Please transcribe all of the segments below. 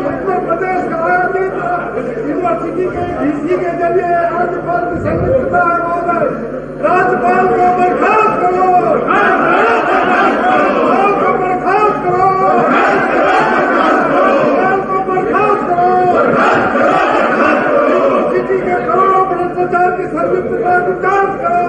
उत्तर प्रदेश का आयोजित यूनिवर्सिटी के डीसी के जरिए राज्यपाल की संयुक्तता है महोदय। राज्यपाल को बर्खास्त करो, राज्यपाल को बर्खास्त करो, राज्यपाल को बर्खास्त करो। यूनिवर्सिटी के करोड़ों भ्रष्टाचार की संयुक्तता की जांच करो।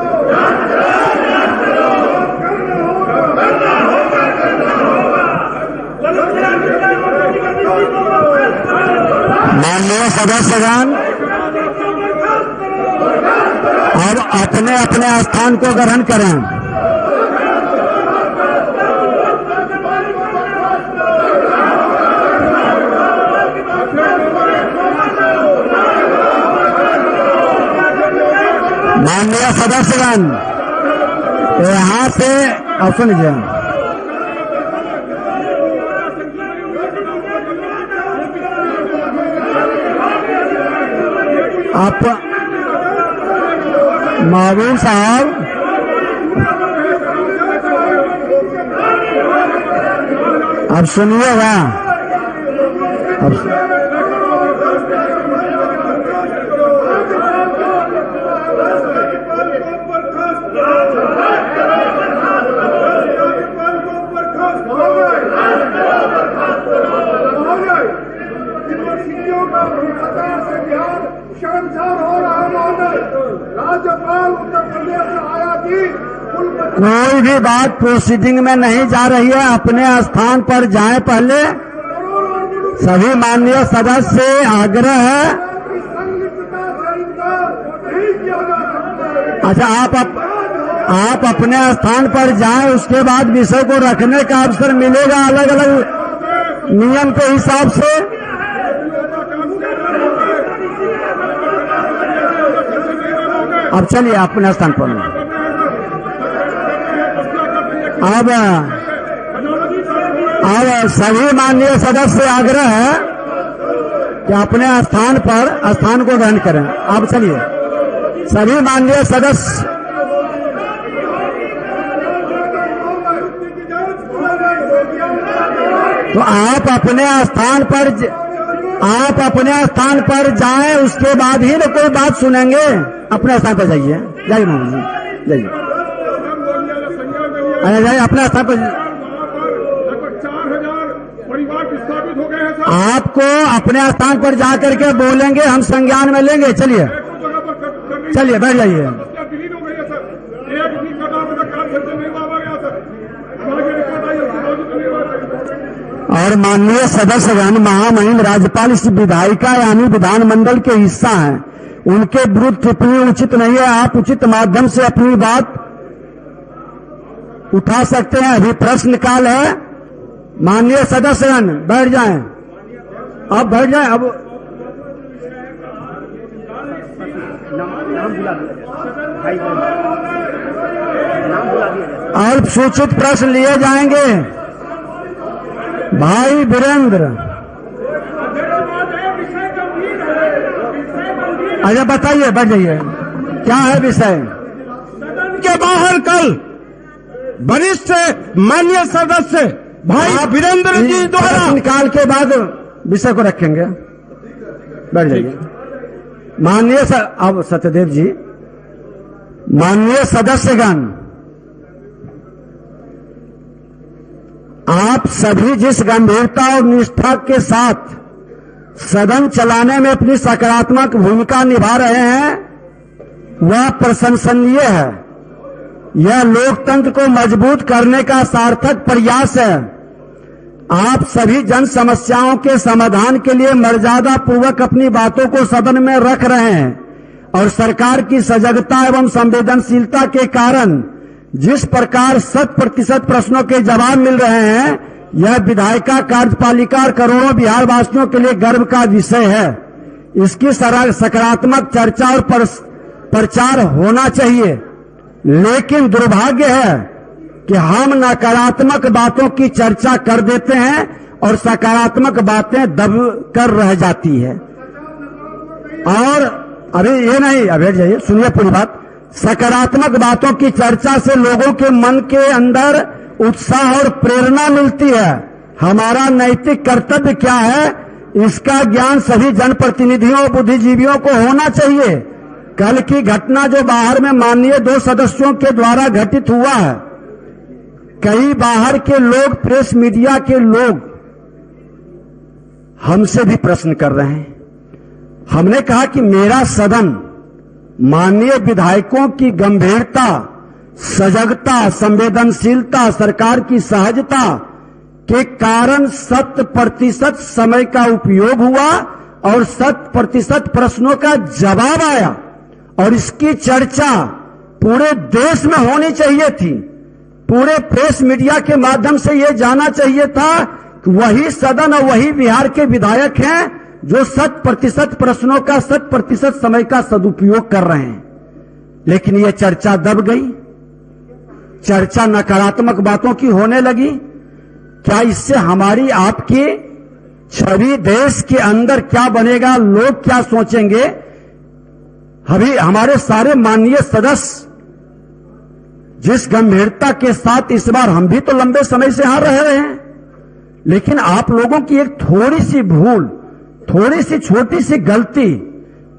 माननीय सदस्यगण, अब अपने अपने स्थान को ग्रहण करें। माननीय सदस्यगण, यहाँ से अब सुनिए, आप महबूब साहब, अब सुनिएगा। अब यूनिवर्सिटियों का भ्रष्टाचार से बिहार शर्मसार हो रहा है महोदय। राज्यपाल उत्तर प्रदेश से आया कि कोई भी बात प्रोसीडिंग में नहीं जा रही है, अपने स्थान पर जाएं पहले। सभी माननीय सदस्य से आग्रह है। संलिप्तता से इनकार नहीं किया जा सकता है। अच्छा, आप अपने स्थान पर जाएं, उसके बाद विषय को रखने का अवसर मिलेगा अलग अलग नियम के हिसाब से। अब चलिए अपने स्थान पर। अब सभी माननीय सदस्य से आग्रह है कि अपने स्थान पर स्थान को ग्रहण करें। अब चलिए सभी माननीय सदस्य, तो आप अपने स्थान पर जाएं, उसके बाद ही ना कोई बात सुनेंगे। अपने स्थान पर जाइए, जाइए मामू जी, जाइए, अरे जाइए अपने स्थान पर। 4,000 परिवार विस्थापित हो गए हैं सर। आपको अपने स्थान पर जाकर के बोलेंगे, हम संज्ञान में लेंगे। चलिए चलिए बैठ जाइए। विलीन हो गई है सर। एक भी कदम का कार्य नहीं हुआ गया सर। हमारे रिपोर्ट आई है। और माननीय सदस्यगण, महामहिम राज्यपाल इस विधायिका यानी विधानमंडल के हिस्सा हैं, उनके विरुद्ध टिप्पणी उचित नहीं है। आप उचित माध्यम से अपनी बात उठा सकते हैं। अभी प्रश्नकाल है। माननीय सदस्यगण बैठ जाएं, अब बैठ जाएं। अब अल्प सूचित प्रश्न लिए जाएंगे। भाई वीरेंद्र, अच्छा बताइए, बैठ जाइए, क्या है विषय? के बाहर कल वरिष्ठ माननीय सदस्य भाई वीरेंद्र जी द्वारा निकाल के बाद विषय को रखेंगे। बैठ जाइए। माननीय अब सत्यदेव जी, माननीय सदस्यगण, आप सभी जिस गंभीरता और निष्ठा के साथ सदन चलाने में अपनी सकारात्मक भूमिका निभा रहे हैं, वह प्रशंसनीय है। यह लोकतंत्र को मजबूत करने का सार्थक प्रयास है। आप सभी जन समस्याओं के समाधान के लिए मर्यादा पूर्वक अपनी बातों को सदन में रख रहे हैं और सरकार की सजगता एवं संवेदनशीलता के कारण जिस प्रकार 100% प्रश्नों के जवाब मिल रहे हैं, यह विधायिका कार्यपालिका और करोड़ों बिहार वासियों के लिए गर्व का विषय है। इसकी सकारात्मक चर्चा और प्रचार होना चाहिए, लेकिन दुर्भाग्य है कि हम नकारात्मक बातों की चर्चा कर देते हैं और सकारात्मक बातें दब कर रह जाती है। और अभी ये नहीं, अभी जाइए, सुनिए पूरी बात। सकारात्मक बातों की चर्चा से लोगों के मन के अंदर उत्साह और प्रेरणा मिलती है। हमारा नैतिक कर्तव्य क्या है, इसका ज्ञान सभी जनप्रतिनिधियों और बुद्धिजीवियों को होना चाहिए। कल की घटना जो बाहर में माननीय 2 सदस्यों के द्वारा घटित हुआ है, कई बाहर के लोग, प्रेस मीडिया के लोग हमसे भी प्रश्न कर रहे हैं। हमने कहा कि मेरा सदन माननीय विधायकों की गंभीरता, सजगता, संवेदनशीलता, सरकार की सहजता के कारण 100% समय का उपयोग हुआ और 100% प्रश्नों का जवाब आया, और इसकी चर्चा पूरे देश में होनी चाहिए थी। पूरे प्रेस मीडिया के माध्यम से यह जाना चाहिए था कि वही सदन और वही बिहार के विधायक हैं जो 100% प्रश्नों का 100% समय का सदुपयोग कर रहे हैं। लेकिन यह चर्चा दब गई, चर्चा नकारात्मक बातों की होने लगी। क्या इससे हमारी आपकी छवि देश के अंदर क्या बनेगा, लोग क्या सोचेंगे? अभी हमारे सारे माननीय सदस्य जिस गंभीरता के साथ, इस बार हम भी तो लंबे समय से यहां रह रहे हैं, लेकिन आप लोगों की एक थोड़ी सी भूल, थोड़ी सी छोटी सी गलती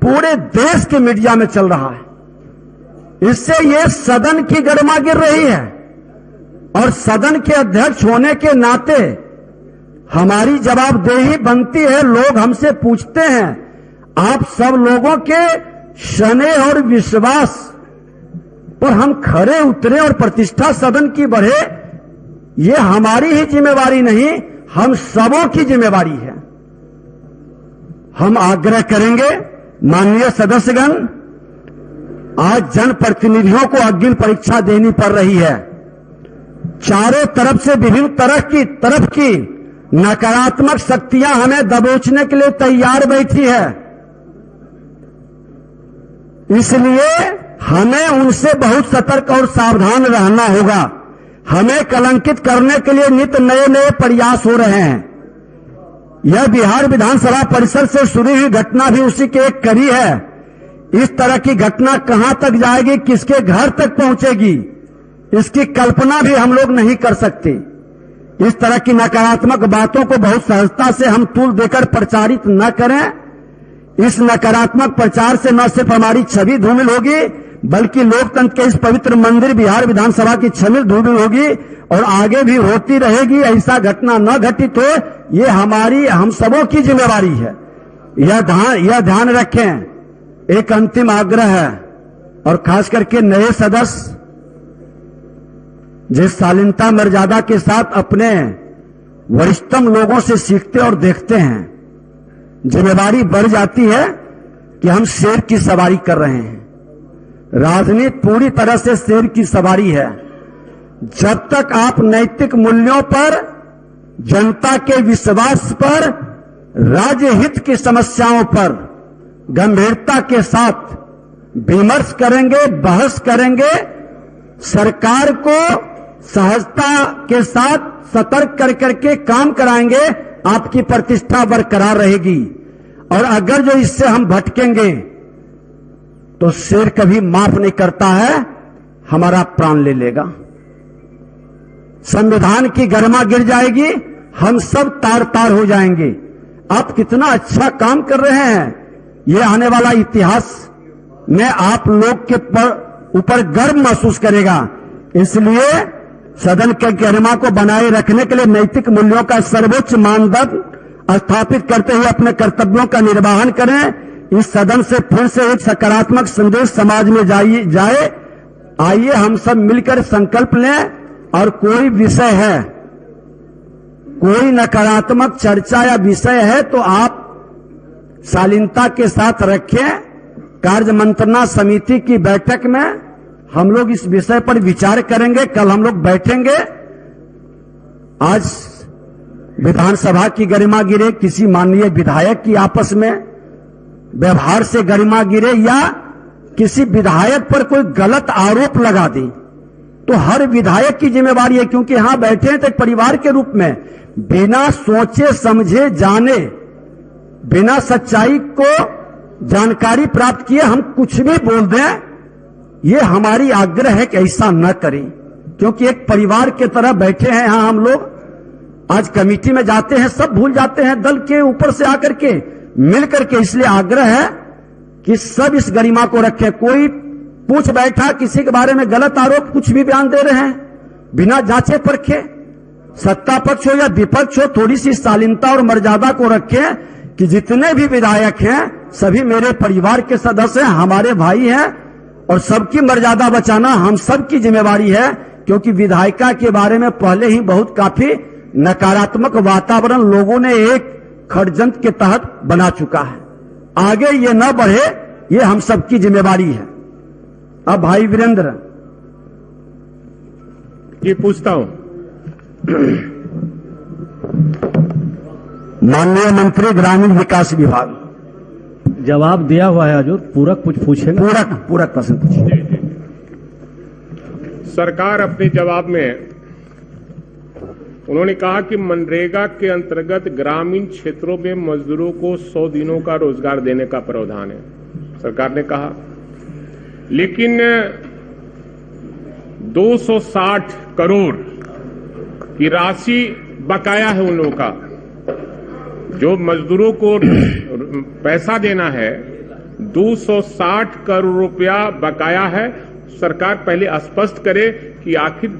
पूरे देश के मीडिया में चल रहा है। इससे ये सदन की गरिमा गिर रही है, और सदन के अध्यक्ष होने के नाते हमारी जवाबदेही बनती है। लोग हमसे पूछते हैं, आप सब लोगों के स्नेह और विश्वास पर हम खरे उतरे और प्रतिष्ठा सदन की बढ़े, ये हमारी ही जिम्मेवारी नहीं, हम सबों की जिम्मेवारी है। हम आग्रह करेंगे माननीय सदस्यगण, आज जनप्रतिनिधियों को अग्नि परीक्षा देनी पड़ रही है। चारों तरफ से विभिन्न तरफ की नकारात्मक शक्तियां हमें दबोचने के लिए तैयार बैठी है। इसलिए हमें उनसे बहुत सतर्क और सावधान रहना होगा। हमें कलंकित करने के लिए नित नए नए प्रयास हो रहे हैं। यह बिहार विधानसभा परिसर से शुरू हुई घटना भी उसी के एक कड़ी है। इस तरह की घटना कहां तक जाएगी, किसके घर तक पहुंचेगी, इसकी कल्पना भी हम लोग नहीं कर सकते। इस तरह की नकारात्मक बातों को बहुत सहजता से हम तूल देकर प्रचारित न करें। इस नकारात्मक प्रचार से न सिर्फ हमारी छवि धूमिल होगी, बल्कि लोकतंत्र के इस पवित्र मंदिर बिहार विधानसभा की छवि धूमिल होगी, और आगे भी होती रहेगी। ऐसा घटना न घटित हो, ये हमारी, हम सबों की जिम्मेवारी है। यह ध्यान रखें। एक अंतिम आग्रह है, और खास करके नए सदस्य जिस शालीनता मर्यादा के साथ अपने वरिष्ठतम लोगों से सीखते और देखते हैं, जिम्मेवारी बढ़ जाती है कि हम शेर की सवारी कर रहे हैं। राजनीति पूरी तरह से शेर की सवारी है। जब तक आप नैतिक मूल्यों पर, जनता के विश्वास पर, राज्य हित की समस्याओं पर गंभीरता के साथ विमर्श करेंगे, बहस करेंगे, सरकार को सहजता के साथ सतर्क कर करके काम कराएंगे, आपकी प्रतिष्ठा बरकरार रहेगी। और अगर जो इससे हम भटकेंगे तो शेर कभी माफ नहीं करता है, हमारा प्राण ले लेगा। संविधान की गरिमा गिर जाएगी, हम सब तार तार हो जाएंगे। आप कितना अच्छा काम कर रहे हैं, ये आने वाला इतिहास में आप लोग के ऊपर गर्व महसूस करेगा। इसलिए सदन के गरिमा को बनाए रखने के लिए नैतिक मूल्यों का सर्वोच्च मानदंड स्थापित करते हुए अपने कर्तव्यों का निर्वहन करें। इस सदन से फिर से एक सकारात्मक संदेश समाज में जाए। आइए हम सब मिलकर संकल्प लें, और कोई विषय है, कोई नकारात्मक चर्चा या विषय है तो आप शालीनता के साथ रखें। कार्य मंत्रणा समिति की बैठक में हम लोग इस विषय पर विचार करेंगे। कल हम लोग बैठेंगे। आज विधानसभा की गरिमा गिरे, किसी माननीय विधायक की आपस में व्यवहार से गरिमा गिरे, या किसी विधायक पर कोई गलत आरोप लगा दे, तो हर विधायक की जिम्मेवारी है, क्योंकि यहां बैठे हैं तो एक परिवार के रूप में, बिना सोचे समझे जाने, बिना सच्चाई को जानकारी प्राप्त किए हम कुछ भी बोल दें, ये हमारी आग्रह है कि ऐसा न करें। क्योंकि एक परिवार के तरह बैठे हैं यहां हम लोग। आज कमेटी में जाते हैं, सब भूल जाते हैं दल के ऊपर से आकर के मिल करके। इसलिए आग्रह है कि सब इस गरिमा को रखें। कोई पूछ बैठा किसी के बारे में गलत आरोप कुछ भी बयान दे रहे हैं बिना जांचे परखे, सत्ता पक्ष हो या विपक्ष हो, थोड़ी सी शालीनता और मर्यादा को रखें कि जितने भी विधायक हैं सभी मेरे परिवार के सदस्य हैं, हमारे भाई हैं और सबकी मर्यादा बचाना हम सबकी जिम्मेवारी है। क्योंकि विधायिका के बारे में पहले ही बहुत काफी नकारात्मक वातावरण लोगों ने एक षड्यंत्र के तहत बना चुका है। आगे ये न बढ़े, ये हम सबकी जिम्मेवारी है। अब भाई वीरेंद्र ये पूछता हूं, माननीय मंत्री ग्रामीण विकास विभाग, जवाब दिया हुआ है हजूर, पूरक कुछ पूछेगा? पूरक प्रश्न पूछिए। सरकार अपने जवाब में उन्होंने कहा कि मनरेगा के अंतर्गत ग्रामीण क्षेत्रों में मजदूरों को 100 दिनों का रोजगार देने का प्रावधान है, सरकार ने कहा। लेकिन 260 करोड़ की राशि बकाया है उन लोगों का, जो मजदूरों को पैसा देना है 260 करोड़ रुपया बकाया है। सरकार पहले स्पष्ट करे कि आखिर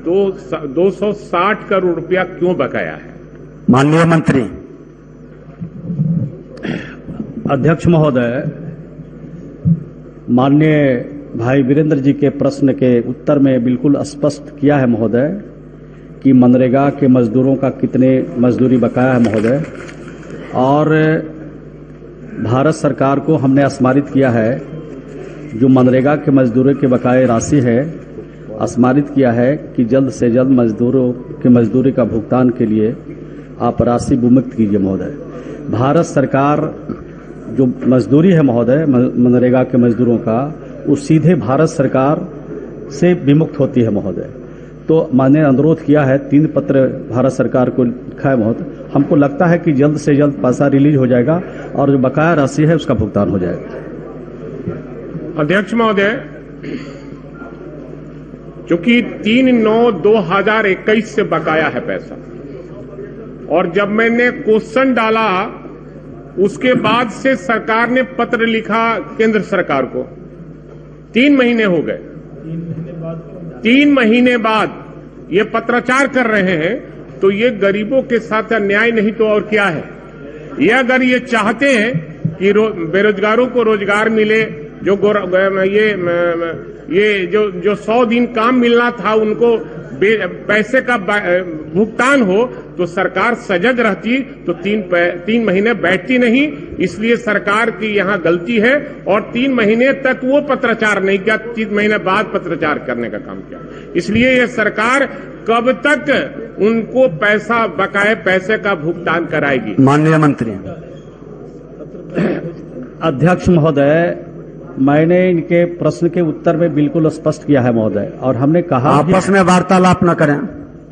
260 करोड़ रुपया क्यों बकाया है। माननीय मंत्री। अध्यक्ष महोदय, माननीय भाई वीरेंद्र जी के प्रश्न के उत्तर में बिल्कुल स्पष्ट किया है महोदय कि मनरेगा के मजदूरों का कितने मजदूरी बकाया है महोदय। और भारत सरकार को हमने स्मारित किया है, जो मनरेगा के मजदूरों के बकाये राशि है, स्मारित किया है कि जल्द से जल्द मजदूरों के मजदूरी का भुगतान के लिए आप राशि विमुक्त कीजिए महोदय। भारत सरकार जो मजदूरी है महोदय मनरेगा के मजदूरों का, वो सीधे भारत सरकार से विमुक्त होती है महोदय। तो मैंने अनुरोध किया है, 3 पत्र भारत सरकार को लिखा है महोदय। हमको लगता है कि जल्द से जल्द पैसा रिलीज हो जाएगा और जो बकाया राशि है उसका भुगतान हो जाएगा। अध्यक्ष महोदय, चूंकि 3/9/2021 से बकाया है पैसा, और जब मैंने क्वेश्चन डाला उसके बाद से सरकार ने पत्र लिखा केंद्र सरकार को, 3 महीने हो गए। 3 महीने बाद ये पत्राचार कर रहे हैं, तो ये गरीबों के साथ अन्याय नहीं तो और क्या है। ये अगर ये चाहते हैं कि बेरोजगारों को रोजगार मिले, जो जो 100 दिन काम मिलना था उनको पैसे का भुगतान हो, तो सरकार सजग रहती तो 3 महीने बैठती नहीं। इसलिए सरकार की यहाँ गलती है, और 3 महीने तक वो पत्राचार नहीं किया, 3 महीने बाद पत्राचार करने का काम किया। इसलिए ये सरकार कब तक उनको पैसा बकाये पैसे का भुगतान कराएगी? माननीय मंत्री। अध्यक्ष महोदय, मैंने इनके प्रश्न के उत्तर में बिल्कुल स्पष्ट किया है महोदय, और हमने कहा आपस में वार्तालाप न करें।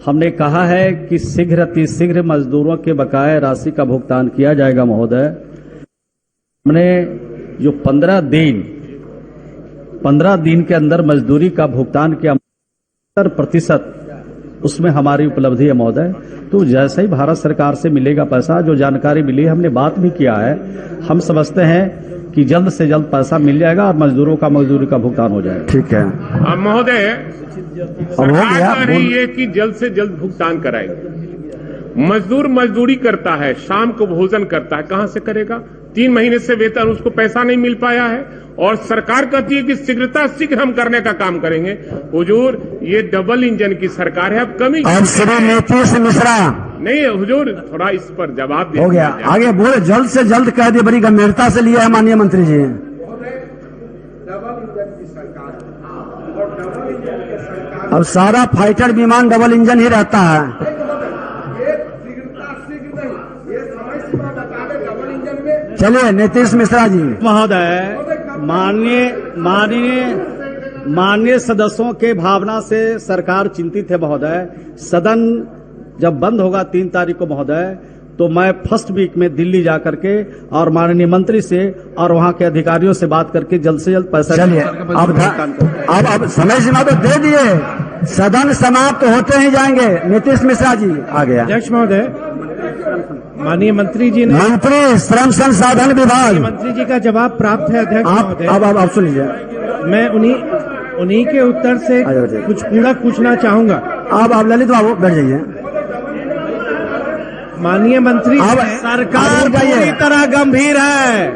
हमने कहा है कि शीघ्र अतिशीघ्र मजदूरों के बकाया राशि का भुगतान किया जाएगा महोदय। हमने जो 15 दिन के अंदर मजदूरी का भुगतान किया 70%, उसमें हमारी उपलब्धि है महोदय। तो जैसे ही भारत सरकार से मिलेगा पैसा, जो जानकारी मिली हमने बात भी किया है, हम समझते हैं कि जल्द से जल्द पैसा मिल जाएगा और मजदूरों का मजदूरी का भुगतान हो जाएगा। ठीक है महोदय, सरकार कह रही है कि जल्द से जल्द भुगतान कराएंगे। मजदूर मजदूरी करता है, शाम को भोजन करता है, कहां से करेगा? 3 महीने से वेतन उसको पैसा नहीं मिल पाया है, और सरकार कहती है कि शीघ्र हम करने का काम करेंगे। हुजूर, ये डबल इंजन की सरकार है, अब कमी अब श्री नीतीश मिश्रा नहीं हुजूर, थोड़ा इस पर जवाब दे। हो गया, आगे बोले, जल्द से जल्द कह दिए, बड़ी गंभीरता से लिया है माननीय मंत्री जी। अब सारा फाइटर विमान डबल इंजन ही रहता है। चलिए नीतीश मिश्रा जी। महोदय, माननीय सदस्यों के भावना से सरकार चिंतित है महोदय। सदन जब बंद होगा 3 तारीख को महोदय, तो मैं फर्स्ट वीक में दिल्ली जाकर के और माननीय मंत्री से और वहां के अधिकारियों से बात करके जल्द से जल्द पैसा। चलिए, अब समय सीमा तो दे दिए। सदन समाप्त होते ही जाएंगे। नीतीश मिश्रा जी आ गया। अध्यक्ष महोदय, माननीय मंत्री जी ने मंत्री श्रम संसाधन विभाग, मंत्री जी का जवाब प्राप्त है अध्यक्ष महोदय। आप सुन लीजिए। मैं उन्हीं के उत्तर से कुछ पूछना चाहूंगा। आप ललित बाबू बैठ जाइए। माननीय मंत्री, सरकार पूरी तरह गंभीर है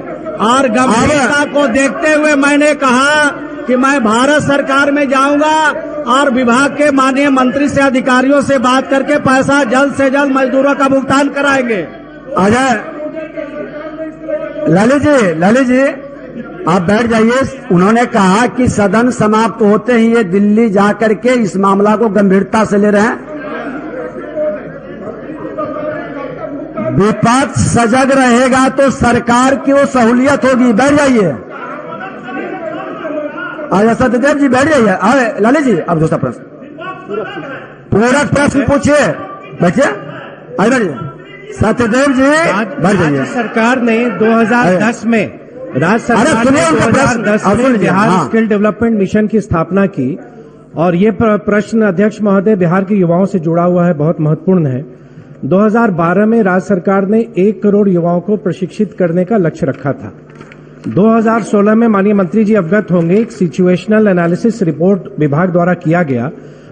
और गंभीरता को देखते हुए मैंने कहा कि मैं भारत सरकार में जाऊंगा और विभाग के माननीय मंत्री से, अधिकारियों से बात करके पैसा जल्द से जल्द मजदूरों का भुगतान कराएंगे। अजय, ललित जी आप बैठ जाइए। उन्होंने कहा कि सदन समाप्त होते ही ये दिल्ली जाकर के इस मामला को गंभीरता से ले रहे हैं। विपक्ष सजग रहेगा तो सरकार की वो सहूलियत होगी। बैठ जाइए। आजा सत्यदेव जी बैठ जाइए। अरे ललित जी अब दूसरा प्रश्न, पूरक प्रश्न पूछिए। बैठिए, आइए बैठिए। सत्यदेव जी बैठ जाइए। राज्य सरकार ने 2010 में बिहार स्किल डेवलपमेंट मिशन की स्थापना की और ये प्रश्न अध्यक्ष महोदय बिहार के युवाओं से जुड़ा हुआ है, बहुत महत्वपूर्ण है। 2012 में राज्य सरकार ने 1 करोड़ युवाओं को प्रशिक्षित करने का लक्ष्य रखा था। 2016 में माननीय मंत्री जी अवगत होंगे, एक सिचुएशनल एनालिसिस रिपोर्ट विभाग द्वारा किया गया।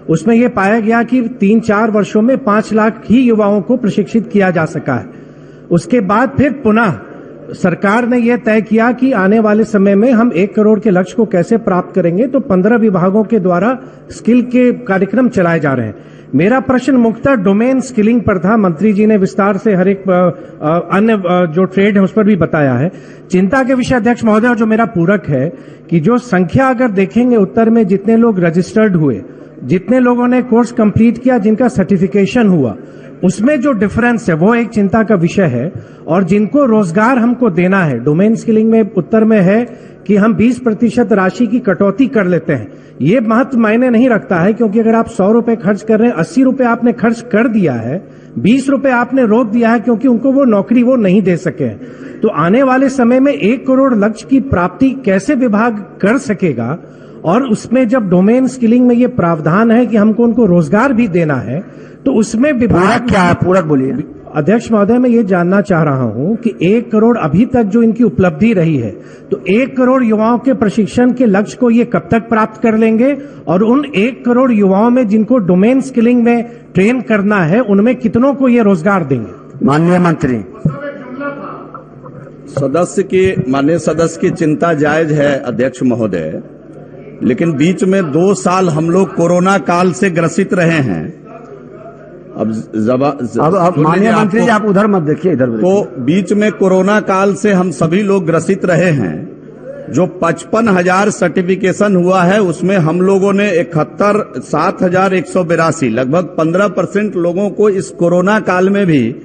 उसमें यह पाया गया कि 3-4 वर्षों में 5 लाख ही युवाओं को प्रशिक्षित किया जा सका है। उसके बाद फिर पुनः सरकार ने यह तय किया कि आने वाले समय में हम 1 करोड़ के लक्ष्य को कैसे प्राप्त करेंगे, तो 15 विभागों के द्वारा स्किल के कार्यक्रम चलाए जा रहे हैं। मेरा प्रश्न मुख्यतः डोमेन स्किलिंग पर था। मंत्री जी ने विस्तार से हर एक अन्य जो ट्रेड है उस पर भी बताया है। चिंता के विषय अध्यक्ष महोदय जो मेरा पूरक है कि जो संख्या अगर देखेंगे उत्तर में जितने लोग रजिस्टर्ड हुए, जितने लोगों ने कोर्स कंप्लीट किया, जिनका सर्टिफिकेशन हुआ, उसमें जो डिफरेंस है वो एक चिंता का विषय है। और जिनको रोजगार हमको देना है, डोमेन स्किलिंग में उत्तर में है कि हम 20% राशि की कटौती कर लेते हैं। ये महत्व मायने नहीं रखता है, क्योंकि अगर आप 100 रुपए खर्च कर रहे हैं, 80 रुपए आपने खर्च कर दिया है, 20 रुपए आपने रोक दिया है क्योंकि उनको वो नौकरी वो नहीं दे सके हैं। तो आने वाले समय में 1 करोड़ लक्ष्य की प्राप्ति कैसे विभाग कर सकेगा, और उसमें जब डोमेन स्किलिंग में ये प्रावधान है कि हमको उनको रोजगार भी देना है, तो उसमें विभाग क्या है? पूरक बोलिए। अध्यक्ष महोदय मैं ये जानना चाह रहा हूं कि 1 करोड़ अभी तक जो इनकी उपलब्धि रही है, तो 1 करोड़ युवाओं के प्रशिक्षण के लक्ष्य को ये कब तक प्राप्त कर लेंगे, और उन 1 करोड़ युवाओं में जिनको डोमेन स्किलिंग में ट्रेन करना है, उनमें कितनों को ये रोजगार देंगे? माननीय मंत्री। माननीय सदस्य की चिंता जायज है अध्यक्ष महोदय, लेकिन बीच में 2 साल हम लोग कोरोना काल से ग्रसित रहे हैं। अब माननीय मंत्री जी आप उधर मत देखिए, इधर तो बीच में कोरोना काल से हम सभी लोग ग्रसित रहे हैं। जो 55,000 सर्टिफिकेशन हुआ है उसमें हम लोगों ने 7,182 लगभग 15% लोगों को इस कोरोना काल में भी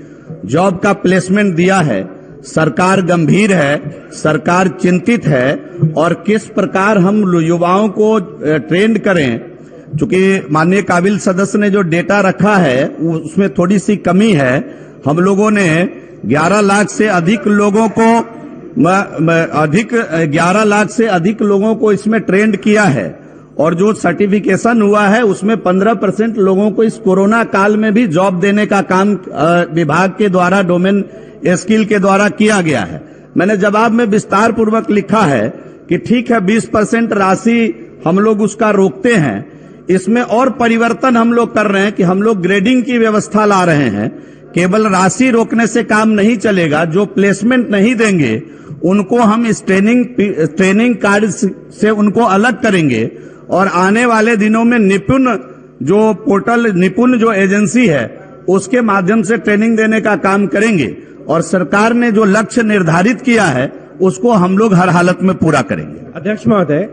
जॉब का प्लेसमेंट दिया है। सरकार गंभीर है, सरकार चिंतित है, और किस प्रकार हम युवाओं को ट्रेंड करें। चूंकि माननीय काबिल सदस्य ने जो डेटा रखा है उसमें थोड़ी सी कमी है। हम लोगों ने 11 लाख से अधिक लोगों को 11 लाख से अधिक लोगों को इसमें ट्रेंड किया है, और जो सर्टिफिकेशन हुआ है उसमें 15% लोगों को इस कोरोना काल में भी जॉब देने का काम विभाग के द्वारा डोमेन स्किल के द्वारा किया गया है। मैंने जवाब में विस्तार पूर्वक लिखा है कि ठीक है 20% राशि हम लोग उसका रोकते हैं, इसमें और परिवर्तन हम लोग कर रहे हैं कि हम लोग ग्रेडिंग की व्यवस्था ला रहे हैं। केवल राशि रोकने से काम नहीं चलेगा, जो प्लेसमेंट नहीं देंगे उनको हम इस ट्रेनिंग कार्ड से उनको अलग करेंगे, और आने वाले दिनों में निपुण जो पोर्टल, निपुण जो एजेंसी है उसके माध्यम से ट्रेनिंग देने का काम करेंगे, और सरकार ने जो लक्ष्य निर्धारित किया है उसको हम लोग हर हालत में पूरा करेंगे। अध्यक्ष महोदय,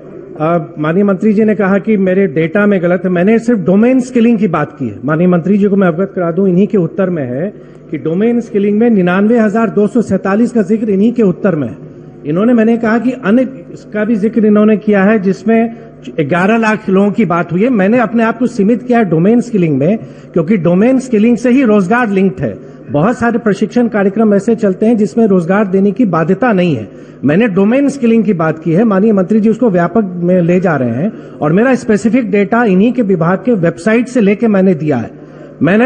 माननीय मंत्री जी ने कहा कि मेरे डेटा में गलत है, मैंने सिर्फ डोमेन स्किलिंग की बात की है। माननीय मंत्री जी को मैं अवगत करा दूं, इन्हीं के उत्तर में है कि डोमेन स्किलिंग में 99,247 का जिक्र इन्हीं के उत्तर में है। इन्होंने, मैंने कहा कि अन्य का भी जिक्र इन्होंने किया है जिसमें 11 लाख लोगों की बात हुई है। मैंने अपने आप को सीमित किया है डोमेन स्किलिंग में, क्योंकि डोमेन स्किलिंग से ही रोजगार लिंक्ड है। बहुत सारे प्रशिक्षण कार्यक्रम ऐसे चलते हैं जिसमें रोजगार देने की बाध्यता नहीं है। मैंने डोमेन स्किलिंग की बात की है, माननीय मंत्री जी उसको व्यापक में ले जा रहे हैं और मेरा स्पेसिफिक डेटा इन्हीं के विभाग के वेबसाइट से लेके मैंने दिया है। मैं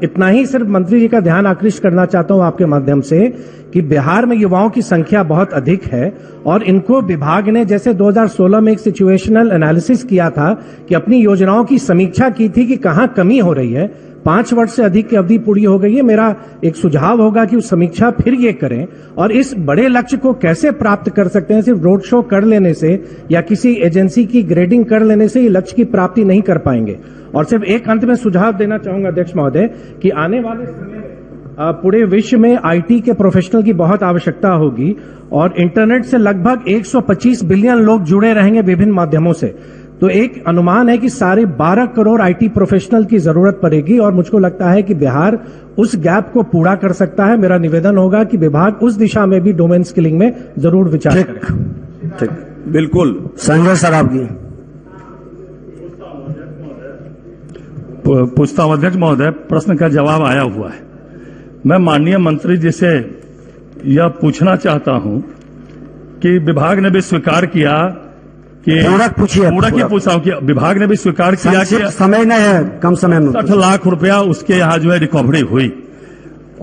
इतना ही सिर्फ मंत्री जी का ध्यान आकृष्ट करना चाहता हूं आपके माध्यम से कि बिहार में युवाओं की संख्या बहुत अधिक है और इनको विभाग ने जैसे 2016 में एक सिचुएशनल एनालिसिस किया था कि अपनी योजनाओं की समीक्षा की थी कि कहां कमी हो रही है। 5 वर्ष से अधिक की अवधि पूरी हो गई है। मेरा एक सुझाव होगा कि उस समीक्षा फिर ये करें और इस बड़े लक्ष्य को कैसे प्राप्त कर सकते हैं। सिर्फ रोड शो कर लेने से या किसी एजेंसी की ग्रेडिंग कर लेने से ये लक्ष्य की प्राप्ति नहीं कर पाएंगे। और सिर्फ एक अंत में सुझाव देना चाहूंगा अध्यक्ष महोदय कि आने वाले समय में पूरे विश्व में आईटी के प्रोफेशनल की बहुत आवश्यकता होगी और इंटरनेट से लगभग 125 बिलियन लोग जुड़े रहेंगे विभिन्न माध्यमों से। तो एक अनुमान है कि 12.5 करोड़ आईटी प्रोफेशनल की जरूरत पड़ेगी और मुझको लगता है कि बिहार उस गैप को पूरा कर सकता है। मेरा निवेदन होगा कि विभाग उस दिशा में भी डोमेन स्किलिंग में जरूर विचार करें। ठीक, बिल्कुल। संजय सर आपकी। पूछता हूं अध्यक्ष महोदय, प्रश्न का जवाब आया हुआ है। मैं माननीय मंत्री जी से यह पूछना चाहता हूं कि विभाग ने भी स्वीकार किया कि पूरक ही पूछा हूं कि विभाग ने भी स्वीकार किया कि समय नहीं है, कम समय में 60 लाख रुपया उसके यहाँ जो है रिकवरी हुई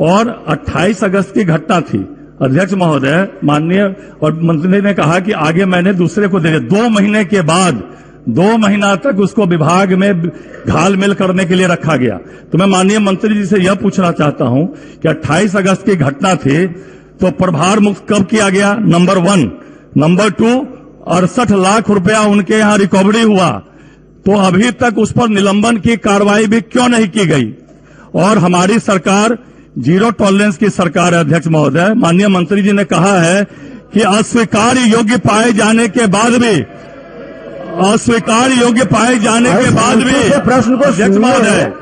और 28 अगस्त की घटना थी। अध्यक्ष महोदय माननीय और मंत्री ने कहा कि आगे मैंने दूसरे को दे दिया। 2 महीने के बाद 2 महीना तक उसको विभाग में घालमेल करने के लिए रखा गया। तो मैं माननीय मंत्री जी से यह पूछना चाहता हूं कि 28 अगस्त की घटना थी तो प्रभार मुक्त कब किया गया? नंबर 1। नंबर 2, 68 लाख रुपया उनके यहां रिकवरी हुआ तो अभी तक उस पर निलंबन की कार्रवाई भी क्यों नहीं की गई? और हमारी सरकार जीरो टॉलरेंस की सरकार है। अध्यक्ष महोदय, माननीय मंत्री जी ने कहा है कि अस्वीकार योग्य पाए जाने के बाद भी प्रश्न को अध्यक्ष महोदय,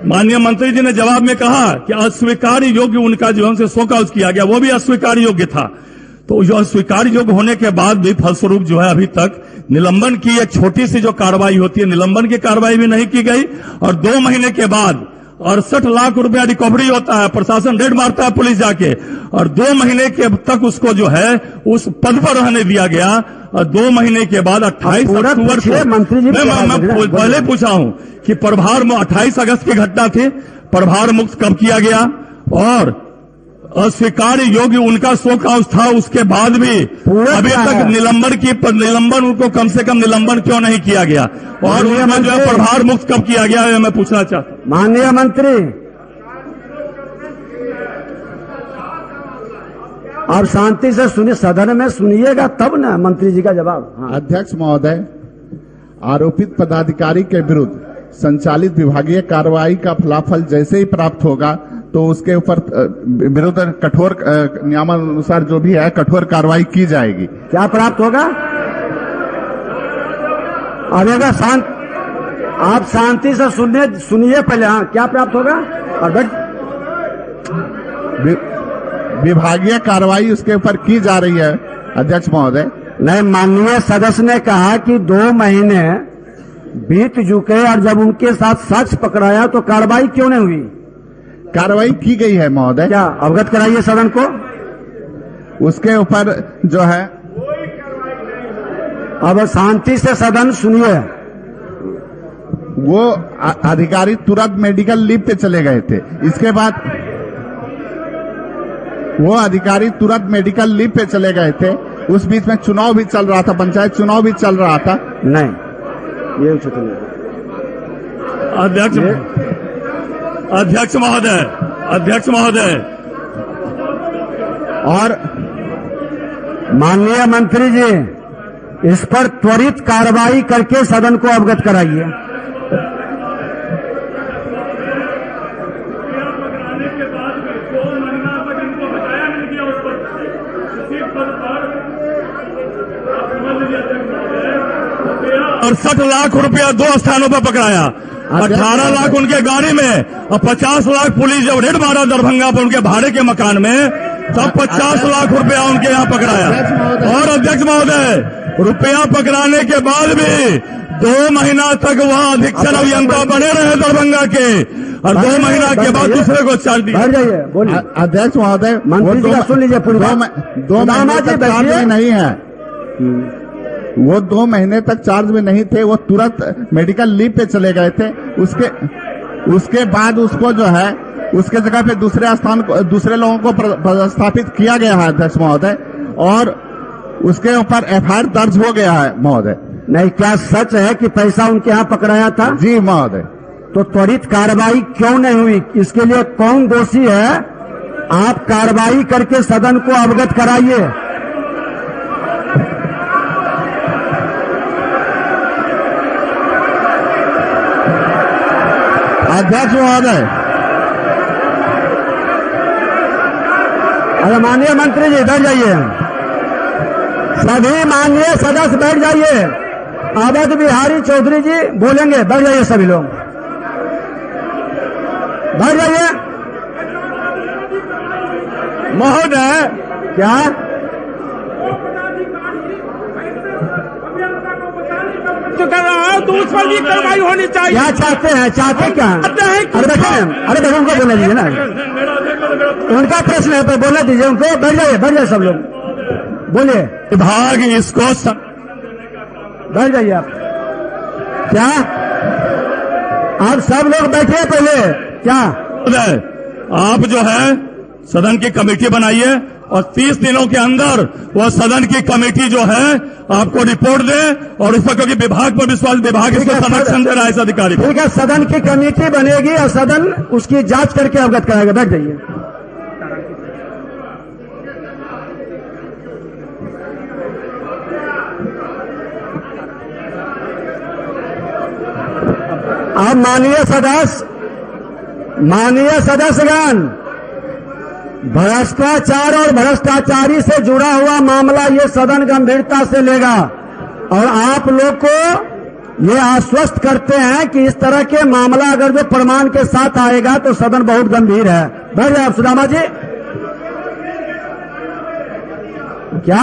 माननीय मंत्री जी ने जवाब में कहा कि अस्वीकार योग्य उनका जो हमसे शोकआउट किया गया वो भी अस्वीकार योग्य था। तो जो अस्वीकार योग्य होने के बाद भी फलस्वरूप जो है अभी तक निलंबन की एक छोटी सी जो कार्रवाई होती है, निलंबन की कार्रवाई भी नहीं की गई और 2 महीने के बाद 68 लाख रुपया रिकवरी होता है, प्रशासन रेड मारता है पुलिस जाके और 2 महीने के तक उसको जो है उस पद पर रहने दिया गया और 2 महीने के बाद 28 अक्टूबर को मैं पहले पूछा हूं कि प्रभार में 28 अगस्त की घटना थी, प्रभार मुक्त कब किया गया और अस्वीकार योग्य उनका शोकआउट था उसके बाद भी अभी तक निलंबन उनको कम से कम निलंबन क्यों नहीं किया गया और उनमें जो है प्रभार मुक्त कब किया गया है मैं पूछना चाहता हूं। माननीय मंत्री आप शांति से सुनिए, सदन में सुनिएगा तब ना मंत्री जी का जवाब। हाँ। अध्यक्ष महोदय, आरोपित पदाधिकारी के विरुद्ध संचालित विभागीय कार्रवाई का फलाफल जैसे ही प्राप्त होगा तो उसके ऊपर विरुद्ध कठोर नियमानुसार जो भी है कठोर कार्रवाई की जाएगी। क्या प्राप्त होगा? अरेगा आप शांति से सुनिए पहले। हाँ, क्या प्राप्त होगा? और विभागीय कार्रवाई उसके ऊपर की जा रही है अध्यक्ष महोदय। नहीं, माननीय सदस्य ने कहा कि 2 महीने बीत चुके और जब उनके साथ शख्स पकड़ाया तो कार्रवाई क्यों नहीं हुई? कार्रवाई की गई है महोदय। क्या अवगत कराइए सदन को उसके ऊपर जो है। अब शांति से सदन सुनिए। वो अधिकारी तुरंत मेडिकल लीव पे चले गए थे। इसके बाद वो अधिकारी तुरंत मेडिकल लीव पे चले गए थे। उस बीच में चुनाव भी चल रहा था, पंचायत चुनाव भी चल रहा था। नहीं, ये उचित नहीं। अध्यक्ष महोदय और माननीय मंत्री जी इस पर त्वरित कार्रवाई करके सदन को अवगत कराइए। और 60 लाख रुपया 2 स्थानों पर पकड़ाया, 18 लाख उनके गाड़ी में और 50 लाख पुलिस जब रेड मारा दरभंगा पर उनके भाड़े के मकान में तब 50 लाख रुपया उनके यहाँ पकड़ाया। और अध्यक्ष महोदय, रुपया पकड़ाने के बाद भी 2 महीना तक वहाँ अधीक्षण अभियंता बने रहे दरभंगा के, और 2 महीना के बाद दूसरे को चार्ज दिया। बैठ जाइए, बोलिए। अध्यक्ष महोदय, मंत्री जी का सुन लीजिए पूरी बात। 2 महीने तक चार्ज में नहीं है। वो 2 महीने तक चार्ज में नहीं थे, वो तुरंत मेडिकल लीव पे चले गए थे। उसके बाद उसको जो है उसके जगह पे दूसरे लोगों को पदस्थापित किया गया है अध्यक्ष महोदय, और उसके ऊपर एफआईआर दर्ज हो गया है महोदय। नहीं, क्या सच है कि पैसा उनके यहाँ पकड़ाया था? जी महोदय। तो त्वरित कार्रवाई क्यों नहीं हुई? इसके लिए कौन दोषी है? आप कार्रवाई करके सदन को अवगत कराइए। अध्यक्ष महोदय, अरे माननीय मंत्री जी बैठ जाइए, सभी माननीय सदस्य बैठ जाइए। अवध बिहारी चौधरी जी बोलेंगे, बैठ जाइए सभी लोग, बैठ जाइए। महोदय, क्या जो कर रहा है तो उस पर भी कार्रवाई होनी चाहिए। क्या चाहते हैं? चाहते क्या हैं? अरे देखो उनको बोलने दीजिए ना, उनका प्रश्न है तो बोलने दीजिए उनको। बैठ जाइए सब लोग, बोलिए। विभाग इसको बैठ जाइए आप। क्या आप सब लोग बैठिए पहले। क्या आप जो है सदन की कमेटी बनाइए और 30 दिनों के अंदर वह सदन की कमेटी जो है आपको रिपोर्ट दे, और इस पर क्योंकि विभाग पर विश्वास, विभाग इसको संरक्षण दे रहा है इस अधिकारी को। ठीक है, सदन की कमेटी बनेगी और सदन उसकी जांच करके अवगत कराएगा। बैठ जाइए। अब माननीय सदस्यगण, भ्रष्टाचार और भ्रष्टाचारी से जुड़ा हुआ मामला ये सदन गंभीरता से लेगा, और आप लोग को ये आश्वस्त करते हैं कि इस तरह के मामला अगर जो प्रमाण के साथ आएगा तो सदन बहुत गंभीर है। बैठ जाए आप सुदामा जी। क्या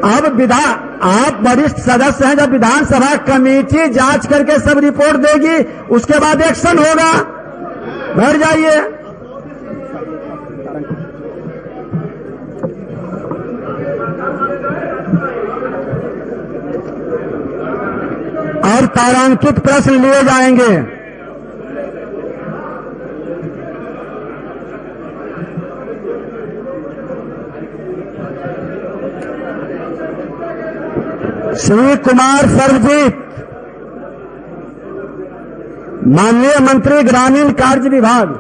अब आप वरिष्ठ सदस्य हैं, जब विधानसभा कमेटी जांच करके सब रिपोर्ट देगी उसके बाद एक्शन होगा। बैठ जाइए। और तारांकित प्रश्न लिए जाएंगे। श्री कुमार सर्वजीत, माननीय मंत्री ग्रामीण कार्य विभाग।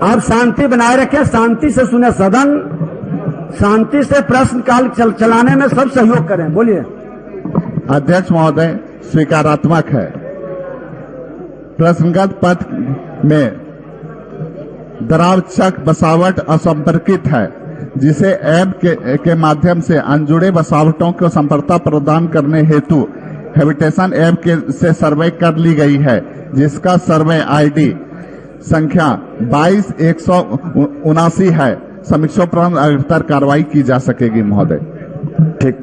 आप शांति बनाए रखें, शांति से सुने सदन, शांति से प्रश्न काल चलाने में सब सहयोग करें। बोलिए। अध्यक्ष महोदय, स्वीकारात्मक है। प्रश्नगत पद में दराव चक बसावट असंपर्कित है, जिसे ऐप के माध्यम से अनजुड़े बसावटों को संपर्कता प्रदान करने हेतु हैबिटेशन ऐप से सर्वे कर ली गई है, जिसका सर्वे आईडी संख्या 22-179 है। समीक्षोपरांत अग्रतर कार्रवाई की जा सकेगी महोदय। ठीक।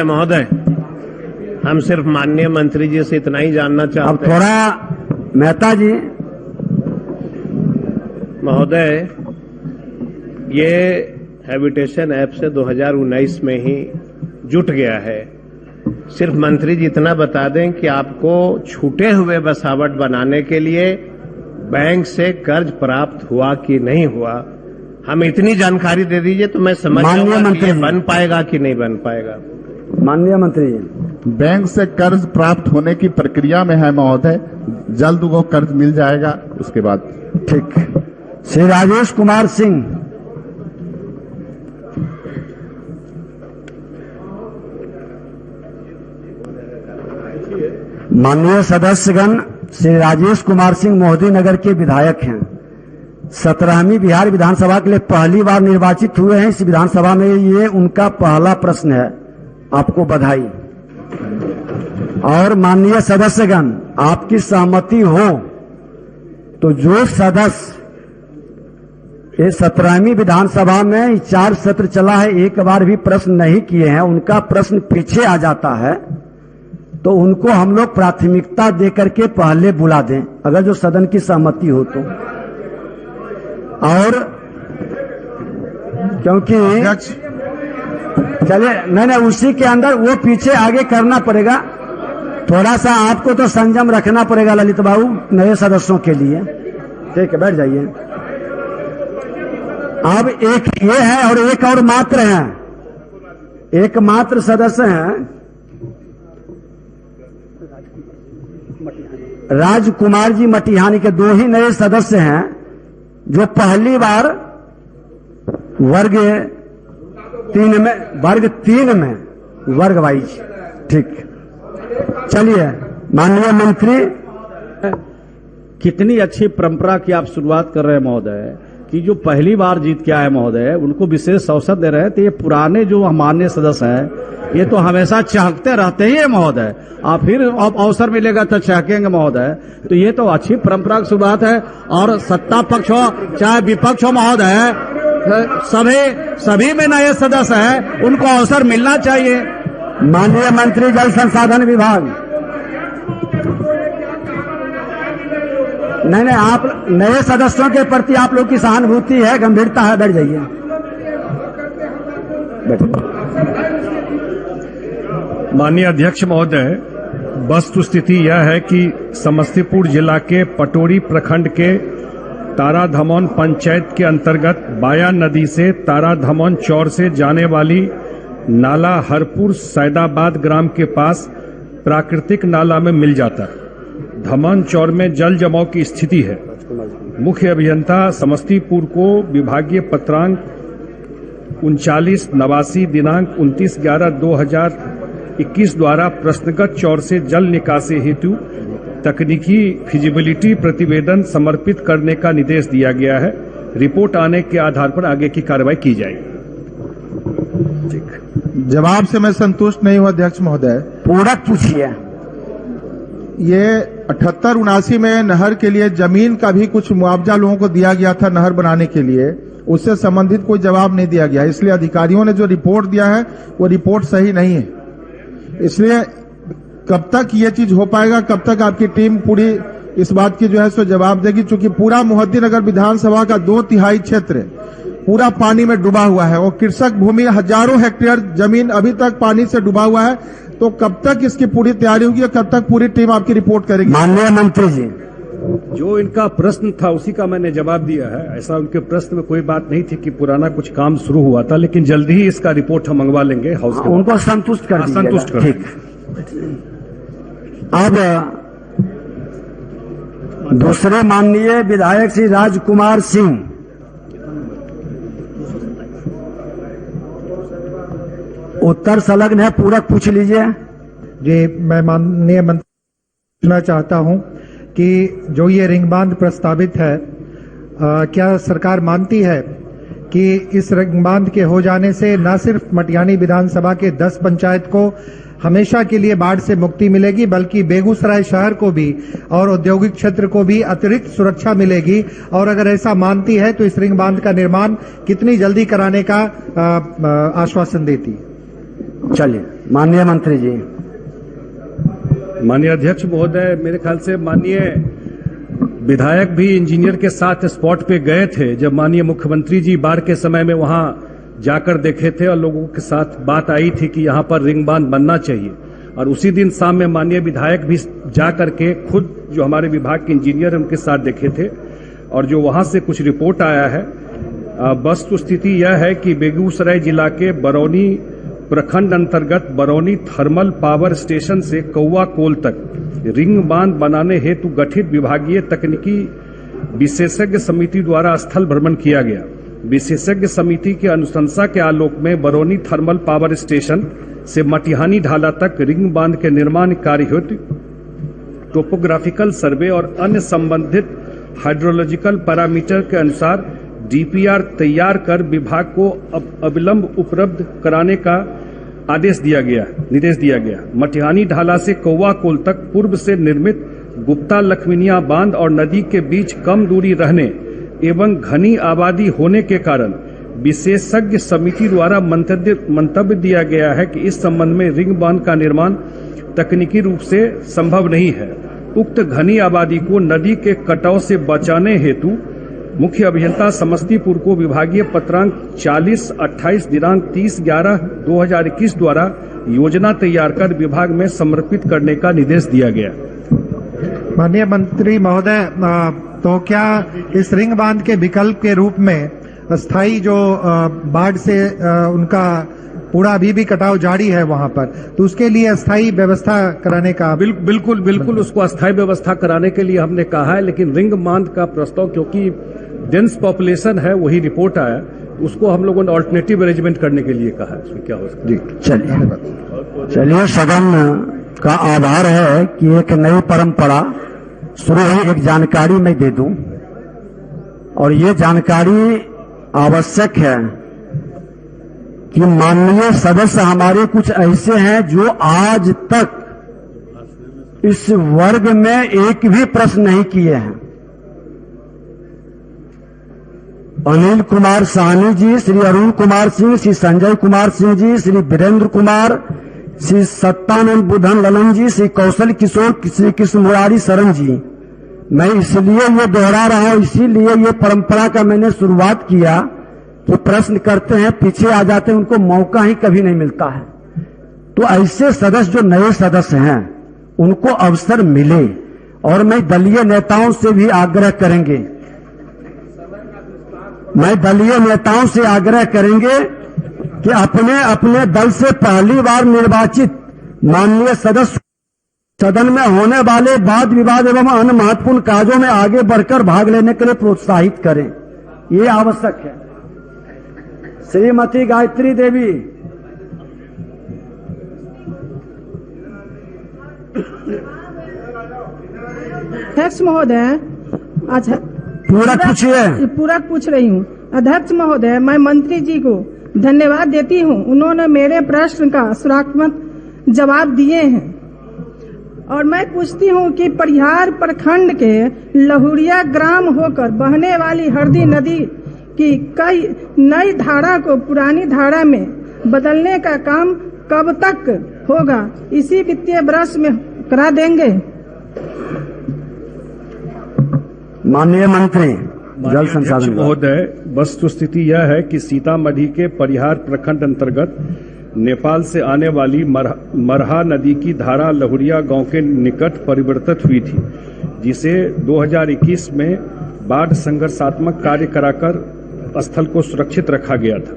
महोदय, हम सिर्फ माननीय मंत्री जी से इतना ही जानना चाहते हैं। अब थोड़ा मेहता जी। महोदय, ये हैबिटेशन ऐप से 2019 में ही जुट गया है। सिर्फ मंत्री जी इतना बता दें कि आपको छूटे हुए बसावट बनाने के लिए बैंक से कर्ज प्राप्त हुआ कि नहीं हुआ, हम इतनी जानकारी दे दीजिए तो मैं समझ जाऊंगा कि ये बन पाएगा कि नहीं बन पाएगा। माननीय मंत्री, बैंक से कर्ज प्राप्त होने की प्रक्रिया में है महोदय, जल्द वो कर्ज मिल जाएगा उसके बाद। ठीक। श्री राजेश कुमार सिंह। माननीय सदस्यगण, श्री राजेश कुमार सिंह मोदी नगर के विधायक हैं। 17वीं बिहार विधानसभा के लिए पहली बार निर्वाचित हुए हैं इस विधानसभा में। ये उनका पहला प्रश्न है। आपको बधाई। और माननीय सदस्यगण, आपकी सहमति हो तो जो सदस्य ये 17वीं विधानसभा में 4 सत्र चला है, एक बार भी प्रश्न नहीं किए हैं, उनका प्रश्न पीछे आ जाता है, तो उनको हम लोग प्राथमिकता देकर के पहले बुला दें, अगर जो सदन की सहमति हो तो। और क्योंकि चलिए नहीं, उसी के अंदर वो पीछे आगे करना पड़ेगा, थोड़ा सा आपको तो संयम रखना पड़ेगा ललित बाबू, नए सदस्यों के लिए। ठीक है, बैठ जाइए। अब एक ये है और एक और मात्र है, एक मात्र सदस्य हैं राजकुमार जी मटिहानी के, 2 ही नए सदस्य हैं जो पहली बार वर्ग 3 में वर्ग वाइज। ठीक, चलिए माननीय मंत्री। कितनी अच्छी परंपरा की आप शुरुआत कर रहे हैं महोदय, कि जो पहली बार जीत के आए महोदय उनको विशेष अवसर दे रहे हैं। तो ये पुराने जो माननीय सदस्य हैं ये तो हमेशा चाहते रहते ही है महोदय, आप फिर अवसर मिलेगा तो चाहेंगे महोदय। तो ये तो अच्छी परंपरा की शुरुआत है। और सत्ता पक्ष हो चाहे विपक्ष हो महोदय, सभी में नए सदस्य हैं, उनको अवसर मिलना चाहिए। माननीय मंत्री जल संसाधन विभाग, नहीं, आप नए सदस्यों के प्रति आप लोग की सहानुभूति है, गंभीरता है, बैठ जाइए। माननीय अध्यक्ष महोदय, वस्तुस्थिति यह है कि समस्तीपुर जिला के पटोरी प्रखंड के ताराधमौन पंचायत के अंतर्गत बाया नदी से ताराधमौन चौर से जाने वाली नाला हरपुर सैदाबाद ग्राम के पास प्राकृतिक नाला में मिल जाता है। धमन चौर में जल जमाव की स्थिति है। मुख्य अभियंता समस्तीपुर को विभागीय पत्रांक 3989 दिनांक 29/11/2021 द्वारा प्रश्नगत चौर से जल निकासी हेतु तकनीकी फिजिबिलिटी प्रतिवेदन समर्पित करने का निर्देश दिया गया है। रिपोर्ट आने के आधार पर आगे की कार्रवाई की जाएगी। जवाब से मैं संतुष्ट नहीं हूं अध्यक्ष महोदय। पूरक पूछिए। ये 78-79 में नहर के लिए जमीन का भी कुछ मुआवजा लोगों को दिया गया था नहर बनाने के लिए, उससे संबंधित कोई जवाब नहीं दिया गया। इसलिए अधिकारियों ने जो रिपोर्ट दिया है वो रिपोर्ट सही नहीं है। इसलिए कब तक ये चीज हो पाएगा, कब तक आपकी टीम पूरी इस बात की जो है सो जवाब देगी, क्योंकि पूरा मोहद्दीनगर विधानसभा का 2/3 क्षेत्र पूरा पानी में डूबा हुआ है और कृषक भूमि हजारों हेक्टेयर जमीन अभी तक पानी से डूबा हुआ है। तो कब तक इसकी पूरी तैयारी होगी और कब तक पूरी टीम आपकी रिपोर्ट करेगी? माननीय मंत्री जी, जो इनका प्रश्न था उसी का मैंने जवाब दिया है। ऐसा उनके प्रश्न में कोई बात नहीं थी कि पुराना कुछ काम शुरू हुआ था, लेकिन जल्दी ही इसका रिपोर्ट हम मंगवा लेंगे हाउस के। उनको संतुष्ट कर दीजिएगा। संतुष्ट कर। ठीक। अब दूसरे माननीय विधायक श्री राजकुमार सिंह, उत्तर संलग्न है, पूरक पूछ लीजिए। जी, मैं माननीय मंत्री पूछना चाहता हूं कि जो ये रिंग बांध प्रस्तावित है, क्या सरकार मानती है कि इस रिंग बांध के हो जाने से न सिर्फ मटिहानी विधानसभा के 10 पंचायत को हमेशा के लिए बाढ़ से मुक्ति मिलेगी, बल्कि बेगूसराय शहर को भी और औद्योगिक क्षेत्र को भी अतिरिक्त सुरक्षा मिलेगी? और अगर ऐसा मानती है तो इस रिंग बांध का निर्माण कितनी जल्दी कराने का आश्वासन देती? चलिए माननीय मंत्री जी। माननीय अध्यक्ष महोदय, मेरे ख्याल से माननीय विधायक भी इंजीनियर के साथ स्पॉट पे गए थे जब माननीय मुख्यमंत्री जी बाढ़ के समय में वहां जाकर देखे थे और लोगों के साथ बात आई थी कि यहां पर रिंग बांध बनना चाहिए। और उसी दिन शाम में माननीय विधायक भी जा करके खुद जो हमारे विभाग के इंजीनियर हैं उनके साथ देखे थे और जो वहां से कुछ रिपोर्ट आया है। वस्तुस्थिति यह है कि बेगूसराय जिला के बरौनी प्रखंड अंतर्गत बरौनी थर्मल पावर स्टेशन से कौवा कोल तक रिंग बांध बनाने हेतु गठित विभागीय तकनीकी विशेषज्ञ समिति द्वारा स्थल भ्रमण किया गया। विशेषज्ञ समिति की अनुशंसा के आलोक में बरौनी थर्मल पावर स्टेशन से मटिहानी ढाला तक रिंग बांध के निर्माण कार्य हेतु टोपोग्राफिकल सर्वे और अन्य संबंधित हाइड्रोलॉजिकल पैरामीटर के अनुसार डीपीआर तैयार कर विभाग को अविलंब उपलब्ध कराने का निर्देश दिया गया। मटिहानी ढाला से कौवा कोल तक पूर्व से निर्मित गुप्ता लखमीनिया बांध और नदी के बीच कम दूरी रहने एवं घनी आबादी होने के कारण विशेषज्ञ समिति द्वारा मंतव्य दिया गया है कि इस संबंध में रिंग बांध का निर्माण तकनीकी रूप से संभव नहीं है। उक्त घनी आबादी को नदी के कटाव से बचाने हेतु मुख्य अभियंता समस्तीपुर को विभागीय पत्रांक 40/28 दिनांक 30/11/2021 द्वारा योजना तैयार कर विभाग में समर्पित करने का निर्देश दिया गया। माननीय मंत्री महोदय, तो क्या इस रिंग बांध के विकल्प के रूप में अस्थायी जो बाढ़ से उनका पूरा अभी भी कटाव जारी है वहां पर, तो उसके लिए अस्थायी व्यवस्था कराने का बिल्कुल उसको अस्थायी व्यवस्था कराने के लिए हमने कहा है, लेकिन रिंग बांध का प्रस्ताव क्योंकि डेंस पॉपुलेशन है, वही रिपोर्ट आया, उसको हम लोगों ने ऑल्टरनेटिव अरेंजमेंट करने के लिए कहा है। इसमें क्या हो सकता है? जी चलिए सदन का आभार है कि एक नई परंपरा शुरू हुई, एक जानकारी मैं दे दूं, और ये जानकारी आवश्यक है कि माननीय सदस्य हमारे कुछ ऐसे हैं जो आज तक इस वर्ग में एक भी प्रश्न नहीं किए हैं। अनिल कुमार साहनी जी, श्री अरुण कुमार सिंह, श्री संजय कुमार सिंह जी, श्री वीरेंद्र कुमार, श्री सत्यानंद बुधन ललन जी, श्री कौशल किशोर, श्री कृष्ण मुरारी शरण जी। मैं इसलिए ये दोहरा रहा हूं, इसीलिए ये परंपरा का मैंने शुरुआत किया कि प्रश्न करते हैं, पीछे आ जाते हैं, उनको मौका ही कभी नहीं मिलता है। तो ऐसे सदस्य जो नए सदस्य हैं उनको अवसर मिले, और मैं दलीय नेताओं से भी आग्रह करेंगे कि अपने अपने दल से पहली बार निर्वाचित माननीय सदस्य सदन में होने वाले वाद विवाद एवं अन्य महत्वपूर्ण कार्यों में आगे बढ़कर भाग लेने के लिए प्रोत्साहित करें, ये आवश्यक है। श्रीमती गायत्री देवी। अध्यक्ष महोदय, अच्छा पूरक पूछ रही हूँ। अध्यक्ष महोदय, मैं मंत्री जी को धन्यवाद देती हूँ, उन्होंने मेरे प्रश्न का सकारात्मक जवाब दिए हैं। और मैं पूछती हूँ कि परिहार प्रखंड के लहुरिया ग्राम होकर बहने वाली हरदी नदी की कई नई धारा को पुरानी धारा में बदलने का काम कब तक होगा? इसी वित्तीय वर्ष में करा देंगे? माननीय मंत्री जल संसाधन महोदय, वस्तुस्थिति यह है कि सीतामढ़ी के परिहार प्रखंड अंतर्गत नेपाल से आने वाली मरहा नदी की धारा लहुरिया गांव के निकट परिवर्तित हुई थी, जिसे 2021 में बाढ़ संघर्षात्मक कार्य कराकर स्थल को सुरक्षित रखा गया था।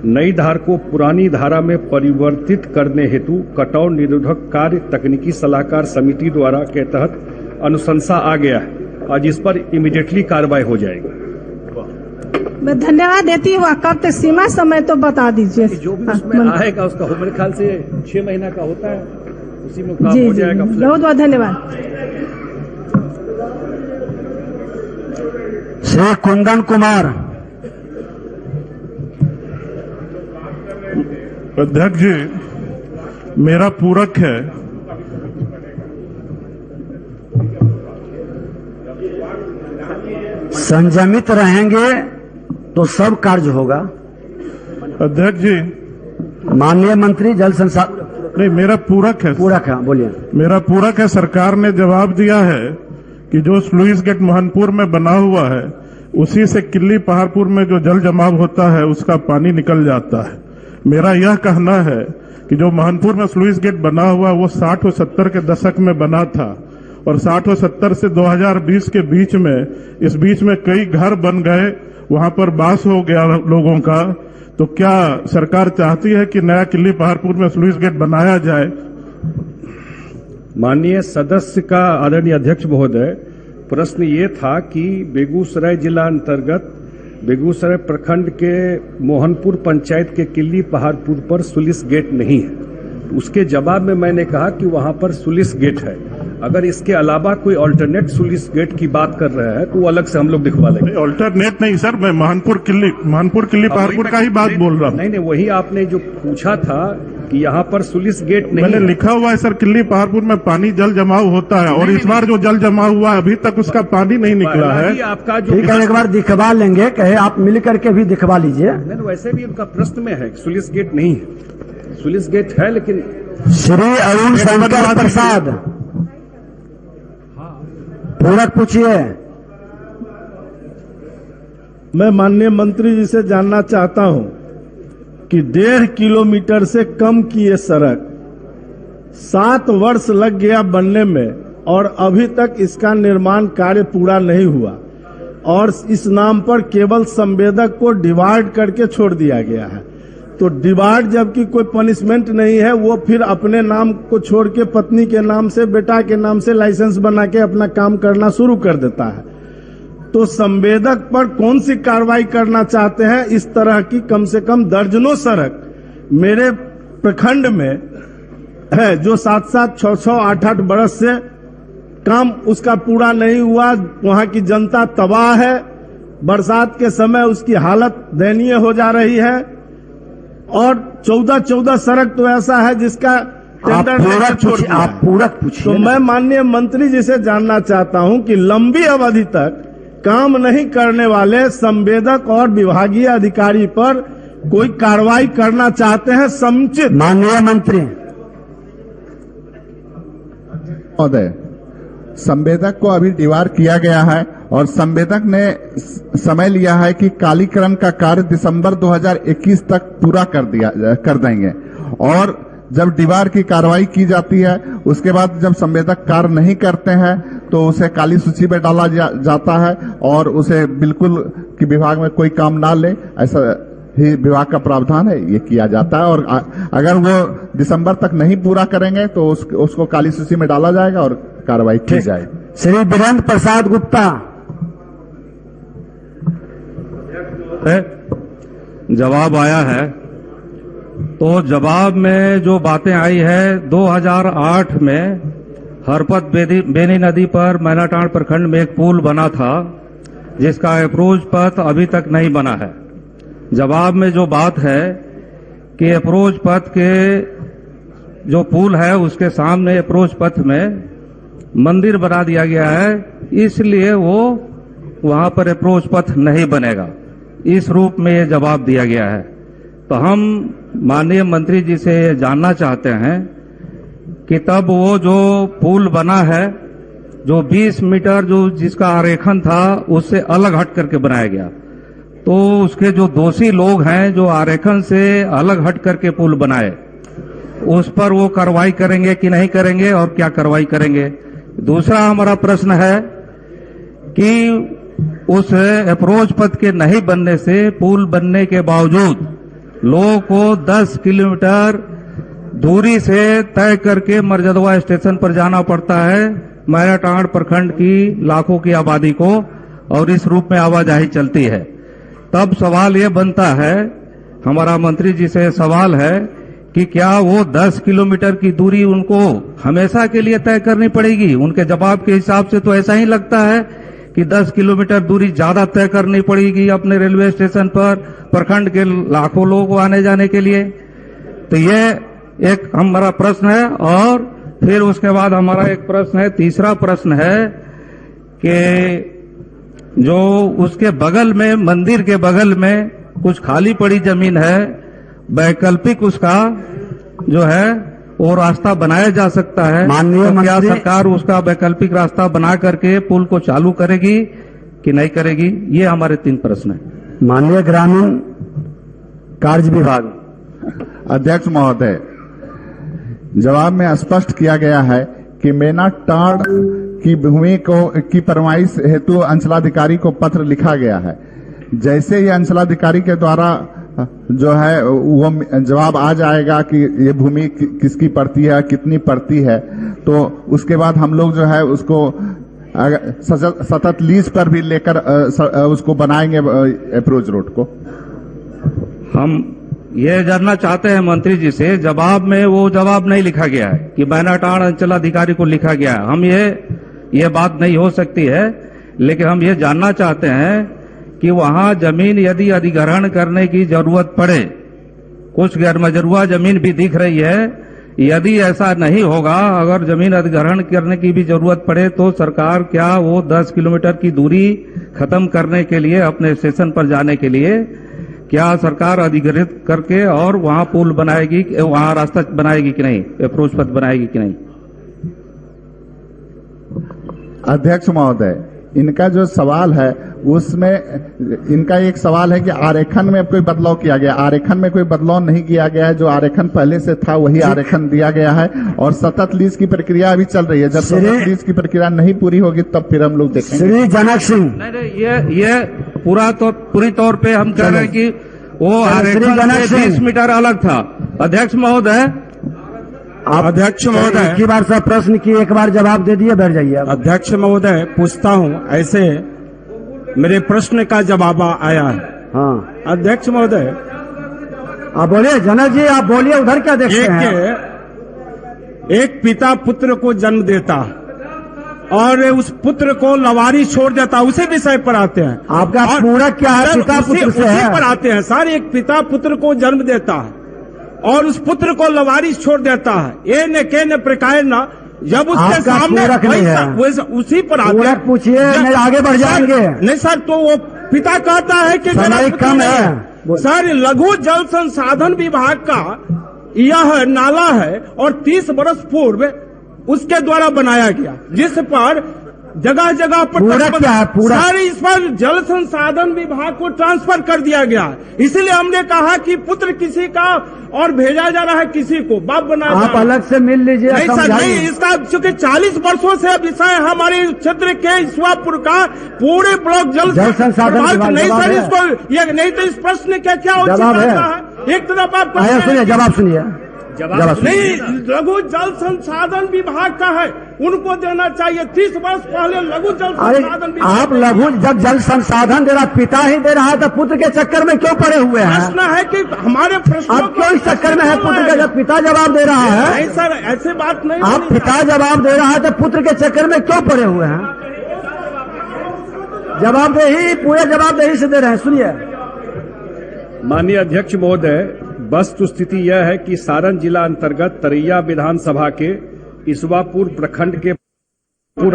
नई धार को पुरानी धारा में परिवर्तित करने हेतु कटाव निरोधक कार्य तकनीकी सलाहकार समिति द्वारा के तहत अनुशंसा आ गया है और जिस पर इमीडिएटली कार्रवाई हो जाएगी। मैं धन्यवाद देती हूँ। कब तक सीमा समय तो बता दीजिए। जो भी उसमें आएगा उसका मेरे ख्याल से 6 महीना का होता है, उसी में काम हो जाएगा। बहुत बहुत धन्यवाद। श्री कुंदन कुमार। अध्यक्ष जी, मेरा पूरक है। संयमित रहेंगे तो सब कार्य होगा। अध्यक्ष जी। माननीय मंत्री जल संसाधन। नहीं, मेरा पूरक है। पूरक है, बोलिए। मेरा पूरक है। सरकार ने जवाब दिया है कि जो स्लुइस गेट मोहनपुर में बना हुआ है उसी से किल्ली पहाड़पुर में जो जल जमाव होता है उसका पानी निकल जाता है। मेरा यह कहना है कि जो मोहनपुर में स्लुइस गेट बना हुआ वो 60 और 70 के दशक में बना था और 60 और 70 से 2020 के बीच में इस बीच में कई घर बन गए, वहां पर बास हो गया लोगों का। तो क्या सरकार चाहती है कि नया किल्ली पहाड़पुर में स्लुइस गेट बनाया जाए? माननीय सदस्य का आदरणीय अध्यक्ष महोदय, प्रश्न ये था कि बेगूसराय जिला अंतर्गत बेगूसराय प्रखंड के मोहनपुर पंचायत के किल्ली पहाड़पुर पर स्लुइस गेट नहीं है। उसके जवाब में मैंने कहा कि वहां पर स्लुइस गेट है। अगर इसके अलावा कोई अल्टरनेट स्लुइस गेट की बात कर रहे हैं तो वो अलग से हम लोग दिखवा लेंगे। अल्टरनेट नहीं सर, मैं मोहनपुर किल्ली पहाड़पुर का ही बात बोल रहा हूँ। नहीं, वही आपने जो पूछा था कि यहाँ पर सुलिस गेट नहीं मैंने है। लिखा हुआ है सर, किल्ली पहाड़पुर में पानी जल जमाव होता है और इस बार जो जल जमाव हुआ है अभी तक उसका पानी नहीं निकला पहला है। ही आपका जो ठीक है, एक बार दिखवा लेंगे, कहे आप मिल करके भी दिखवा लीजिए। नहीं, वैसे भी उनका प्रश्न में है कि सुलिस गेट नहीं है। सुलिस गेट है लेकिन श्री अरुण शंकर प्रसाद, पूरक पूछिए। मैं माननीय मंत्री जी से जानना चाहता हूं कि 1.5 किलोमीटर से कम की ये सड़क 7 वर्ष लग गया बनने में और अभी तक इसका निर्माण कार्य पूरा नहीं हुआ और इस नाम पर केवल संवेदक को डिवाइड करके छोड़ दिया गया है। तो डिवाइड जबकि कोई पनिशमेंट नहीं है, वो फिर अपने नाम को छोड़ के पत्नी के नाम से, बेटा के नाम से लाइसेंस बना के अपना काम करना शुरू कर देता है। तो संवेदक पर कौन सी कार्रवाई करना चाहते हैं? इस तरह की कम से कम दर्जनों सड़क मेरे प्रखंड में है जो 7-7, 6-6, 8-8 बरस से काम उसका पूरा नहीं हुआ। वहां की जनता तबाह है। बरसात के समय उसकी हालत दयनीय हो जा रही है और 14 सड़क तो ऐसा है जिसका टेंडर आप पूरक पूछिए। तो मैं माननीय मंत्री जी से जानना चाहता हूं कि लंबी अवधि तक काम नहीं करने वाले संवेदक और विभागीय अधिकारी पर कोई कार्रवाई करना चाहते हैं समुचित? माननीय मंत्री महोदय, संवेदक को अभी डिवार किया गया है और संवेदक ने समय लिया है कि कालीकरण का कार्य दिसंबर 2021 तक पूरा कर देंगे और जब दीवार की कार्रवाई की जाती है उसके बाद जब संवेदक कार्य नहीं करते हैं तो उसे काली सूची में डाला जाता है और उसे बिल्कुल कि विभाग में कोई काम ना ले, ऐसा ही विभाग का प्रावधान है, ये किया जाता है। और अगर वो दिसंबर तक नहीं पूरा करेंगे तो उसको काली सूची में डाला जाएगा और कार्रवाई की जाएगी। श्री वीरेंद्र प्रसाद गुप्ता। जवाब आया है तो जवाब में जो बातें आई है 2008 में हरपत बेनी नदी पर मैनाटांड प्रखंड में एक पुल बना था जिसका अप्रोच पथ अभी तक नहीं बना है। जवाब में जो बात है कि अप्रोच पथ के जो पुल है उसके सामने अप्रोच पथ में मंदिर बना दिया गया है, इसलिए वो वहां पर अप्रोच पथ नहीं बनेगा। इस रूप में ये जवाब दिया गया है। तो हम माननीय मंत्री जी से जानना चाहते हैं कि तब वो जो पुल बना है जो 20 मीटर जो जिसका आरेखन था उससे अलग हट करके बनाया गया, तो उसके जो दोषी लोग हैं जो आरेखन से अलग हट करके पुल बनाए उस पर वो कार्रवाई करेंगे कि नहीं करेंगे और क्या कार्रवाई करेंगे। दूसरा हमारा प्रश्न है कि उस अप्रोच पथ के नहीं बनने से पुल बनने के बावजूद लोगों को 10 किलोमीटर दूरी से तय करके मरजदवा स्टेशन पर जाना पड़ता है मैनाटांड प्रखंड की लाखों की आबादी को, और इस रूप में आवाजाही चलती है। तब सवाल ये बनता है, हमारा मंत्री जी से सवाल है कि क्या वो 10 किलोमीटर की दूरी उनको हमेशा के लिए तय करनी पड़ेगी? उनके जवाब के हिसाब से तो ऐसा ही लगता है कि 10 किलोमीटर दूरी ज्यादा तय करनी पड़ेगी अपने रेलवे स्टेशन पर प्रखंड के लाखों लोगों को आने जाने के लिए। तो ये एक हमारा प्रश्न है। और फिर उसके बाद हमारा एक प्रश्न है, तीसरा प्रश्न है कि जो उसके बगल में मंदिर के बगल में कुछ खाली पड़ी जमीन है, वैकल्पिक उसका जो है वो रास्ता बनाया जा सकता है। माननीय तो क्या मंत्री, सरकार उसका वैकल्पिक रास्ता बना करके पुल को चालू करेगी कि नहीं करेगी? ये हमारे 3 प्रश्न हैं। माननीय ग्रामीण कार्य विभाग। अध्यक्ष महोदय, जवाब में स्पष्ट किया गया है कि मैनाटांड की भूमि की परवाइश हेतु अंचलाधिकारी को पत्र लिखा गया है। जैसे ही अंचलाधिकारी के द्वारा जो है वो जवाब आ जाएगा कि ये भूमि किसकी पड़ती है, कितनी पड़ती है, तो उसके बाद हम लोग जो है उसको सतत लीज पर भी लेकर उसको बनाएंगे अप्रोच रोड को। हम ये जानना चाहते हैं मंत्री जी से, जवाब में वो जवाब नहीं लिखा गया है कि मैनाटांड अंचलाधिकारी को लिखा गया है। हम ये बात नहीं हो सकती है, लेकिन हम ये जानना चाहते हैं कि वहां जमीन यदि अधिग्रहण करने की जरूरत पड़े कुछ गैरमजरूआ जमीन भी दिख रही है। यदि ऐसा नहीं होगा, अगर जमीन अधिग्रहण करने की भी जरूरत पड़े तो सरकार क्या वो 10 किलोमीटर की दूरी खत्म करने के लिए, अपने स्टेशन पर जाने के लिए क्या सरकार अधिग्रहित करके और वहां पुल बनाएगी, वहां रास्ता बनाएगी कि नहीं, अप्रोच पथ बनाएगी कि नहीं? अध्यक्ष महोदय, इनका जो सवाल है उसमें इनका एक सवाल है कि आरेखन में कोई बदलाव किया गया। आरेखन में कोई बदलाव नहीं किया गया है। जो आरेखन पहले से था वही आरेखन दिया गया है और सतत लीज की प्रक्रिया अभी चल रही है। जब सतत लीज की प्रक्रिया नहीं पूरी होगी तब फिर हम लोग देखेंगे। श्री जनक सिंह, नहीं, ये पूरी तौर पे हम कह रहे हैं कि वो आरेखन से 20 मीटर अलग था। अध्यक्ष महोदय, अध्यक्ष महोदय, एक ही बार सब प्रश्न की एक बार जवाब दे दिए, बैठ जाइए। अध्यक्ष महोदय, पूछता हूं, ऐसे मेरे प्रश्न का जवाब आया है। हाँ अध्यक्ष महोदय, आप बोलिए। जनक जी आप बोलिए, उधर क्या देखते हैं? एक पिता पुत्र को जन्म देता और उस पुत्र को लवारी छोड़ देता, उसी विषय पर आते हैं। आपका पूरा क्या है? पिता पुत्र से उसी पर आते हैं सर। एक पिता पुत्र को जन्म देता है और उस पुत्र को लवारिस छोड़ देता है। ये न के न प्रकार न, जब उसके सामने उसी पर आते हैं। पूछिए, नहीं आगे बढ़ जाएंगे। नहीं सर, तो वो पिता कहता है कि समय कम है। सर, लघु जल संसाधन विभाग का यह नाला है और 30 वर्ष पूर्व उसके द्वारा बनाया गया, जिस पर जगह जगह पर सारे इस पर जल संसाधन विभाग को ट्रांसफर कर दिया गया। इसलिए हमने कहा कि पुत्र किसी का और भेजा जा रहा है किसी को, बाप बनाया। आप अलग से मिल लीजिए। नहीं सर, नहीं, इसका चूंकि 40 वर्षों से विषय हमारे क्षेत्र के ईश्वापुर का पूरे ब्लॉक जल संसाधन नहीं सर, इसको ये नहीं तो इस प्रश्न क्या क्या जवाब है? एक तरफ आप सुनिए, जवाब सुनिए। नहीं, लघु जल संसाधन विभाग का है, उनको देना चाहिए। 30 वर्ष पहले लघु जल संसाधन विभाग। आप लघु जब जल संसाधन दे रहा, पिता ही दे रहा है, तो पुत्र के चक्कर में क्यों पड़े हुए हैं? प्रश्न है कि हमारे प्रश्न आप क्यों इस चक्कर में है? पुत्र का जब पिता जवाब दे रहा है। नहीं सर, ऐसी बात नहीं। आप पिता जवाब दे रहा है तो पुत्र के चक्कर में क्यों पड़े हुए हैं? जवाबदेही, पूरे जवाबदेही से दे रहे हैं। सुनिए। माननीय अध्यक्ष महोदय, वस्तु स्थिति यह है कि सारण जिला अंतर्गत तरैया विधानसभा के इसवापुर प्रखंड के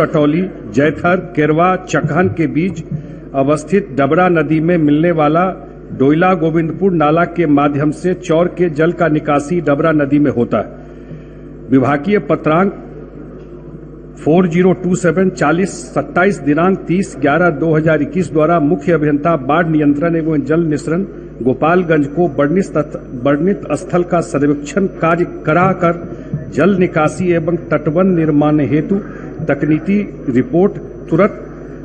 अटौली, जैथर, केरवा, चकहन के बीच अवस्थित डबरा नदी में मिलने वाला डोइला गोविंदपुर नाला के माध्यम से चौर के जल का निकासी डबरा नदी में होता है। विभागीय पत्रांक 4027/40/27 दिनांक 30/11/2021 द्वारा मुख्य अभियंता बाढ़ नियंत्रण एवं जल निस्सरण गोपालगंज को वर्णित स्थल का सर्वेक्षण कार्य कराकर जल निकासी एवं तटबंध निर्माण हेतु तकनीकी रिपोर्ट तुरंत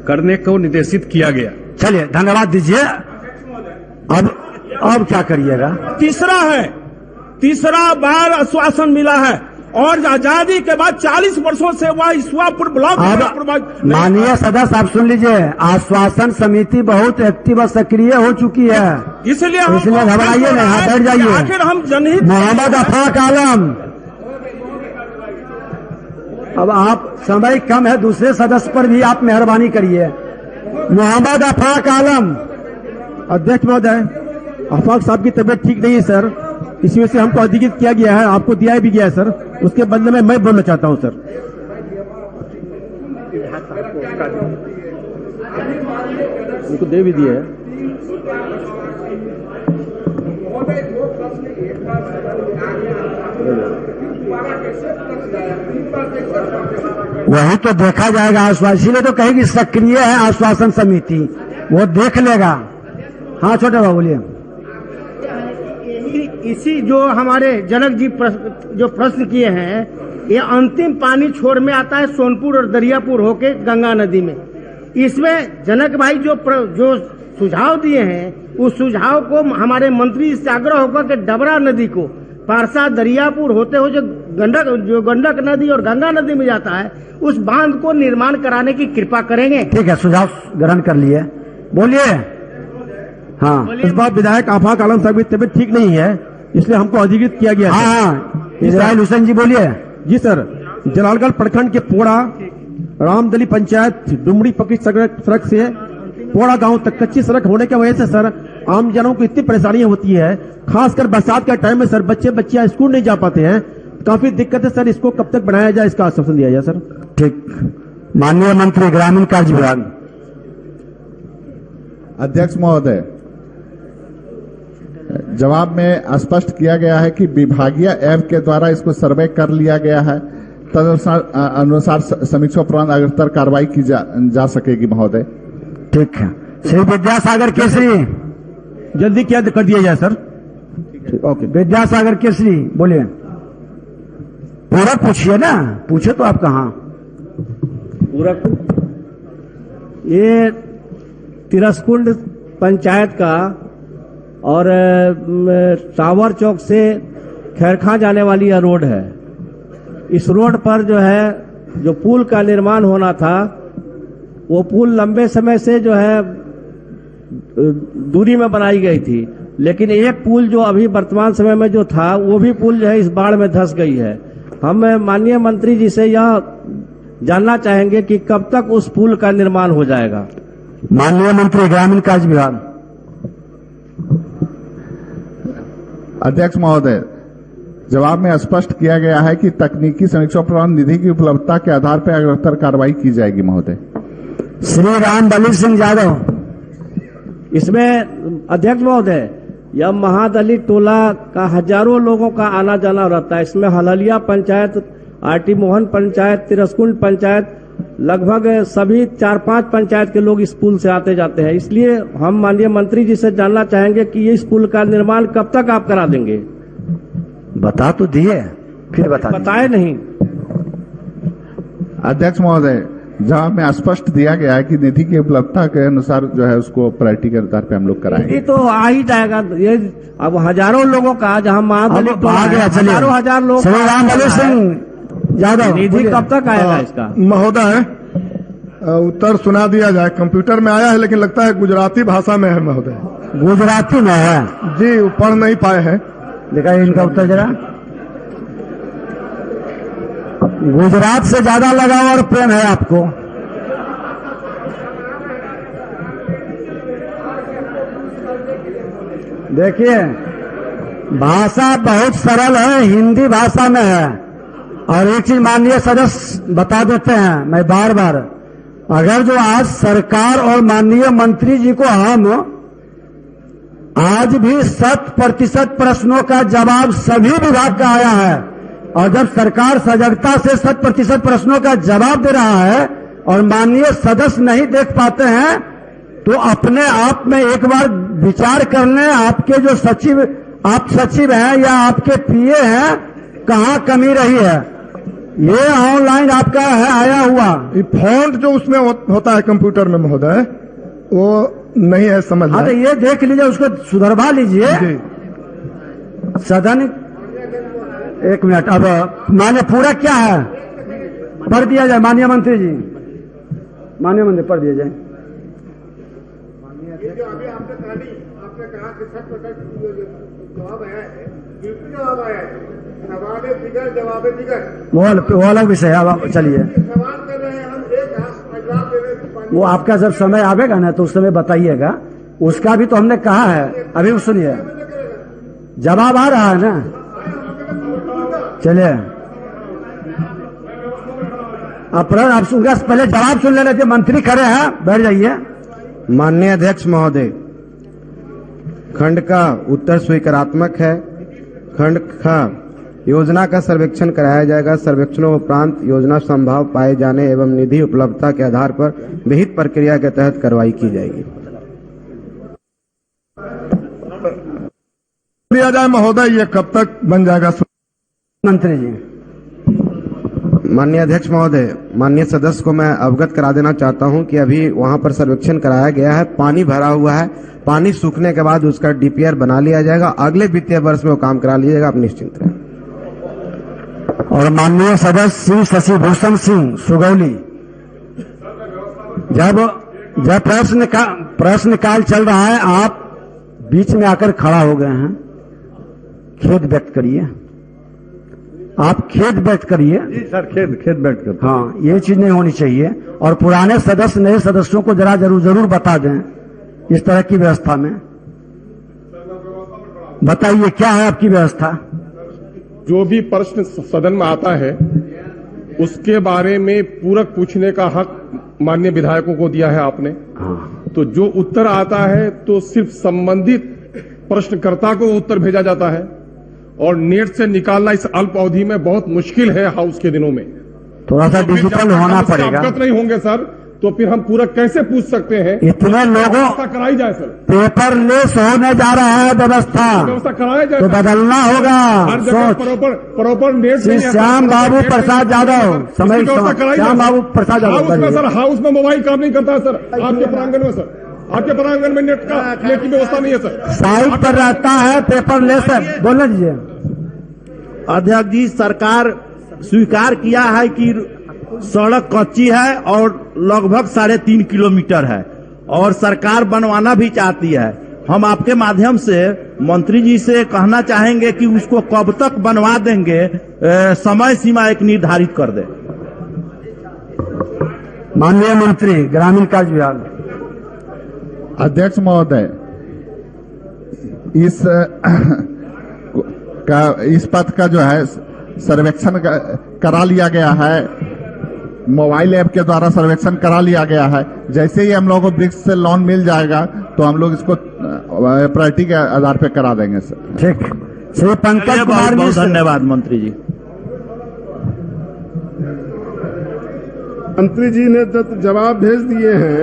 करने को निर्देशित किया गया। चलिए, धन्यवाद दीजिए। अब क्या करिएगा? तीसरा बार आश्वासन मिला है और आजादी के बाद 40 वर्षों से वह इसवापुर ब्लॉक। माननीय सदस्य आप सुन लीजिए, आश्वासन समिति बहुत एक्टिव और सक्रिय हो चुकी है, इसलिए घबराइए नहीं, बैठ जाइए। आखिर हम जनहित। मोहम्मद अफाक आलम, अब आप समय कम है, दूसरे सदस्य पर भी आप मेहरबानी करिए। मोहम्मद अफाक आलम। अध्यक्ष महोदय, अफाक साहब की तबीयत ठीक नहीं है सर, इसी वजह से हमको अधिकृत किया गया है, आपको दिया भी गया है सर। उसके बदले में मैं बोलना चाहता हूं सर। उनको दे भी दिया है। वही तो देखा जाएगा। आश्वासन, इसीलिए तो कहेगी सक्रिय है आश्वासन समिति, वो देख लेगा। हाँ छोटे बाबू बोलिए। इसी जो हमारे जनक जी जो प्रश्न किए हैं, ये अंतिम पानी छोर में आता है सोनपुर और दरियापुर होके गंगा नदी में। इसमें जनक भाई जो सुझाव दिए हैं, उस सुझाव को हमारे मंत्री से आग्रह होगा कि डबरा नदी को पारसा दरियापुर होते हुए जो गंडक नदी और गंगा नदी में जाता है, उस बांध को निर्माण कराने की कृपा करेंगे। ठीक है, सुझाव ग्रहण कर लिए। बोलिए। हाँ, इस बार विधायक आफाक आलम साहब की तबीयत ठीक नहीं है, इसलिए हमको अधिकृत किया गया। हाँ, इजराइल हुसैन जी बोलिए। जी सर, जलालगढ़ प्रखंड के पोड़ा रामदली पंचायत डुमड़ी पक्की सड़क से पोड़ा गांव तक कच्ची सड़क होने की वजह से सर आम जनों को इतनी परेशानियां होती है, खासकर बरसात के टाइम में सर बच्चियां स्कूल नहीं जा पाते हैं, काफी दिक्कत है सर। इसको कब तक बनाया जाए, इसका आश्वासन दिया जाए सर। ठीक। माननीय मंत्री ग्रामीण कार्य विभाग। अध्यक्ष महोदय, जवाब में स्पष्ट किया गया है कि विभागीय ऐप के द्वारा इसको सर्वे कर लिया गया है, तदनुसार समीक्षा उपरांत अग्रतर कार्रवाई की जा सकेगी महोदय। ठीक है। श्री विद्यासागर केसरी, जल्दी क्या कर दिया जाए सर। ओके। विद्यासागर केसरी बोलिए। पूरा पूछिए ना, पूछे तो आप कहाँ पूरा। ये तिरसकुंड पंचायत का और टावर चौक से खैरखां जाने वाली यह रोड है। इस रोड पर जो है जो पुल का निर्माण होना था, वो पुल लंबे समय से जो है दूरी में बनाई गई थी, लेकिन एक पुल जो अभी वर्तमान समय में जो था वो भी पुल जो है इस बाढ़ में धंस गई है। हम माननीय मंत्री जी से यह जानना चाहेंगे कि कब तक उस पुल का निर्माण हो जाएगा। माननीय मंत्री ग्रामीण कार्य विभाग। अध्यक्ष महोदय, जवाब में स्पष्ट किया गया है कि तकनीकी समीक्षा उपरांत निधि की उपलब्धता के आधार पर अग्रतर कार्रवाई की जाएगी महोदय। श्री राम बलि सिंह यादव। इसमें अध्यक्ष महोदय, यह महादलित टोला का हजारों लोगों का आना जाना रहता है। इसमें हललिया पंचायत, आरटी मोहन पंचायत, तिरसकुंड पंचायत, लगभग सभी 4-5 पंचायत के लोग इस पुल से आते जाते हैं। इसलिए हम माननीय मंत्री जी से जानना चाहेंगे कि इस पुल का निर्माण कब तक आप करा देंगे। बता तो दिए, फिर बताए नहीं। अध्यक्ष महोदय, जवाब में स्पष्ट दिया गया है कि निधि की उपलब्धता के अनुसार जो है उसको प्रायोरिटी के आधार पे हम लोग कराएंगे। ये तो आ ही जाएगा। ये अब हजारों लोगों का जहाँ महादलित हजार लोग, श्री राम बलि सिंह यादव, निधि कब तक आएगा इसका? महोदय, उत्तर सुना दिया जाए। कंप्यूटर में आया है लेकिन लगता है गुजराती भाषा में है महोदय। गुजराती में है जी, पढ़ नहीं पाए हैं। दिखाइए इनका उत्तर जरा। गुजरात से ज्यादा लगाव और प्रेम है आपको। देखिए, भाषा बहुत सरल है, हिंदी भाषा में है। और एक चीज माननीय सदस्य बता देते हैं, मैं बार बार, अगर जो आज सरकार और माननीय मंत्री जी को हम आज भी 100% प्रश्नों का जवाब सभी विभाग का आया है, और जब सरकार सजगता से 100% प्रश्नों का जवाब दे रहा है और माननीय सदस्य नहीं देख पाते हैं, तो अपने आप में एक बार विचार कर लें। आपके जो सचिव, आप सचिव हैं या आपके पीए हैं, कहाँ कमी रही है। ये ऑनलाइन आपका है आया हुआ। ये फॉन्ट जो उसमें होता है कंप्यूटर में महोदय, वो नहीं है समझ। हाँ, तो ये देख लीजिए, उसको सुधरवा लीजिए। सदन, एक मिनट, अब मान्य पूरा क्या है पढ़ दिया जाए। माननीय मंत्री जी, माननीय मंत्री पढ़ दिया जाए। ये जो अभी आपने कहा कि 100% जवाब आया है, ड्यूटी जवाब आया है, सवाल फिगर जवाब फिगर, वो अलग विषय है। अब चलिए, सवाल कर रहे हैं हम, एक जवाब दे रहे हैं। वो आपका जब समय आवेगा ना तो उस समय बताइएगा। उसका भी तो हमने कहा है, अभी सुनिए, जवाब आ रहा है ना। चलिए, आप सुनकर पहले जवाब सुन लेने थे। मंत्री खड़े हैं, बैठ जाइए। माननीय अध्यक्ष महोदय, खंड का उत्तर स्वीकारात्मक है। खंड का योजना का सर्वेक्षण कराया जाएगा। सर्वेक्षणों उपरांत योजना संभाव पाए जाने एवं निधि उपलब्धता के आधार पर विहित प्रक्रिया के तहत कार्रवाई की जाएगी। दिया जाए महोदय, ये कब तक बन जाएगा? मंत्री जी। माननीय अध्यक्ष महोदय, माननीय सदस्य को मैं अवगत करा देना चाहता हूं कि अभी वहां पर सर्वेक्षण कराया गया है, पानी भरा हुआ है। पानी सूखने के बाद उसका डीपीआर बना लिया जाएगा। अगले वित्तीय वर्ष में वो काम करा लीजिएगा, आप निश्चिंत रहें। और माननीय सदस्य श्री शशिभूषण सिंह सुगौली, जब प्रश्न काल चल रहा है, आप बीच में आकर खड़ा हो गए हैं। खेद व्यक्त करिए, आप खेद व्यक्त करिए। जी सर, खेद व्यक्त करते। हाँ, ये चीज नहीं होनी चाहिए। और पुराने सदस्य नए सदस्यों को जरूर बता दें इस तरह की व्यवस्था में। बताइए क्या है आपकी व्यवस्था? जो भी प्रश्न सदन में आता है उसके बारे में पूरक पूछने का हक माननीय विधायकों को दिया है आपने। तो जो उत्तर आता है तो सिर्फ संबंधित प्रश्नकर्ता को उत्तर भेजा जाता है और नेट से निकालना इस अल्प अवधि में बहुत मुश्किल है हाउस के दिनों में। थोड़ा सा डिजिटल होना पड़ेगा। अवगत नहीं होंगे सर तो फिर हम पूरा कैसे पूछ सकते हैं? इतने लोगों कराई जाए सर, पेपरलेस होने जा रहा है व्यवस्था कराया जाए तो बदलना होगा। हर जगह प्रॉपर नेट श्री श्याम बाबू प्रसाद यादव समय श्याम बाबू प्रसाद हाउस में यादव सर, हाउस में मोबाइल काम नहीं करता है सर। आपके प्रांगण में सर, आपके प्रांगण में नेट की व्यवस्था नहीं है सर। साइट पर रहता है पेपरलेस है। बोल दीजिए अध्यक्ष जी, सरकार स्वीकार किया है कि सड़क कच्ची है और लगभग 3.5 किलोमीटर है और सरकार बनवाना भी चाहती है। हम आपके माध्यम से मंत्री जी से कहना चाहेंगे कि उसको कब तक बनवा देंगे, समय सीमा एक निर्धारित कर दे। माननीय मंत्री ग्रामीण कार्य विभाग। अध्यक्ष महोदय, इस पथ का जो है सर्वेक्षण करा लिया गया है, मोबाइल ऐप के द्वारा सर्वेक्षण करा लिया गया है। जैसे ही हम लोगों को ब्रिक्स से लोन मिल जाएगा तो हम लोग इसको प्रायोरिटी के आधार पे करा देंगे सर। ठीक, श्री पंकज कुमार, बहुत धन्यवाद मंत्री जी। मंत्री जी ने तो जवाब भेज दिए हैं।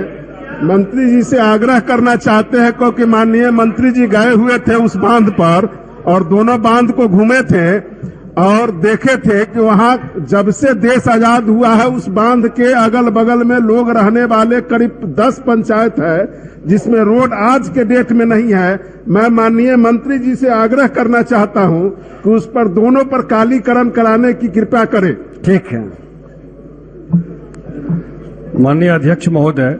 मंत्री जी से आग्रह करना चाहते हैं क्योंकि माननीय मंत्री जी गए हुए थे उस बांध पर और दोनों बांध को घूमे थे और देखे थे कि वहां जब से देश आजाद हुआ है उस बांध के अगल बगल में लोग रहने वाले करीब 10 पंचायत है जिसमें रोड आज के डेट में नहीं है। मैं माननीय मंत्री जी से आग्रह करना चाहता हूं कि उस पर दोनों पर कालीकरण कराने की कृपा करें। ठीक है। माननीय अध्यक्ष महोदय,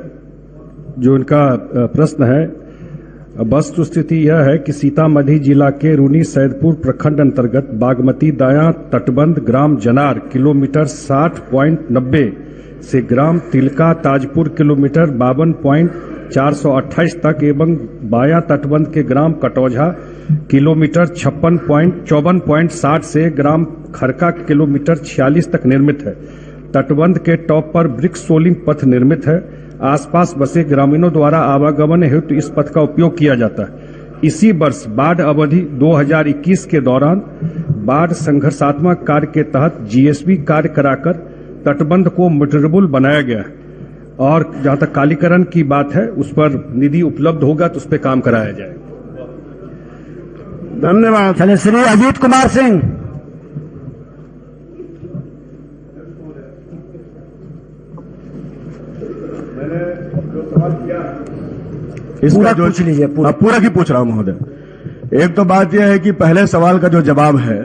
जो इनका प्रश्न है, वस्तुस्थिति यह है कि सीतामढ़ी जिला के रूनी सैदपुर प्रखंड अंतर्गत बागमती दायां तटबंध ग्राम जनार किलोमीटर 60.90 से ग्राम तिलका ताजपुर किलोमीटर 52.428 तक एवं बायां तटबंध के ग्राम कटौझा किलोमीटर 54.60 से ग्राम खरका किलोमीटर 46 तक निर्मित है। तटबंध के टॉप पर ब्रिक्स सोलिंग पथ निर्मित है। आसपास बसे ग्रामीणों द्वारा आवागमन हेतु इस पथ का उपयोग किया जाता है। इसी वर्ष बाढ़ अवधि 2021 के दौरान बाढ़ संघर्षात्मक कार्य के तहत जीएसबी कार्य कराकर तटबंध को मीटरेबल बनाया गया है और जहां तक कालीकरण की बात है उस पर निधि उपलब्ध होगा तो उस पर काम कराया जाएगा। धन्यवाद। चलिए श्री अजीत कुमार सिंह। इसका जो पूछ लीजिए, पूरा की पूछ रहा हूं महोदय। एक तो बात यह है कि पहले सवाल का जो जवाब है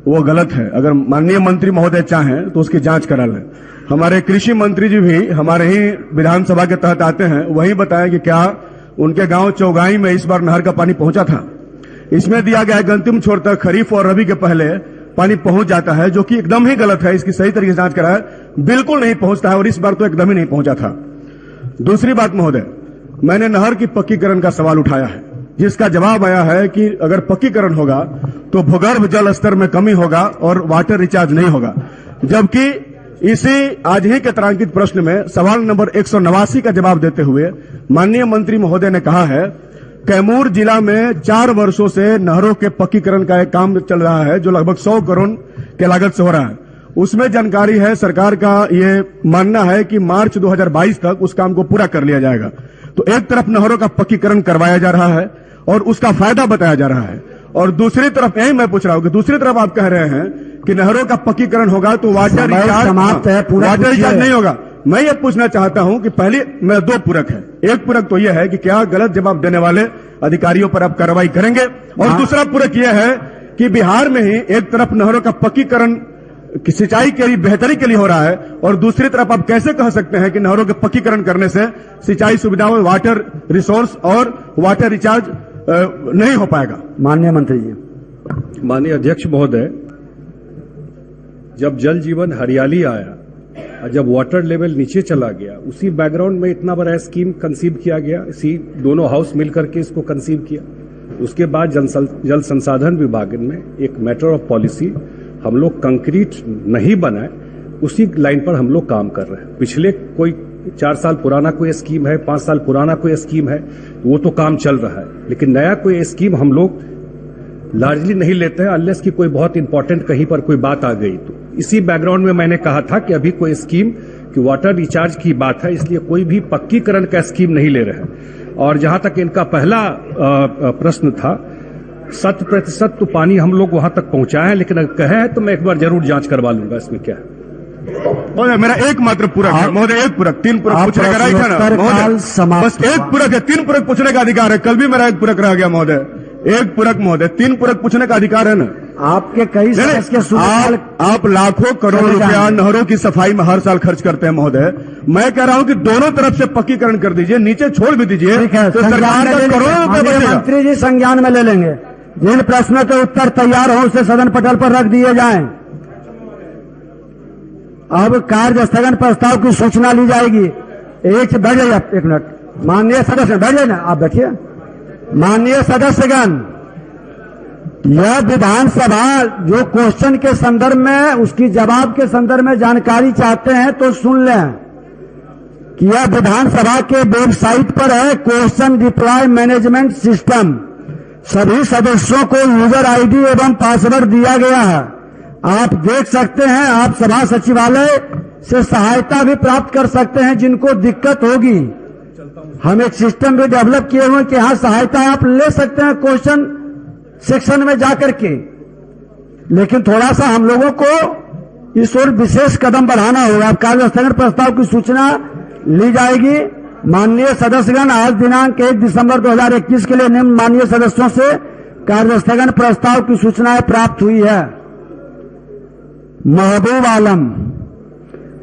वो गलत है। अगर माननीय मंत्री महोदय चाहें तो उसकी जांच करा लें। हमारे कृषि मंत्री जी भी हमारे ही विधानसभा के तहत आते हैं, वही बताएं कि क्या उनके गांव चौगाई में इस बार नहर का पानी पहुंचा था। इसमें दिया गया है कि अंतिम छोर तक खरीफ और रबी के पहले पानी पहुंच जाता है, जो कि एकदम ही गलत है। इसकी सही तरीके से जांच कराए, बिल्कुल नहीं पहुंचता है और इस बार तो एकदम ही नहीं पहुंचा था। दूसरी बात महोदय, मैंने नहर की पक्कीकरण का सवाल उठाया है, जिसका जवाब आया है कि अगर पक्कीकरण होगा तो भूगर्भ जल स्तर में कमी होगा और वाटर रिचार्ज नहीं होगा। जबकि इसी आज ही के तारांकित प्रश्न में सवाल नंबर 189 का जवाब देते हुए माननीय मंत्री महोदय ने कहा है कैमूर जिला में 4 वर्षों से नहरों के पक्कीकरण का एक काम चल रहा है जो लगभग 100 करोड़ के लागत से हो रहा है। उसमें जानकारी है, सरकार का ये मानना है कि मार्च 2022 तक उस काम को पूरा कर लिया जाएगा। तो एक तरफ नहरों का पक्कीकरण करवाया जा रहा है और उसका फायदा बताया जा रहा है, और दूसरी तरफ यही मैं पूछ रहा हूं कि दूसरी तरफ आप कह रहे हैं कि नहरों का पक्कीकरण होगा तो वाटर रिचार्ज वाटर रिचार्ज नहीं होगा। मैं ये पूछना चाहता हूं कि पहले मैं 2 पूरक है। एक पूरक तो यह है कि क्या गलत जवाब देने वाले अधिकारियों पर आप कार्रवाई करेंगे, और दूसरा पूरक यह है कि बिहार में ही एक तरफ नहरों का पक्कीकरण सिंचाई के लिए बेहतरी के लिए हो रहा है और दूसरी तरफ आप कैसे कह सकते हैं कि नहरों के पक्कीकरण करने से सिंचाई सुविधाओं, वाटर रिसोर्स और वाटर रिचार्ज नहीं हो पाएगा। माननीय मंत्री जी। माननीय अध्यक्ष महोदय, जब जल जीवन हरियाली आया और जब वाटर लेवल नीचे चला गया, उसी बैकग्राउंड में इतना बड़ा स्कीम कंसीव किया गया। इसी दोनों हाउस मिलकर के इसको कंसीव किया उसके बाद जल संसाधन विभाग में एक मैटर ऑफ पॉलिसी हम लोग कंक्रीट नहीं बनाए, उसी लाइन पर हम लोग काम कर रहे हैं। पिछले कोई 4 साल पुराना कोई स्कीम है, 5 साल पुराना कोई स्कीम है, वो तो काम चल रहा है, लेकिन नया कोई स्कीम हम लोग लार्जली नहीं लेते हैं अनलेस कि कोई बहुत इंपॉर्टेंट कहीं पर कोई बात आ गई। तो इसी बैकग्राउंड में मैंने कहा था कि अभी कोई स्कीम की वाटर रिचार्ज की बात है, इसलिए कोई भी पक्कीकरण का स्कीम नहीं ले रहे हैं। और जहां तक इनका पहला प्रश्न था, 100% तो पानी हम लोग वहां तक पहुंचाए हैं, लेकिन अगर कहे तो मैं एक बार जरूर जांच करवा लूंगा इसमें क्या है। मेरा एकमात्र पूरक है महोदय, एक पूरक, 3 पूरक पूछने का राइट है ना महोदय, बस 1 पूरक है, 3 पूरक पूछने का अधिकार है। कल भी मेरा 1 पूरक रह गया महोदय, 1 पूरक महोदय, 3 पूरक पूछने का अधिकार है ना आपके। कई आप लाखों करोड़ रुपया नहरों की सफाई में हर साल खर्च करते हैं महोदय। मैं कह रहा हूं कि दोनों तरफ से पक्कीकरण कर दीजिए, नीचे छोड़ भी दीजिए तो सरकार का करोड़ों रुपए बचेगा। मंत्री जी संज्ञान में ले लेंगे, जिन प्रश्नों के उत्तर तैयार हो उसे सदन पटल पर रख दिए जाएं। अब कार्य स्थगन प्रस्ताव की सूचना ली जाएगी। एक बैठ जाइए, 1 मिनट। माननीय सदस्य बैठ जाइए ना, आप बैठिए। माननीय सदस्यगण, यह विधानसभा जो क्वेश्चन के संदर्भ में, उसकी जवाब के संदर्भ में जानकारी चाहते हैं तो सुन लें कि यह विधानसभा के वेबसाइट पर है क्वेश्चन रिप्लाई मैनेजमेंट सिस्टम। सभी सदस्यों को यूजर आईडी एवं पासवर्ड दिया गया है, आप देख सकते हैं। आप सभा सचिवालय से सहायता भी प्राप्त कर सकते हैं जिनको दिक्कत होगी। हम एक सिस्टम भी डेवलप किए हुए कि यहां सहायता आप ले सकते हैं क्वेश्चन सेक्शन में जाकर के, लेकिन थोड़ा सा हम लोगों को इस ओर विशेष कदम बढ़ाना होगा। कार्य स्थगन प्रस्ताव की सूचना ली जाएगी। माननीय सदस्यगण, आज दिनांक 1 दिसंबर 2021 के लिए निम्न माननीय सदस्यों से कार्य स्थगन प्रस्ताव की सूचनाएं प्राप्त हुई है। महबूब आलम,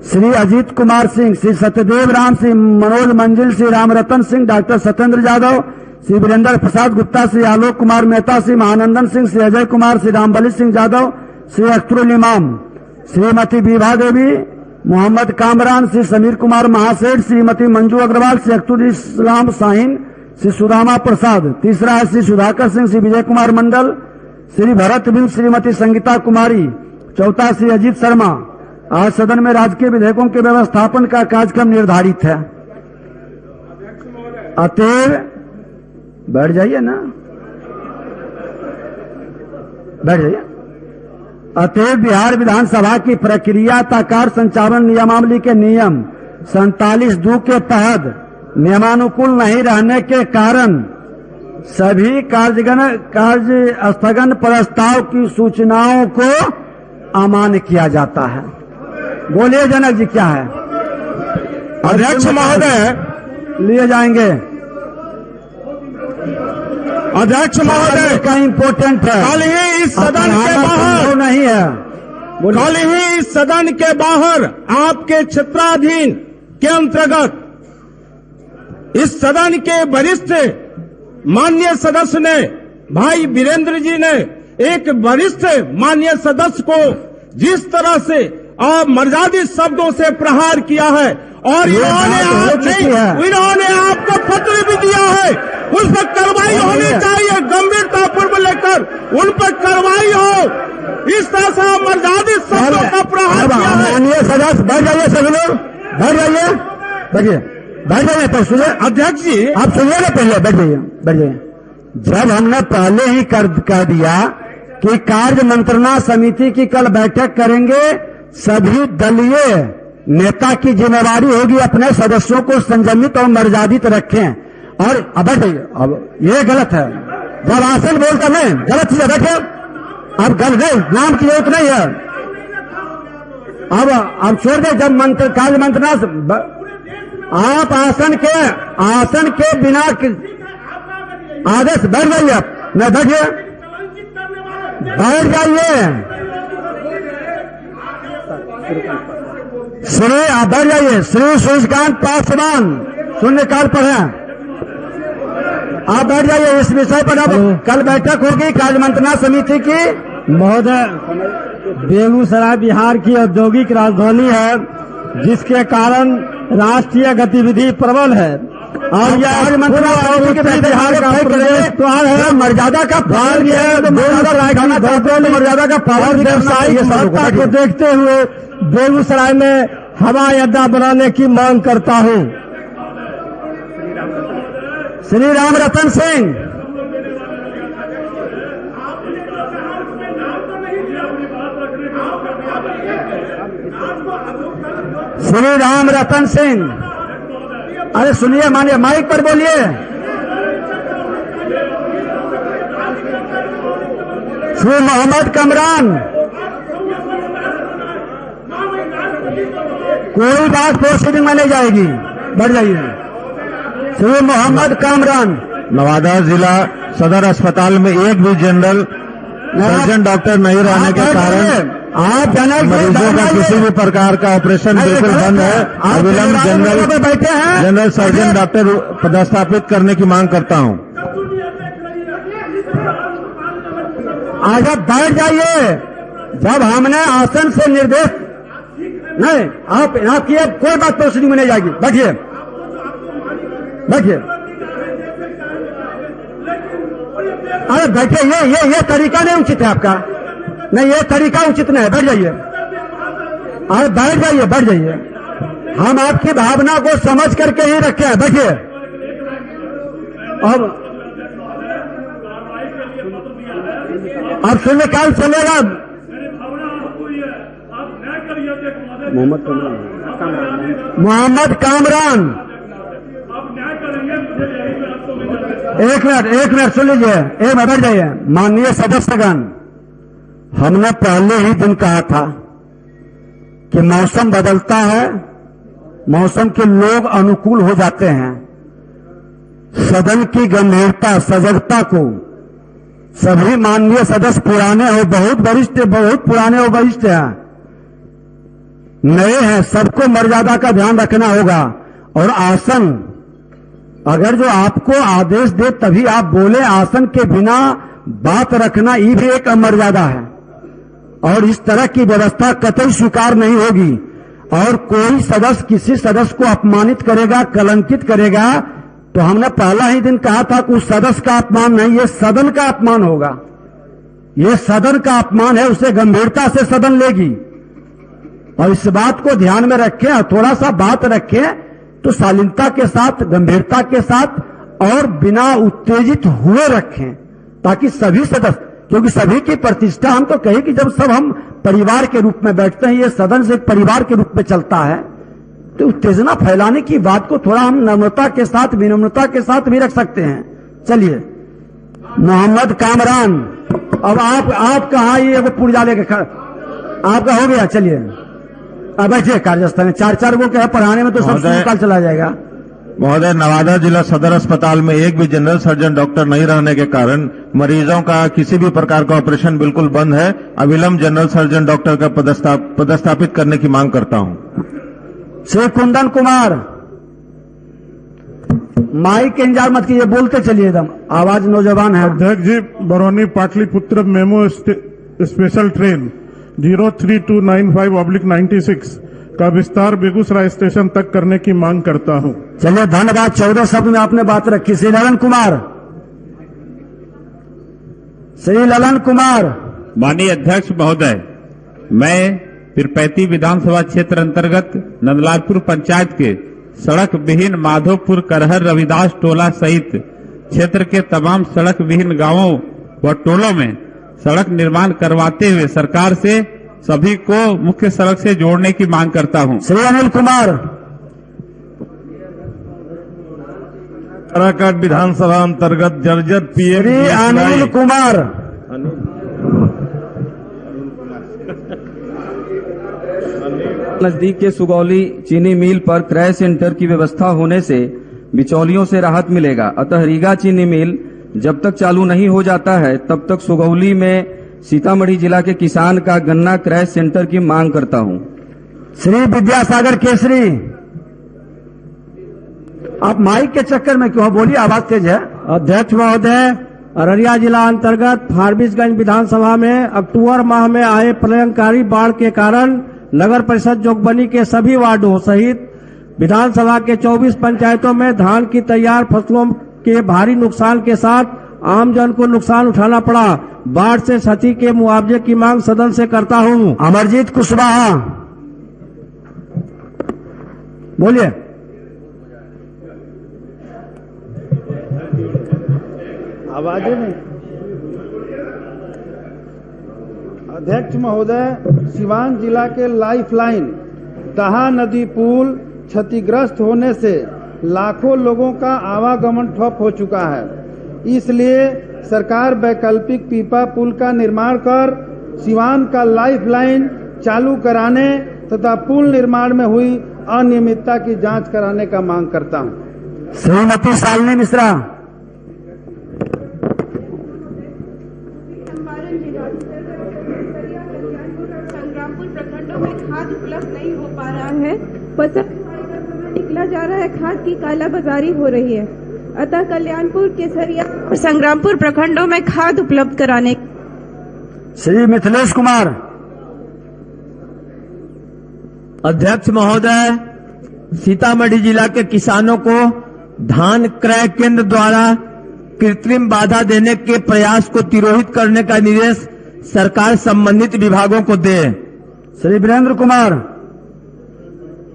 श्री अजीत कुमार सिंह, श्री सत्यदेव राम सिंह, मनोज मंजिल, श्री रामरतन सिंह, डॉक्टर सत्येंद्र यादव, श्री वीरेंद्र प्रसाद गुप्ता, श्री आलोक कुमार मेहता, श्री महानंदन सिंह, श्री अजय कुमार, श्री रामबली सिंह यादव, श्री अख्तरुल इमाम, श्रीमती विभा देवी, मोहम्मद कामरान, श्री समीर कुमार महासेठ, श्रीमती मंजू अग्रवाल, श्री अख्तरुल इस्लाम शाहीन, श्री सुदामा प्रसाद। तीसरा है श्री सुधाकर सिंह, श्री विजय कुमार मंडल, श्री भरत बिंद, श्रीमती संगीता कुमारी। चौथा श्री अजीत शर्मा। आज सदन में राजकीय विधेयकों के व्यवस्थापन का कार्यक्रम निर्धारित है। अतएव बैठ जाइए ना, बैठ जाइए। अतएव बिहार विधानसभा की प्रक्रिया तथा कार्य संचालन नियमावली के नियम 47(2) के तहत नियमानुकूल नहीं रहने के कारण सभी कार्य स्थगन प्रस्ताव की सूचनाओं को अमान्य किया जाता है। बोलिए जनक जी, क्या है? अध्यक्ष महोदय, लिए जाएंगे। अध्यक्ष महोदय का इम्पोर्टेंट है। कल ही इस सदन के बाहर नहीं है, कल ही इस सदन के बाहर आपके क्षेत्राधीन के अंतर्गत इस सदन के वरिष्ठ माननीय सदस्य ने, भाई वीरेंद्र जी ने, एक वरिष्ठ माननीय सदस्य को जिस तरह से मर्यादित शब्दों से प्रहार किया है और इन्होंने आपको पत्र भी दिया है, उस पर कार्रवाई होनी चाहिए, गंभीरतापूर्वक लेकर उन पर कार्रवाई हो। इस तरह से मर्यादित शब्दों का प्रहार किया है। माननीय सदस्य बैठ जाइए, सभी लोग बैठ जाइए, बैठिए, बैठ जाइए। पर सुनिए अध्यक्ष जी, आप सुनिए ना, पहले बैठ जाइए, बैठ जाइए। जब हमने पहले ही कर दिया कि कार्य मंत्रणा समिति की कल बैठक करेंगे, सभी दलीय नेता की जिम्मेवारी होगी अपने सदस्यों को संयमित और मर्यादित रखें। और अब ये गलत है, जब आसन बोलता नहीं, गलत चीज बैठे। अब गलत नाम की जरूरत नहीं है। अब छोड़ दे, जब कार्य मंत्रणा आप आसन के बिना आदेश बैठ जाइए, न बैठिए, बैठ जाइए। श्री आप बैठ जाइए। श्री सूर्यकांत पासवान शून्यकाल पर है, आप बैठ जाइए। इस विषय पर अब कल बैठक होगी कार्य मंत्रणा समिति की। महोदय, बेगूसराय बिहार की औद्योगिक राजधानी है, जिसके कारण राष्ट्रीय गतिविधि प्रबल है। और यह मंत्री बिहार का मर्यादा का पालन मर्यादा का पालन व्यवसायिक महत्ता को देखते हुए बेगूसराय में हवाई अड्डा बनाने की मांग करता हूं। श्री राम रतन सिंह। श्री राम रतन सिंह, अरे सुनिए, मानिए, माइक पर बोलिए। श्री मोहम्मद कामरान, कोई बात प्रोसीडिंग में नहीं जाएगी, बढ़ जाइए। श्री मोहम्मद कामरान। नवादा जिला सदर अस्पताल में एक भी जनरल सर्जन डॉक्टर नहीं रहने के कारण आप मरीजों का किसी भी प्रकार का ऑपरेशन बिल्कुल बंद है। अविलंब जनरल सर्जन डॉक्टर पदस्थापित करने की मांग करता हूं। आज आप बैठ जाइए। जब हमने आसन से निर्देश नहीं, आपकी अब कोई बात प्रोसीडिंग में नहीं जाएगी। बैठिए, बैठिए। अरे बैठे, ये तरीका नहीं उचित है आपका। नहीं, ये तरीका उचित नहीं है। बैठ जाइए, अरे बैठ जाइए, बैठ जाइए। हम आपकी भावना को समझ करके ही रखे हैं। बैठिए। अब शून्यकाल चलेगा। मोहम्मद कामरान, एक मिनट सुन लीजिए। एक मिनट बैठ जाइए। माननीय सदस्यगण, हमने पहले ही दिन कहा था कि मौसम बदलता है, मौसम के लोग अनुकूल हो जाते हैं। सदन की गंभीरता, सजगता को सभी माननीय सदस्य पुराने हो, बहुत वरिष्ठ, बहुत पुराने हो, वरिष्ठ हैं, नए हैं, सबको मर्यादा का ध्यान रखना होगा। और आसन, अगर जो आपको आदेश दे तभी आप बोले, आसन के बिना बात रखना ये भी एक अमर्यादा है। और इस तरह की व्यवस्था कतई स्वीकार नहीं होगी। और कोई सदस्य किसी सदस्य को अपमानित करेगा, कलंकित करेगा, तो हमने पहला ही दिन कहा था कि उस सदस्य का अपमान नहीं, ये सदन का अपमान होगा। ये सदन का अपमान है, उसे गंभीरता से सदन लेगी। और इस बात को ध्यान में रखें और थोड़ा सा बात रखें तो शालीनता के साथ, गंभीरता के साथ और बिना उत्तेजित हुए रखें, ताकि सभी सदस्य, क्योंकि सभी की प्रतिष्ठा, हम तो कहें कि जब सब हम परिवार के रूप में बैठते हैं, ये सदन से एक परिवार के रूप में चलता है, तो उत्तेजना फैलाने की बात को थोड़ा हम नम्रता के साथ, विनम्रता के साथ भी रख सकते हैं। चलिए, मोहम्मद कामरान, अब आप कहा, ये पुर्जा लेके खड़ा, आपका हो गया। चलिए, अब बैठिए कार्यस्थल में। चार वो क्या पढ़ाने में तो सब निकाल चला जाएगा। महोदय, नवादा जिला सदर अस्पताल में एक भी जनरल सर्जन डॉक्टर नहीं रहने के कारण मरीजों का किसी भी प्रकार का ऑपरेशन बिल्कुल बंद है। अविलंब जनरल सर्जन डॉक्टर का पदस्थापित करने की मांग करता हूं। श्री कुंदन कुमार, माइक इंतजार मत कीजिए, बोलते चलिए, एकदम आवाज नौजवान है। अध्यक्ष जी, Barauni Pataliputra memo special train 03295/96 का विस्तार बेगूसराय स्टेशन तक करने की मांग करता हूं। चलिए, धन्यवाद। 14 शब्द में आपने बात रखी। श्री ललन कुमार, श्री ललन कुमार। माननीय अध्यक्ष महोदय, मैं पीरपैती विधानसभा क्षेत्र अंतर्गत नंदलालपुर पंचायत के सड़क विहीन माधोपुर, करहर, रविदास टोला सहित क्षेत्र के तमाम सड़क विहीन गांवों व टोलों में सड़क निर्माण करवाते हुए सरकार से सभी को मुख्य सड़क से जोड़ने की मांग करता हूं। श्री अनिल कुमार, काराकाट विधानसभा अंतर्गत जर्जर पीएम। श्री अनिल कुमार, नजदीक के सुगौली चीनी मिल पर क्रय सेंटर की व्यवस्था होने से बिचौलियों से राहत मिलेगा। अतः रीगा चीनी मिल जब तक चालू नहीं हो जाता है तब तक सुगौली में सीतामढ़ी जिला के किसान का गन्ना क्रय सेंटर की मांग करता हूं। श्री विद्यासागर केसरी, आप माइक के चक्कर में क्यों, बोलिए, आवाज तेज है। अध्यक्ष महोदय, अररिया जिला अंतर्गत फारबिसगंज विधानसभा में अक्टूबर माह में आए प्रलयंकारी बाढ़ के कारण नगर परिषद जोगबनी के सभी वार्डों सहित विधानसभा के 24 पंचायतों में धान की तैयार फसलों के भारी नुकसान के साथ आमजन को नुकसान उठाना पड़ा। बाढ़ से क्षति के मुआवजे की मांग सदन से करता हूं। अमरजीत कुशवाहा बोलिए। आवाजें नहीं। अध्यक्ष महोदय, सिवान जिला के लाइफलाइन दहा नदी पुल क्षतिग्रस्त होने से लाखों लोगों का आवागमन ठप हो चुका है। इसलिए सरकार वैकल्पिक पीपा पुल का निर्माण कर सिवान का लाइफलाइन चालू कराने तथा पुल निर्माण में हुई अनियमितता की जांच कराने का मांग करता हूं। श्रीमती शालिनी मिश्रा। संग्रामपुर प्रखंडों में खाद उपलब्ध नहीं हो पा रहा है। फसल निकला जा रहा है, खाद की कालाबाजारी हो रही है। अतः कल्याणपुर, केसरिया और संग्रामपुर प्रखंडों में खाद उपलब्ध कराने। श्री मिथिलेश कुमार। अध्यक्ष महोदय, सीतामढ़ी जिला के किसानों को धान क्रय केंद्र द्वारा कृत्रिम बाधा देने के प्रयास को तिरोहित करने का निर्देश सरकार संबंधित विभागों को दे। श्री वीरेंद्र कुमार।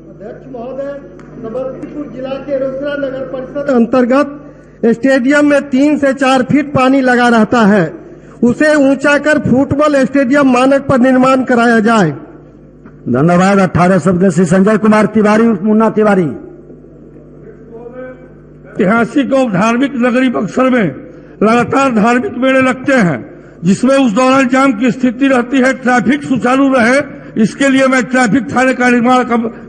अध्यक्ष महोदय, नवलपुर जिला के रोसड़ा नगर परिषद अंतर्गत स्टेडियम में 3 से 4 फीट पानी लगा रहता है। उसे ऊंचा कर फुटबॉल स्टेडियम मानक पर निर्माण कराया जाए। धन्यवाद। 18 शब्द से संजय कुमार तिवारी, मुन्ना तिवारी। ऐतिहासिक और धार्मिक नगरी बक्सर में लगातार धार्मिक मेले लगते हैं, जिसमें उस दौरान जाम की स्थिति रहती है। ट्रैफिक सुचारू रहे, इसके लिए मैं ट्रैफिक थाने का निर्माण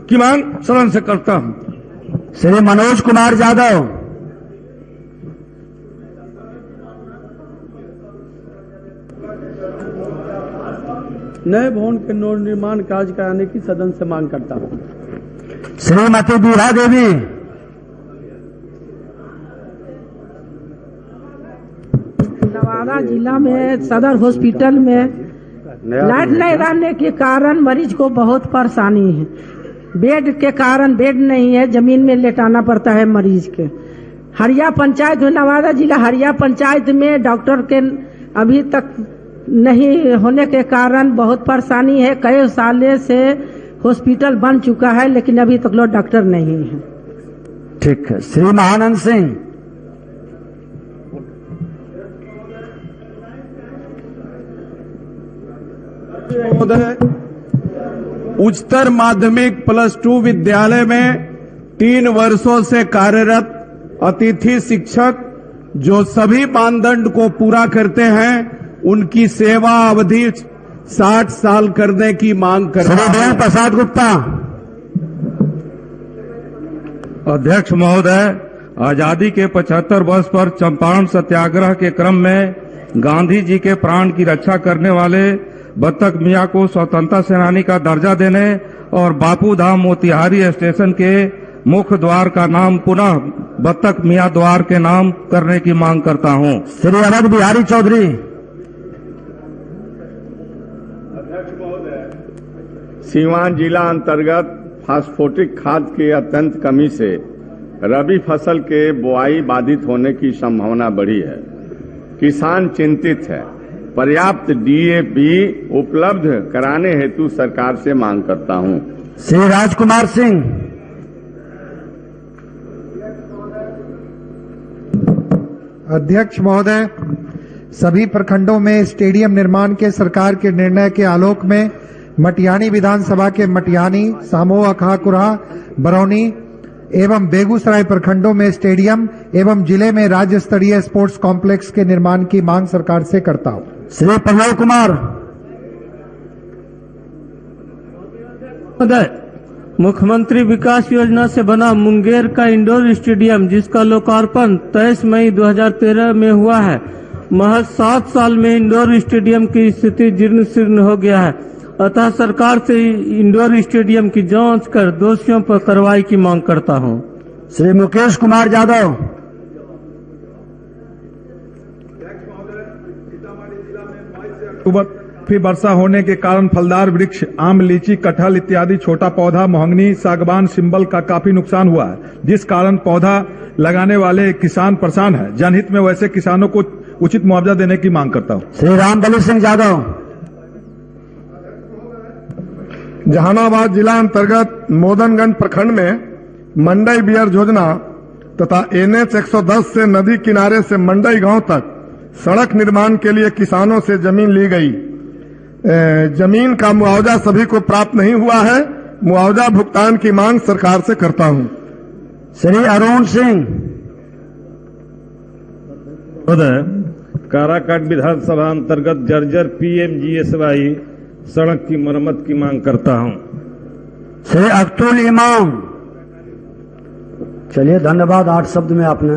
की मांग सदन से करता हूं। श्री मनोज कुमार यादव। नए भवन के निर्माण कार्य कराने की सदन से मांग करता हूं। श्रीमती बीरा देवी। नवादा जिला में सदर हॉस्पिटल में लाइट नहीं रहने के कारण मरीज को बहुत परेशानी है। बेड के कारण बेड नहीं है, जमीन में लेटाना पड़ता है मरीज के। हरिया पंचायत, नवादा जिला हरिया पंचायत में डॉक्टर के अभी तक नहीं होने के कारण बहुत परेशानी है। कई सालों से हॉस्पिटल बन चुका है, लेकिन अभी तक लोग डॉक्टर नहीं है। ठीक है। श्री महानंद सिंह। महोदय, उच्चतर माध्यमिक +2 विद्यालय में 3 वर्षों से कार्यरत अतिथि शिक्षक जो सभी मानदंड को पूरा करते हैं, उनकी सेवा अवधि 60 साल करने की मांग करता हूं। प्रसाद गुप्ता। अध्यक्ष महोदय, आजादी के 75 वर्ष पर चंपारण सत्याग्रह के क्रम में गांधी जी के प्राण की रक्षा करने वाले बत्तख मियां को स्वतंत्रता सेनानी का दर्जा देने और बापू धाम मोतिहारी स्टेशन के मुख्य द्वार का नाम पुनः बत्तख मियां द्वार के नाम करने की मांग करता हूं। श्री अवध बिहारी चौधरी। सीवान जिला अंतर्गत फास्फोटिक खाद की अत्यंत कमी से रबी फसल के बुआई बाधित होने की संभावना बढ़ी है। किसान चिंतित है। पर्याप्त डीएपी उपलब्ध कराने हेतु सरकार से मांग करता हूं। श्री राजकुमार सिंह। अध्यक्ष महोदय, सभी प्रखंडों में स्टेडियम निर्माण के सरकार के निर्णय के आलोक में मटियानी विधानसभा के मटियानी, सामोआ, खाकुरा, बरौनी एवं बेगूसराय प्रखंडों में स्टेडियम एवं जिले में राज्य स्तरीय स्पोर्ट्स कॉम्प्लेक्स के निर्माण की मांग सरकार से करता हूं। श्री प्रभव कुमार। मुख्यमंत्री विकास योजना से बना मुंगेर का इंडोर स्टेडियम, जिसका लोकार्पण 23 मई 2013 में हुआ है, महज 7 साल में इंडोर स्टेडियम की स्थिति जीर्ण शीर्ण हो गया है। अतः सरकार से इंडोर स्टेडियम की जांच कर दोषियों पर कार्रवाई की मांग करता हूं। श्री मुकेश कुमार यादव। अक्टूबर काफी वर्षा होने के कारण फलदार वृक्ष आम, लीची, कटहल इत्यादि छोटा पौधा, मोहंगनी, सागवान, सिंबल का काफी नुकसान हुआ है, जिस कारण पौधा लगाने वाले किसान परेशान है। जनहित में वैसे किसानों को उचित मुआवजा देने की मांग करता हूँ। श्री रामबली सिंह यादव। जहानाबाद जिला अंतर्गत मोदनगंज प्रखंड में मंडई बियर योजना तथा NH 110 से नदी किनारे से मंडई गांव तक सड़क निर्माण के लिए किसानों से जमीन ली गई। जमीन का मुआवजा सभी को प्राप्त नहीं हुआ है। मुआवजा भुगतान की मांग सरकार से करता हूं। श्री अरुण सिंह। काराकाट विधानसभा अंतर्गत जर्जर PMGSY सड़क की मरम्मत की मांग करता हूं। श्री अब्दुल इमाम। चलिए, धन्यवाद। 8 शब्द में आपने।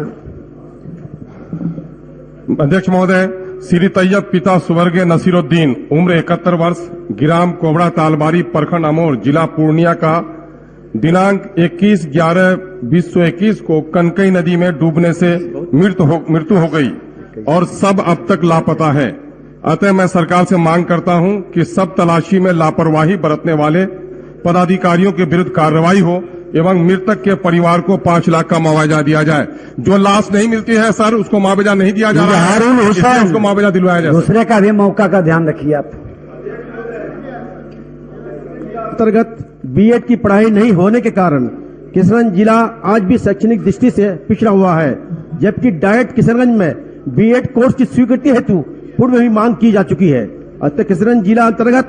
अध्यक्ष महोदय, श्री तैयब पिता स्वर्गीय नसीरुद्दीन, उम्र 71 वर्ष, ग्राम कोबड़ा तालबारी, प्रखंड अमोर, जिला पूर्णिया का दिनांक 21/11/2021 को कनकई नदी में डूबने से मृत्यु हो गई और सब अब तक लापता है। अतः मैं सरकार से मांग करता हूं कि सब तलाशी में लापरवाही बरतने वाले पदाधिकारियों के विरुद्ध कार्रवाई हो एवं मृतक के परिवार को 5 लाख का मुआवजा दिया जाए। जो लाश नहीं मिलती है सर, उसको मुआवजा नहीं दिया जा रहा है, इसलिए उसको मुआवजा दिलवाया जाए। दूसरे का भी मौका का ध्यान रखिए आप। अंतर्गत बीएड की पढ़ाई नहीं होने के कारण किशनगंज जिला आज भी शैक्षणिक दृष्टि से पिछड़ा हुआ है, जबकि डाइट किशनगंज में बीएड कोर्स की स्वीकृति हेतु पूर्व में भी मांग की जा चुकी है। अतः किशनगंज जिला अंतर्गत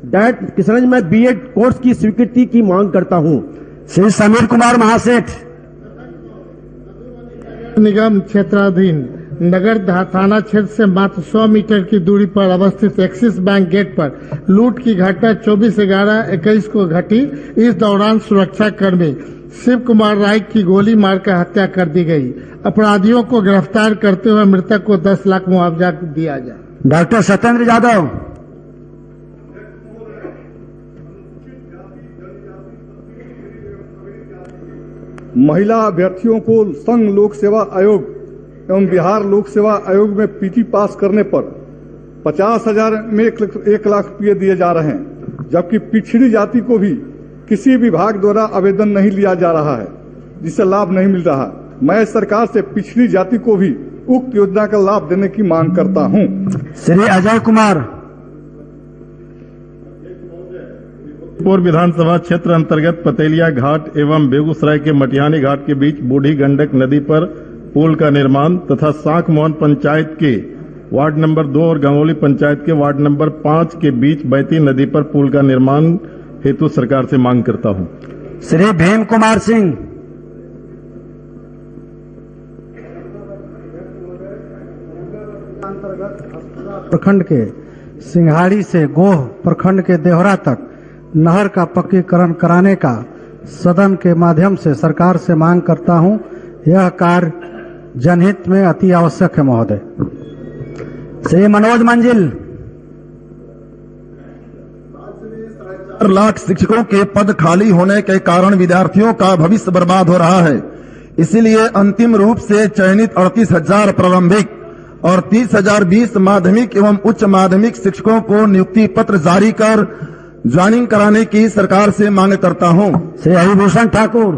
डाइट किशनगंज में बीएड कोर्स की स्वीकृति की मांग करता हूं। श्री समीर कुमार महासेठ। निगम क्षेत्राधीन नगर थाना क्षेत्र से मात्र 100 मीटर की दूरी पर अवस्थित एक्सिस बैंक गेट पर लूट की घटना 24/11/21 को घटी। इस दौरान सुरक्षा कर्मी शिव कुमार राय की गोली मारकर हत्या कर दी गई। अपराधियों को गिरफ्तार करते हुए मृतक को 10 लाख मुआवजा दिया जाए। डॉक्टर सत्येंद्र यादव। महिला अभ्यर्थियों को संघ लोक सेवा आयोग एवं बिहार लोक सेवा आयोग में पीटी पास करने पर 50,000 में 1 लाख रुपये दिए जा रहे हैं, जबकि पिछड़ी जाति को भी किसी विभाग द्वारा आवेदन नहीं लिया जा रहा है, जिससे लाभ नहीं मिल रहा। मैं सरकार से पिछड़ी जाति को भी उक्त योजना का लाभ देने की मांग करता हूं। श्री अजय कुमार। पूर्व विधानसभा क्षेत्र अंतर्गत पतेलिया घाट एवं बेगूसराय के मटिहानी घाट के बीच बूढ़ी गंडक नदी पर पुल का निर्माण तथा साख मोहन पंचायत के वार्ड नंबर 2 और गंगोली पंचायत के वार्ड नंबर 5 के बीच बहती नदी पर पुल का निर्माण हेतु सरकार से मांग करता हूं। श्री भीम कुमार सिंह। प्रखंड के सिंघाड़ी से गोह प्रखंड के देहरा तक नहर का पक्कीकरण कराने का सदन के माध्यम से सरकार से मांग करता हूं। यह कार्य जनहित में अति आवश्यक है महोदय। श्री मनोज मंजिल। 4 लाख शिक्षकों के पद खाली होने के कारण विद्यार्थियों का भविष्य बर्बाद हो रहा है। इसीलिए अंतिम रूप से चयनित 38,000 प्रारंभिक और 30,020 माध्यमिक एवं उच्च माध्यमिक शिक्षकों को नियुक्ति पत्र जारी कर ज्वाइनिंग कराने की सरकार से मांग करता हूं। श्री हरिभूषण ठाकुर।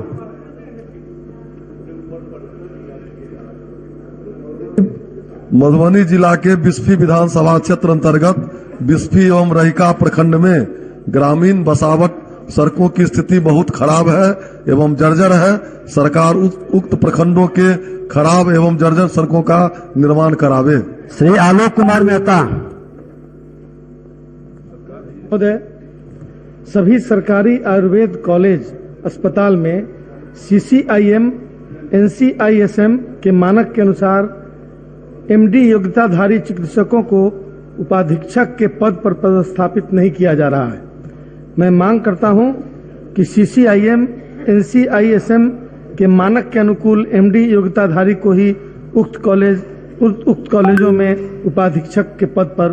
मधुबनी जिला के बिस्फी विधानसभा क्षेत्र अंतर्गत बिस्फी एवं रहिका प्रखंड में ग्रामीण बसावट सड़कों की स्थिति बहुत खराब है एवं जर्जर है। सरकार उक्त प्रखंडों के खराब एवं जर्जर सड़कों का निर्माण करावे। श्री आलोक कुमार मेहता। महोदय, सभी सरकारी आयुर्वेद कॉलेज अस्पताल में CCIM NCISM के मानक के अनुसार MD योग्यताधारी चिकित्सकों को उपाधीक्षक के पद पर पदस्थापित नहीं किया जा रहा है। मैं मांग करता हूं कि CCIM NCISM के मानक के अनुकूल MD योग्यताधारी को ही उक्त कॉलेजों में उपाधीक्षक के पद पर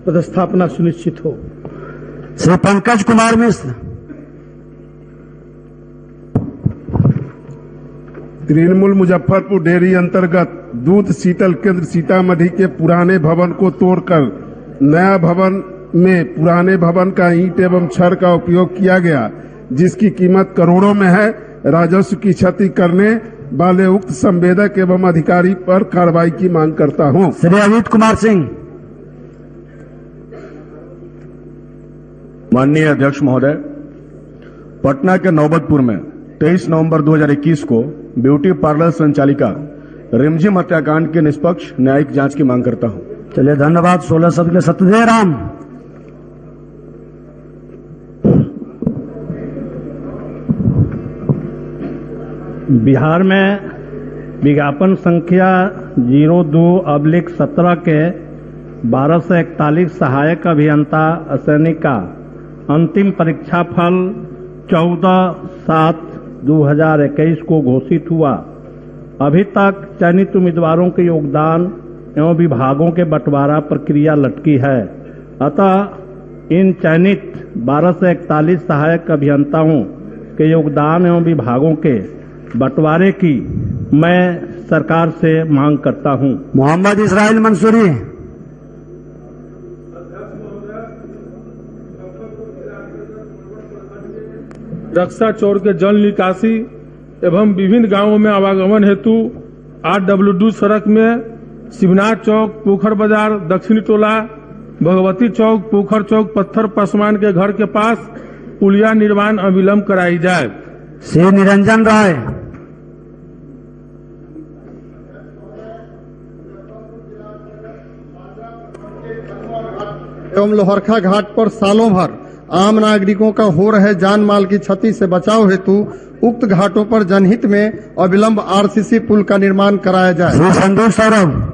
पदस्थापना सुनिश्चित हो। श्री पंकज कुमार मिश्र। तृणमूल मुजफ्फरपुर डेयरी अंतर्गत दूध शीतल केंद्र सीतामढ़ी के पुराने भवन को तोड़कर नया भवन में पुराने भवन का ईंट एवं छड़ का उपयोग किया गया, जिसकी कीमत करोड़ों में है। राजस्व की क्षति करने वाले उक्त संवेदक एवं अधिकारी पर कार्रवाई की मांग करता हूं। श्री अमित कुमार सिंह। माननीय अध्यक्ष महोदय, पटना के नौबतपुर में 23 नवंबर 2021 को ब्यूटी पार्लर संचालिका रिमझिम हत्याकांड की निष्पक्ष न्यायिक जांच की मांग करता हूं। चलिए धन्यवाद। 16 शब्द के लिए सत्यदेव राम। बिहार में विज्ञापन संख्या 02/17 के 1241 सहायक अभियंता असैनिका अंतिम परीक्षा फल 14/7/2021 को घोषित हुआ। अभी तक चयनित उम्मीदवारों के योगदान एवं विभागों के बंटवारा प्रक्रिया लटकी है। अतः इन चयनित 12 से 41 सहायक अभियंताओं के योगदान एवं विभागों के बंटवारे की मैं सरकार से मांग करता हूं। मोहम्मद इस्राइल मंसूरी। रक्षा चौर के जल निकासी एवं विभिन्न गांवों में आवागमन हेतु RW2 सड़क में शिवनाथ चौक, पोखर बाजार, दक्षिणी टोला, भगवती चौक, पोखर चौक, पत्थर पासवान के घर के पास पुलिया निर्माण अविलंब कराई जाए। श्री निरंजन राय। एवं लोहरखा घाट पर सालों भर आम नागरिकों का हो रहे जान माल की क्षति से बचाव हेतु उक्त घाटों पर जनहित में अविलंब RCC पुल का निर्माण कराया जाए। संतोष सौरभ।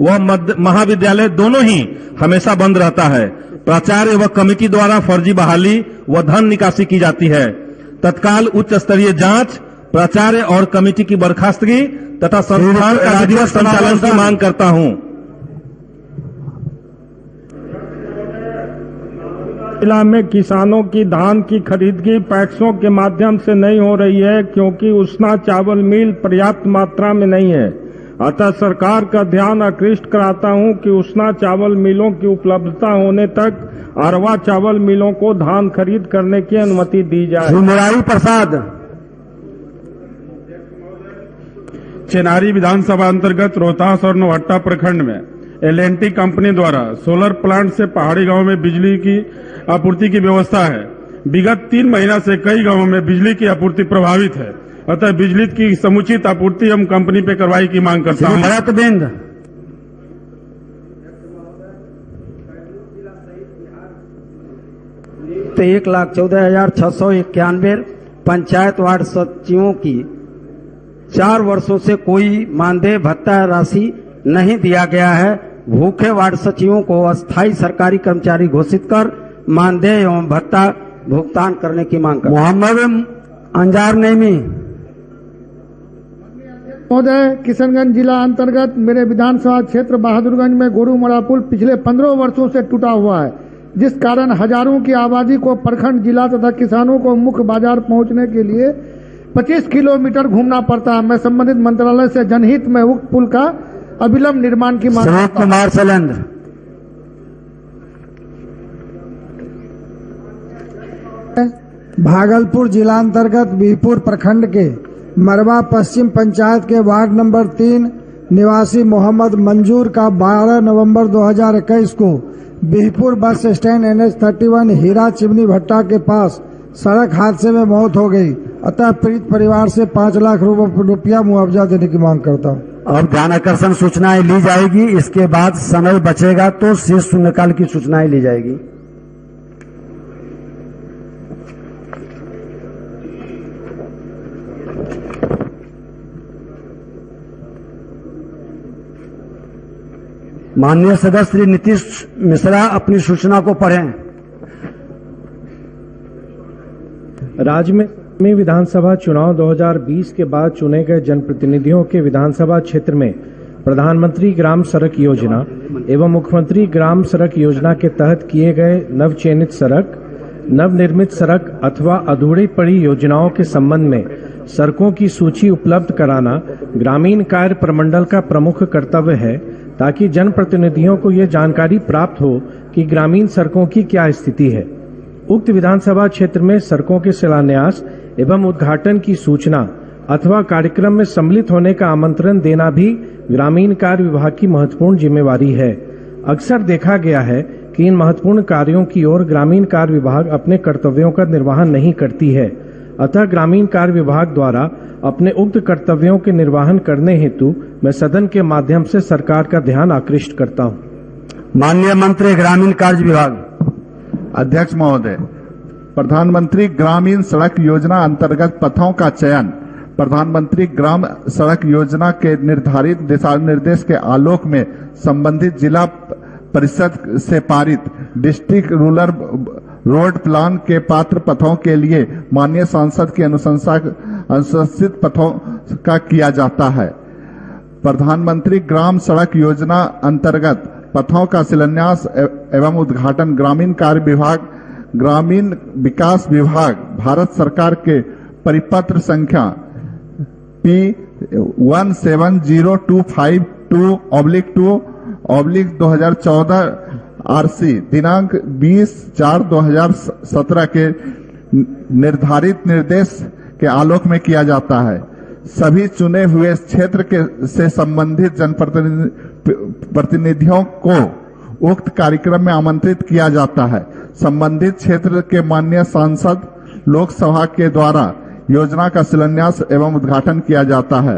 व महाविद्यालय दोनों ही हमेशा बंद रहता है। प्राचार्य व कमेटी द्वारा फर्जी बहाली व धन निकासी की जाती है। तत्काल उच्च स्तरीय जांच, प्राचार्य और कमेटी की बर्खास्तगी तथा संस्थान का विधिवत संचालन की मांग करता हूं। जिला में किसानों की धान की खरीदगी पैक्सों के माध्यम से नहीं हो रही है, क्योंकि उसना चावल मिल पर्याप्त मात्रा में नहीं है। अतः सरकार का ध्यान आकृष्ट कराता हूं कि उसना चावल मिलों की उपलब्धता होने तक अरवा चावल मिलों को धान खरीद करने की अनुमति दी जाए। मुरारी प्रसाद। चेनारी विधानसभा अंतर्गत रोहतास और नौहट्टा प्रखंड में L&T कंपनी द्वारा सोलर प्लांट से पहाड़ी गांव में बिजली की आपूर्ति की व्यवस्था है। विगत 3 महीना से कई गांवों में बिजली की आपूर्ति प्रभावित है। अतः बिजली की समुचित आपूर्ति हम कंपनी पे कार्रवाई की मांग करता हूं। भरतबिंद। तो 1,14,691 पंचायत वार्ड सचिवों की 4 वर्षों से कोई मानदेय भत्ता राशि नहीं दिया गया है। भूखे वार्ड सचिवों को अस्थायी सरकारी कर्मचारी घोषित कर मानदेय एवं भत्ता भुगतान करने की मांग करता हूं। मोहम्मद अंजार नेमी। महोदय, किशनगंज जिला अंतर्गत मेरे विधानसभा क्षेत्र बहादुरगंज में गोरूमड़ा पुल पिछले 15 वर्षों से टूटा हुआ है, जिस कारण हजारों की आबादी को प्रखंड, जिला तथा किसानों को मुख्य बाजार पहुंचने के लिए 25 किलोमीटर घूमना पड़ता है। मैं संबंधित मंत्रालय से जनहित में उक्त पुल का अविलंब निर्माण की मांग करता हूं। कुमार सैलेंद्र। भागलपुर जिला अंतर्गत बीहपुर प्रखंड के मरवा पश्चिम पंचायत के वार्ड नंबर 3 निवासी मोहम्मद मंजूर का 12 नवंबर 2021 को बीहपुर बस स्टैंड NH31 हीरा चिमनी भट्टा के पास सड़क हादसे में मौत हो गई। अतः पीड़ित परिवार से 5 लाख रुपया मुआवजा देने की मांग करता हूं। अब ध्यान आकर्षण सूचनाएं ली जाएगी। इसके बाद समय बचेगा तो शेष शून्यकाल की सूचनाएं ली जाएगी। माननीय सदस्य श्री नीतीश मिश्रा अपनी सूचना को पढ़ें। राज्य में विधानसभा चुनाव 2020 के बाद चुने गए जनप्रतिनिधियों के विधानसभा क्षेत्र में प्रधानमंत्री ग्राम सड़क योजना एवं मुख्यमंत्री ग्राम सड़क योजना के तहत किए गए नवचयनित सड़क, नवनिर्मित सड़क अथवा अधूरी पड़ी योजनाओं के संबंध में सड़कों की सूची उपलब्ध कराना ग्रामीण कार्य प्रमंडल का प्रमुख कर्तव्य है, ताकि जनप्रतिनिधियों को ये जानकारी प्राप्त हो कि ग्रामीण सड़कों की क्या स्थिति है। उक्त विधानसभा क्षेत्र में सड़कों के शिलान्यास एवं उद्घाटन की सूचना अथवा कार्यक्रम में सम्मिलित होने का आमंत्रण देना भी ग्रामीण कार्य विभाग की महत्वपूर्ण जिम्मेवारी है। अक्सर देखा गया है कि इन महत्वपूर्ण कार्यों की ओर ग्रामीण कार्य विभाग अपने कर्तव्यों का निर्वहन नहीं करती है। अतः ग्रामीण कार्य विभाग द्वारा अपने उक्त कर्तव्यों के निर्वहन करने हेतु मैं सदन के माध्यम से सरकार का ध्यान आकृष्ट करता हूं। माननीय मंत्री ग्रामीण कार्य विभाग। अध्यक्ष महोदय, प्रधानमंत्री ग्रामीण सड़क योजना अंतर्गत पथों का चयन प्रधानमंत्री ग्राम सड़क योजना के निर्धारित दिशा निर्देश के आलोक में संबंधित जिला परिषद से पारित डिस्ट्रिक्ट रूरल रोड प्लान के पात्र पथों के लिए माननीय सांसद की अनुशंसित पथों का किया जाता है। प्रधानमंत्री ग्राम सड़क योजना अंतर्गत पथों का शिलान्यास एवं उद्घाटन ग्रामीण कार्य विभाग, ग्रामीण विकास विभाग, भारत सरकार के परिपत्र संख्या P170252/2/2014 RC दिनांक 20/4/2017 के निर्धारित निर्देश के आलोक में किया जाता है। सभी चुने हुए क्षेत्र से संबंधित जनप्रतिनिधियों को उक्त कार्यक्रम में आमंत्रित किया जाता है। संबंधित क्षेत्र के माननीय सांसद लोकसभा के द्वारा योजना का शिलान्यास एवं उद्घाटन किया जाता है।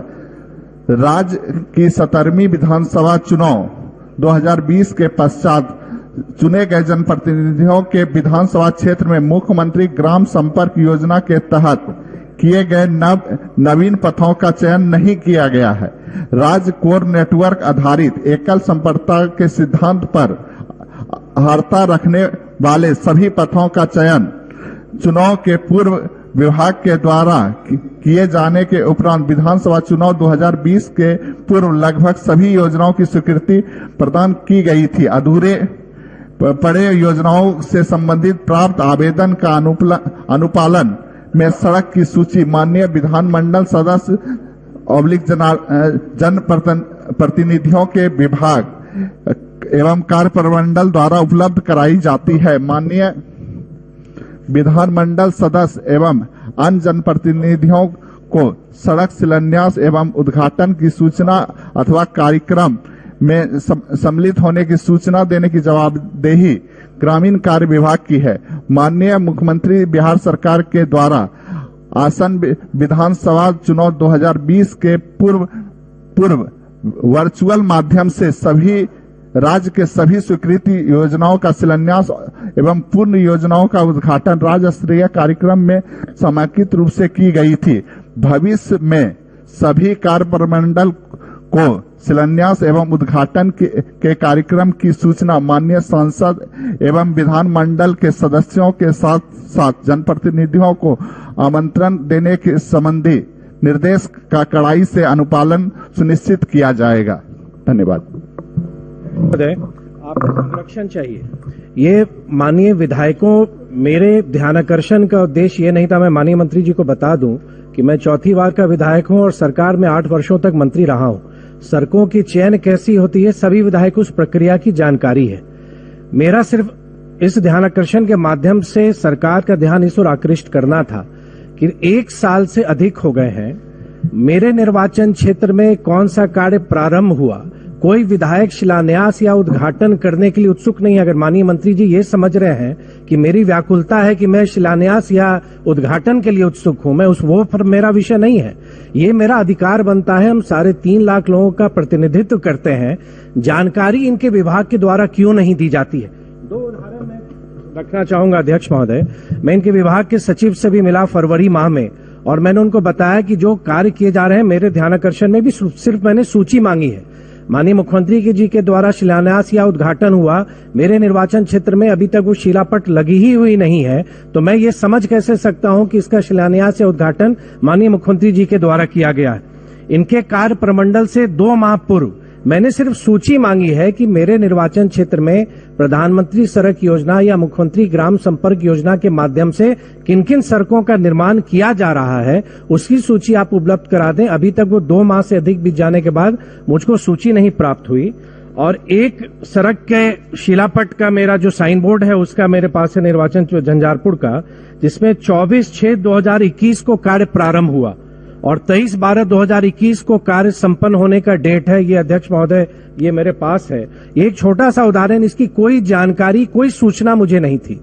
राज्य की 17वीं विधानसभा चुनाव 2020 के पश्चात चुने गए जनप्रतिनिधियों के विधानसभा क्षेत्र में मुख्यमंत्री ग्राम संपर्क योजना के तहत किए गए नवीन पथों का चयन नहीं किया गया है। राज्य कोर नेटवर्क आधारित एकल संपर्कता के सिद्धांत पर आधारता रखने वाले सभी पथों का चयन चुनाव के पूर्व विभाग के द्वारा किए जाने के उपरांत विधानसभा चुनाव 2020 के पूर्व लगभग सभी योजनाओं की स्वीकृति प्रदान की गई थी। अधूरे पड़े योजनाओं से संबंधित प्राप्त आवेदन का अनुपालन में सड़क की सूची माननीय विधानमंडल सदस्य जन प्रतिनिधियों के विभाग एवं कार्य प्रमंडल द्वारा उपलब्ध कराई जाती है। माननीय विधानमंडल सदस्य एवं अन्य जनप्रतिनिधियों को सड़क शिलान्यास एवं उद्घाटन की सूचना अथवा कार्यक्रम में सम्मिलित होने की सूचना देने की जवाबदेही ग्रामीण कार्य विभाग की है। माननीय मुख्यमंत्री बिहार सरकार के द्वारा आसन्न विधानसभा चुनाव 2020 के पूर्व वर्चुअल माध्यम से सभी राज्य के सभी स्वीकृति योजनाओं का शिलान्यास एवं पूर्ण योजनाओं का उद्घाटन राज्य स्तरीय कार्यक्रम में समेकित रूप से की गई थी। भविष्य में सभी कार्य प्रमंडल को शिलान्यास एवं उद्घाटन के कार्यक्रम की सूचना माननीय सांसद एवं विधानमंडल के सदस्यों के साथ साथ जनप्रतिनिधियों को आमंत्रण देने के संबंधी निर्देश का कड़ाई से अनुपालन सुनिश्चित किया जाएगा। धन्यवाद। आपको संरक्षण चाहिए। ये माननीय विधायकों, मेरे ध्यानाकर्षण का उद्देश्य ये नहीं था। मैं माननीय मंत्री जी को बता दूं कि मैं चौथी बार का विधायक हूं और सरकार में 8 वर्षों तक मंत्री रहा हूं। सड़कों की चयन कैसी होती है, सभी विधायकों उस प्रक्रिया की जानकारी है। मेरा सिर्फ इस ध्यानाकर्षण के माध्यम से सरकार का ध्यान इस ओर आकृष्ट करना था कि 1 साल से अधिक हो गए हैं। मेरे निर्वाचन क्षेत्र में कौन सा कार्य प्रारंभ हुआ, कोई विधायक शिलान्यास या उद्घाटन करने के लिए उत्सुक नहीं है। अगर माननीय मंत्री जी ये समझ रहे हैं कि मेरी व्याकुलता है कि मैं शिलान्यास या उद्घाटन के लिए उत्सुक हूं, मैं वो पर मेरा विषय नहीं है। ये मेरा अधिकार बनता है। हम 3.5 लाख लोगों का प्रतिनिधित्व करते हैं। जानकारी इनके विभाग के द्वारा क्यों नहीं दी जाती है? 2 उदाहरण मैं रखना चाहूंगा अध्यक्ष महोदय। मैं इनके विभाग के सचिव से भी मिला फरवरी माह में और मैंने उनको बताया कि जो कार्य किए जा रहे हैं मेरे ध्यानाकर्षण में भी सिर्फ मैंने सूची मांगी है। माननीय मुख्यमंत्री जी के द्वारा शिलान्यास या उद्घाटन हुआ, मेरे निर्वाचन क्षेत्र में अभी तक वो शिलापट लगी ही हुई नहीं है, तो मैं ये समझ कैसे सकता हूं कि इसका शिलान्यास या उद्घाटन माननीय मुख्यमंत्री जी के द्वारा किया गया है। इनके कार्य प्रमंडल से 2 माह पूर्व मैंने सिर्फ सूची मांगी है कि मेरे निर्वाचन क्षेत्र में प्रधानमंत्री सड़क योजना या मुख्यमंत्री ग्राम संपर्क योजना के माध्यम से किन किन सड़कों का निर्माण किया जा रहा है, उसकी सूची आप उपलब्ध करा दें। अभी तक वो 2 माह से अधिक बीत जाने के बाद मुझको सूची नहीं प्राप्त हुई। और एक सड़क के शिलापट का मेरा जो साइन बोर्ड है उसका मेरे पास है निर्वाचन झंझारपुर का, जिसमें 24/6/2021 को कार्य प्रारंभ हुआ और 23/12/2021 को कार्य संपन्न होने का डेट है। ये अध्यक्ष महोदय, ये मेरे पास है। एक छोटा सा उदाहरण, इसकी कोई जानकारी, कोई सूचना मुझे नहीं थी।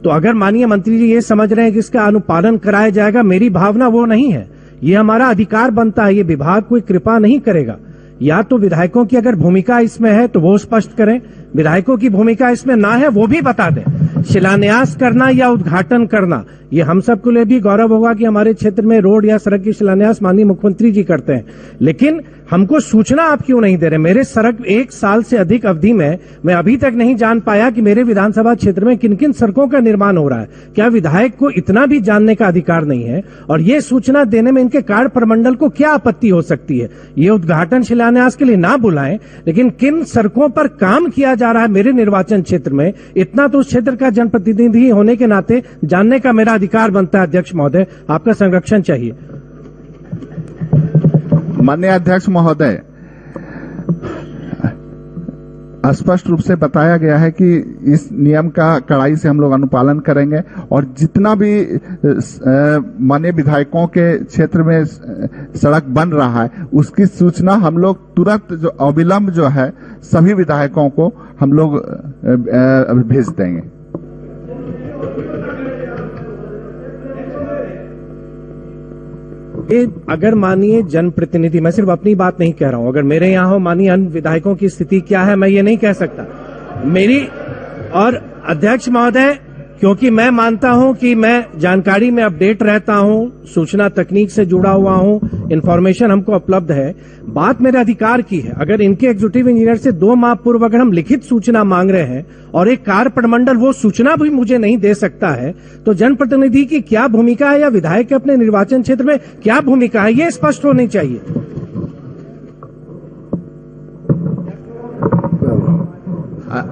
तो अगर माननीय मंत्री जी ये समझ रहे हैं कि इसका अनुपालन कराया जाएगा, मेरी भावना वो नहीं है। ये हमारा अधिकार बनता है, ये विभाग कोई कृपा नहीं करेगा। या तो विधायकों की अगर भूमिका इसमें है तो वो स्पष्ट करें, विधायकों की भूमिका इसमें ना है वो भी बता दें। शिलान्यास करना या उद्घाटन करना, ये हम सबके लिए भी गौरव होगा कि हमारे क्षेत्र में रोड या सड़क की शिलान्यास माननीय मुख्यमंत्री जी करते हैं, लेकिन हमको सूचना आप क्यों नहीं दे रहे? मेरे सड़क 1 साल से अधिक अवधि में मैं अभी तक नहीं जान पाया कि मेरे विधानसभा क्षेत्र में किन किन सड़कों का निर्माण हो रहा है। क्या विधायक को इतना भी जानने का अधिकार नहीं है? और ये सूचना देने में इनके कार्य प्रमंडल को क्या आपत्ति हो सकती है? ये उद्घाटन शिलान्यास के लिए ना बुलाएं, लेकिन किन सड़कों पर काम किया जा रहा है मेरे निर्वाचन क्षेत्र में, इतना तो उस क्षेत्र का जनप्रतिनिधि होने के नाते जानने का मेरा अधिकार बनता है। अध्यक्ष महोदय, आपका संरक्षण चाहिए। माननीय अध्यक्ष महोदय, स्पष्ट रूप से बताया गया है कि इस नियम का कड़ाई से हम लोग अनुपालन करेंगे और जितना भी माननीय विधायकों के क्षेत्र में सड़क बन रहा है उसकी सूचना हम लोग तुरंत जो अविलंब जो है सभी विधायकों को हम लोग भेज देंगे। अगर माननीय जनप्रतिनिधि, मैं सिर्फ अपनी बात नहीं कह रहा हूं, अगर मेरे यहाँ हो माननीय अन्य विधायकों की स्थिति क्या है मैं ये नहीं कह सकता मेरी। और अध्यक्ष महोदय, क्योंकि मैं मानता हूं कि मैं जानकारी में अपडेट रहता हूं, सूचना तकनीक से जुड़ा हुआ हूं, इंफॉर्मेशन हमको उपलब्ध है, बात मेरे अधिकार की है। अगर इनके एग्जीक्यूटिव इंजीनियर से 2 माह पूर्व अगर हम लिखित सूचना मांग रहे हैं और एक कार्य प्रमंडल वो सूचना भी मुझे नहीं दे सकता है, तो जनप्रतिनिधि की क्या भूमिका है या विधायक के अपने निर्वाचन क्षेत्र में क्या भूमिका है, ये स्पष्ट होनी चाहिए।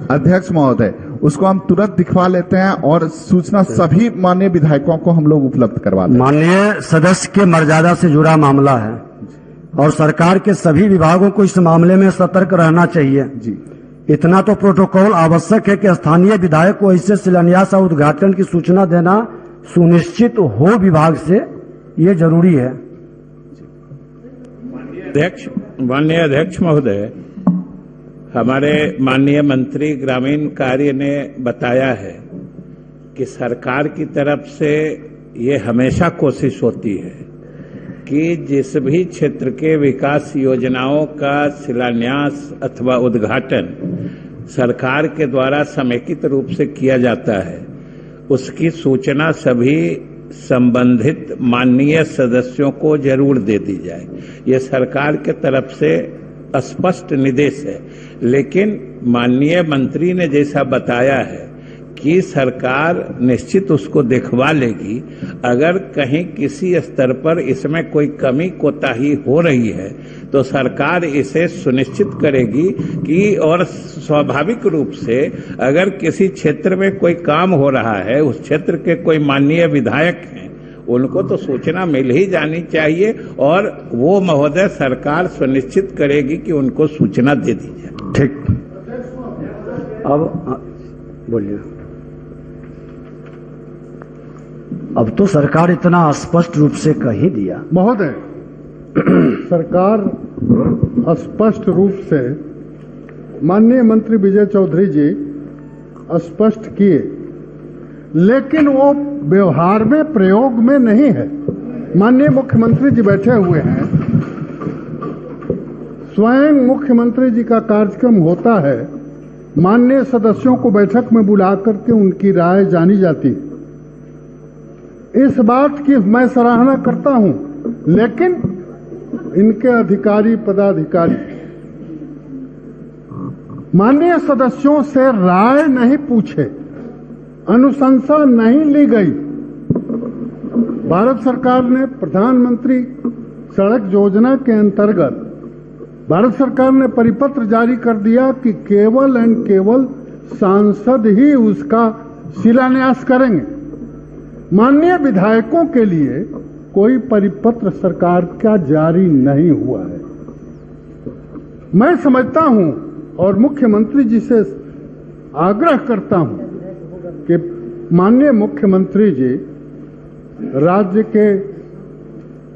अध्यक्ष महोदय, उसको हम तुरंत दिखवा लेते हैं और सूचना सभी माननीय विधायकों को हम लोग उपलब्ध करवा दें। माननीय सदस्य के मर्यादा से जुड़ा मामला है और सरकार के सभी विभागों को इस मामले में सतर्क रहना चाहिए। जी, इतना तो प्रोटोकॉल आवश्यक है कि स्थानीय विधायक को ऐसे शिलान्यास और उद्घाटन की सूचना देना सुनिश्चित हो विभाग से, ये जरूरी है। माननीय अध्यक्ष महोदय, हमारे माननीय मंत्री ग्रामीण कार्य ने बताया है कि सरकार की तरफ से ये हमेशा कोशिश होती है कि जिस भी क्षेत्र के विकास योजनाओं का शिलान्यास अथवा उद्घाटन सरकार के द्वारा समेकित रूप से किया जाता है, उसकी सूचना सभी संबंधित माननीय सदस्यों को जरूर दे दी जाए। ये सरकार के तरफ से स्पष्ट निर्देश है। लेकिन माननीय मंत्री ने जैसा बताया है कि सरकार निश्चित उसको दिखवा लेगी। अगर कहीं किसी स्तर पर इसमें कोई कमी कोताही हो रही है तो सरकार इसे सुनिश्चित करेगी कि, और स्वाभाविक रूप से अगर किसी क्षेत्र में कोई काम हो रहा है, उस क्षेत्र के कोई माननीय विधायक हैं, उनको तो सूचना मिल ही जानी चाहिए और वो महोदय सरकार सुनिश्चित करेगी कि उनको सूचना दे दी जाए। ठीक, अब बोलिए। अब तो सरकार इतना स्पष्ट रूप से कह ही दिया। महोदय, सरकार स्पष्ट रूप से माननीय मंत्री विजय चौधरी जी स्पष्ट किए, लेकिन वो व्यवहार में, प्रयोग में नहीं है। माननीय मुख्यमंत्री जी बैठे हुए हैं, स्वयं मुख्यमंत्री जी का कार्यक्रम होता है, माननीय सदस्यों को बैठक में बुला करके उनकी राय जानी जाती है। इस बात की मैं सराहना करता हूं, लेकिन इनके अधिकारी पदाधिकारी माननीय सदस्यों से राय नहीं पूछे, अनुशंसा नहीं ली गई। भारत सरकार ने प्रधानमंत्री सड़क योजना के अंतर्गत भारत सरकार ने परिपत्र जारी कर दिया कि केवल एंड केवल सांसद ही उसका शिलान्यास करेंगे। माननीय विधायकों के लिए कोई परिपत्र सरकार का जारी नहीं हुआ है। मैं समझता हूं और मुख्यमंत्री जी से आग्रह करता हूं कि माननीय मुख्यमंत्री जी राज्य के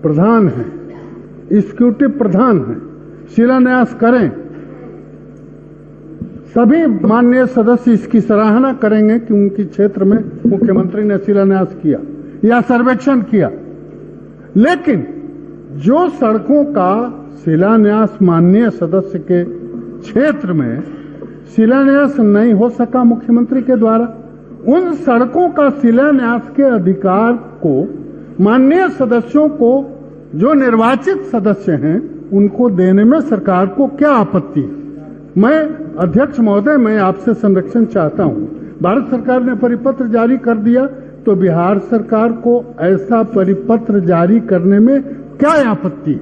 प्रधान हैं, एग्जीक्यूटिव प्रधान हैं, शिलान्यास करें। सभी माननीय सदस्य इसकी सराहना करेंगे कि उनकी क्षेत्र में मुख्यमंत्री ने शिलान्यास किया या सर्वेक्षण किया। लेकिन जो सड़कों का शिलान्यास माननीय सदस्य के क्षेत्र में शिलान्यास नहीं हो सका मुख्यमंत्री के द्वारा, उन सड़कों का शिलान्यास के अधिकार को माननीय सदस्यों को, जो निर्वाचित सदस्य हैं, उनको देने में सरकार को क्या आपत्ति है? मैं अध्यक्ष महोदय, मैं आपसे संरक्षण चाहता हूं। भारत सरकार ने परिपत्र जारी कर दिया तो बिहार सरकार को ऐसा परिपत्र जारी करने में क्या आपत्ति?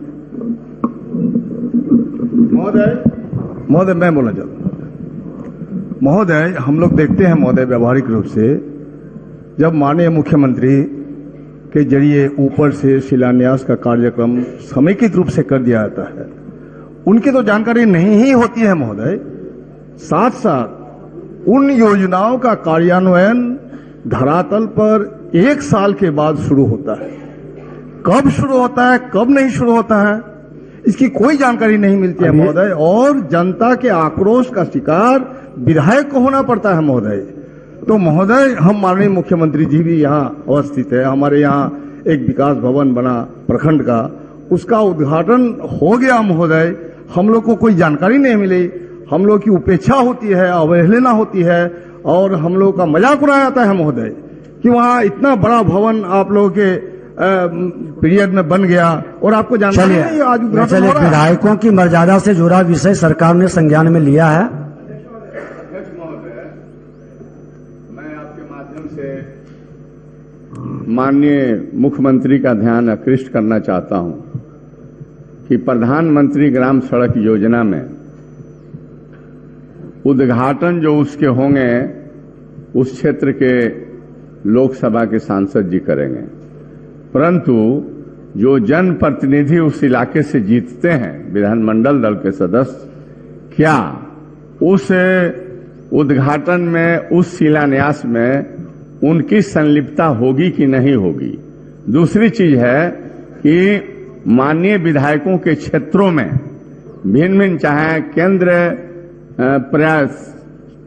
महोदय मैं बोलना चाहता हूं। महोदय, हम लोग देखते हैं महोदय, व्यावहारिक रूप से जब माननीय मुख्यमंत्री के जरिए ऊपर से शिलान्यास का कार्यक्रम समेकित रूप से कर दिया जाता है, उनकी तो जानकारी नहीं ही होती है महोदय। साथ साथ उन योजनाओं का कार्यान्वयन धरातल पर 1 साल के बाद शुरू होता है। कब शुरू होता है, कब नहीं शुरू होता है, इसकी कोई जानकारी नहीं मिलती है महोदय। और जनता के आक्रोश का शिकार विधायक को होना पड़ता है महोदय। तो महोदय, हम माननीय मुख्यमंत्री जी भी यहाँ अवस्थित है। हमारे यहाँ एक विकास भवन बना प्रखंड का, उसका उद्घाटन हो गया महोदय। हम लोग को कोई जानकारी नहीं मिली, हम लोग की उपेक्षा होती है, अवहेलना होती है और हम लोग का मजाक उड़ाया जाता है महोदय कि वहाँ इतना बड़ा भवन आप लोगों के पीरियड में बन गया और आपको जानकारी नहीं। आज उद्घाटन हो रहा है। विधायकों की मर्यादा से जुड़ा विषय सरकार ने संज्ञान में लिया है। अध्यक्ष महोदय, मैं आपके माध्यम से माननीय मुख्यमंत्री का ध्यान आकृष्ट करना चाहता हूं कि प्रधानमंत्री ग्राम सड़क योजना में उद्घाटन जो उसके होंगे उस क्षेत्र के लोकसभा के सांसद जी करेंगे, परंतु जो जनप्रतिनिधि उस इलाके से जीतते हैं, विधानमंडल दल के सदस्य, क्या उस उद्घाटन में, उस शिलान्यास में उनकी संलिप्तता होगी कि नहीं होगी? दूसरी चीज है कि माननीय विधायकों के क्षेत्रों में भिन्न भिन्न, चाहे केंद्र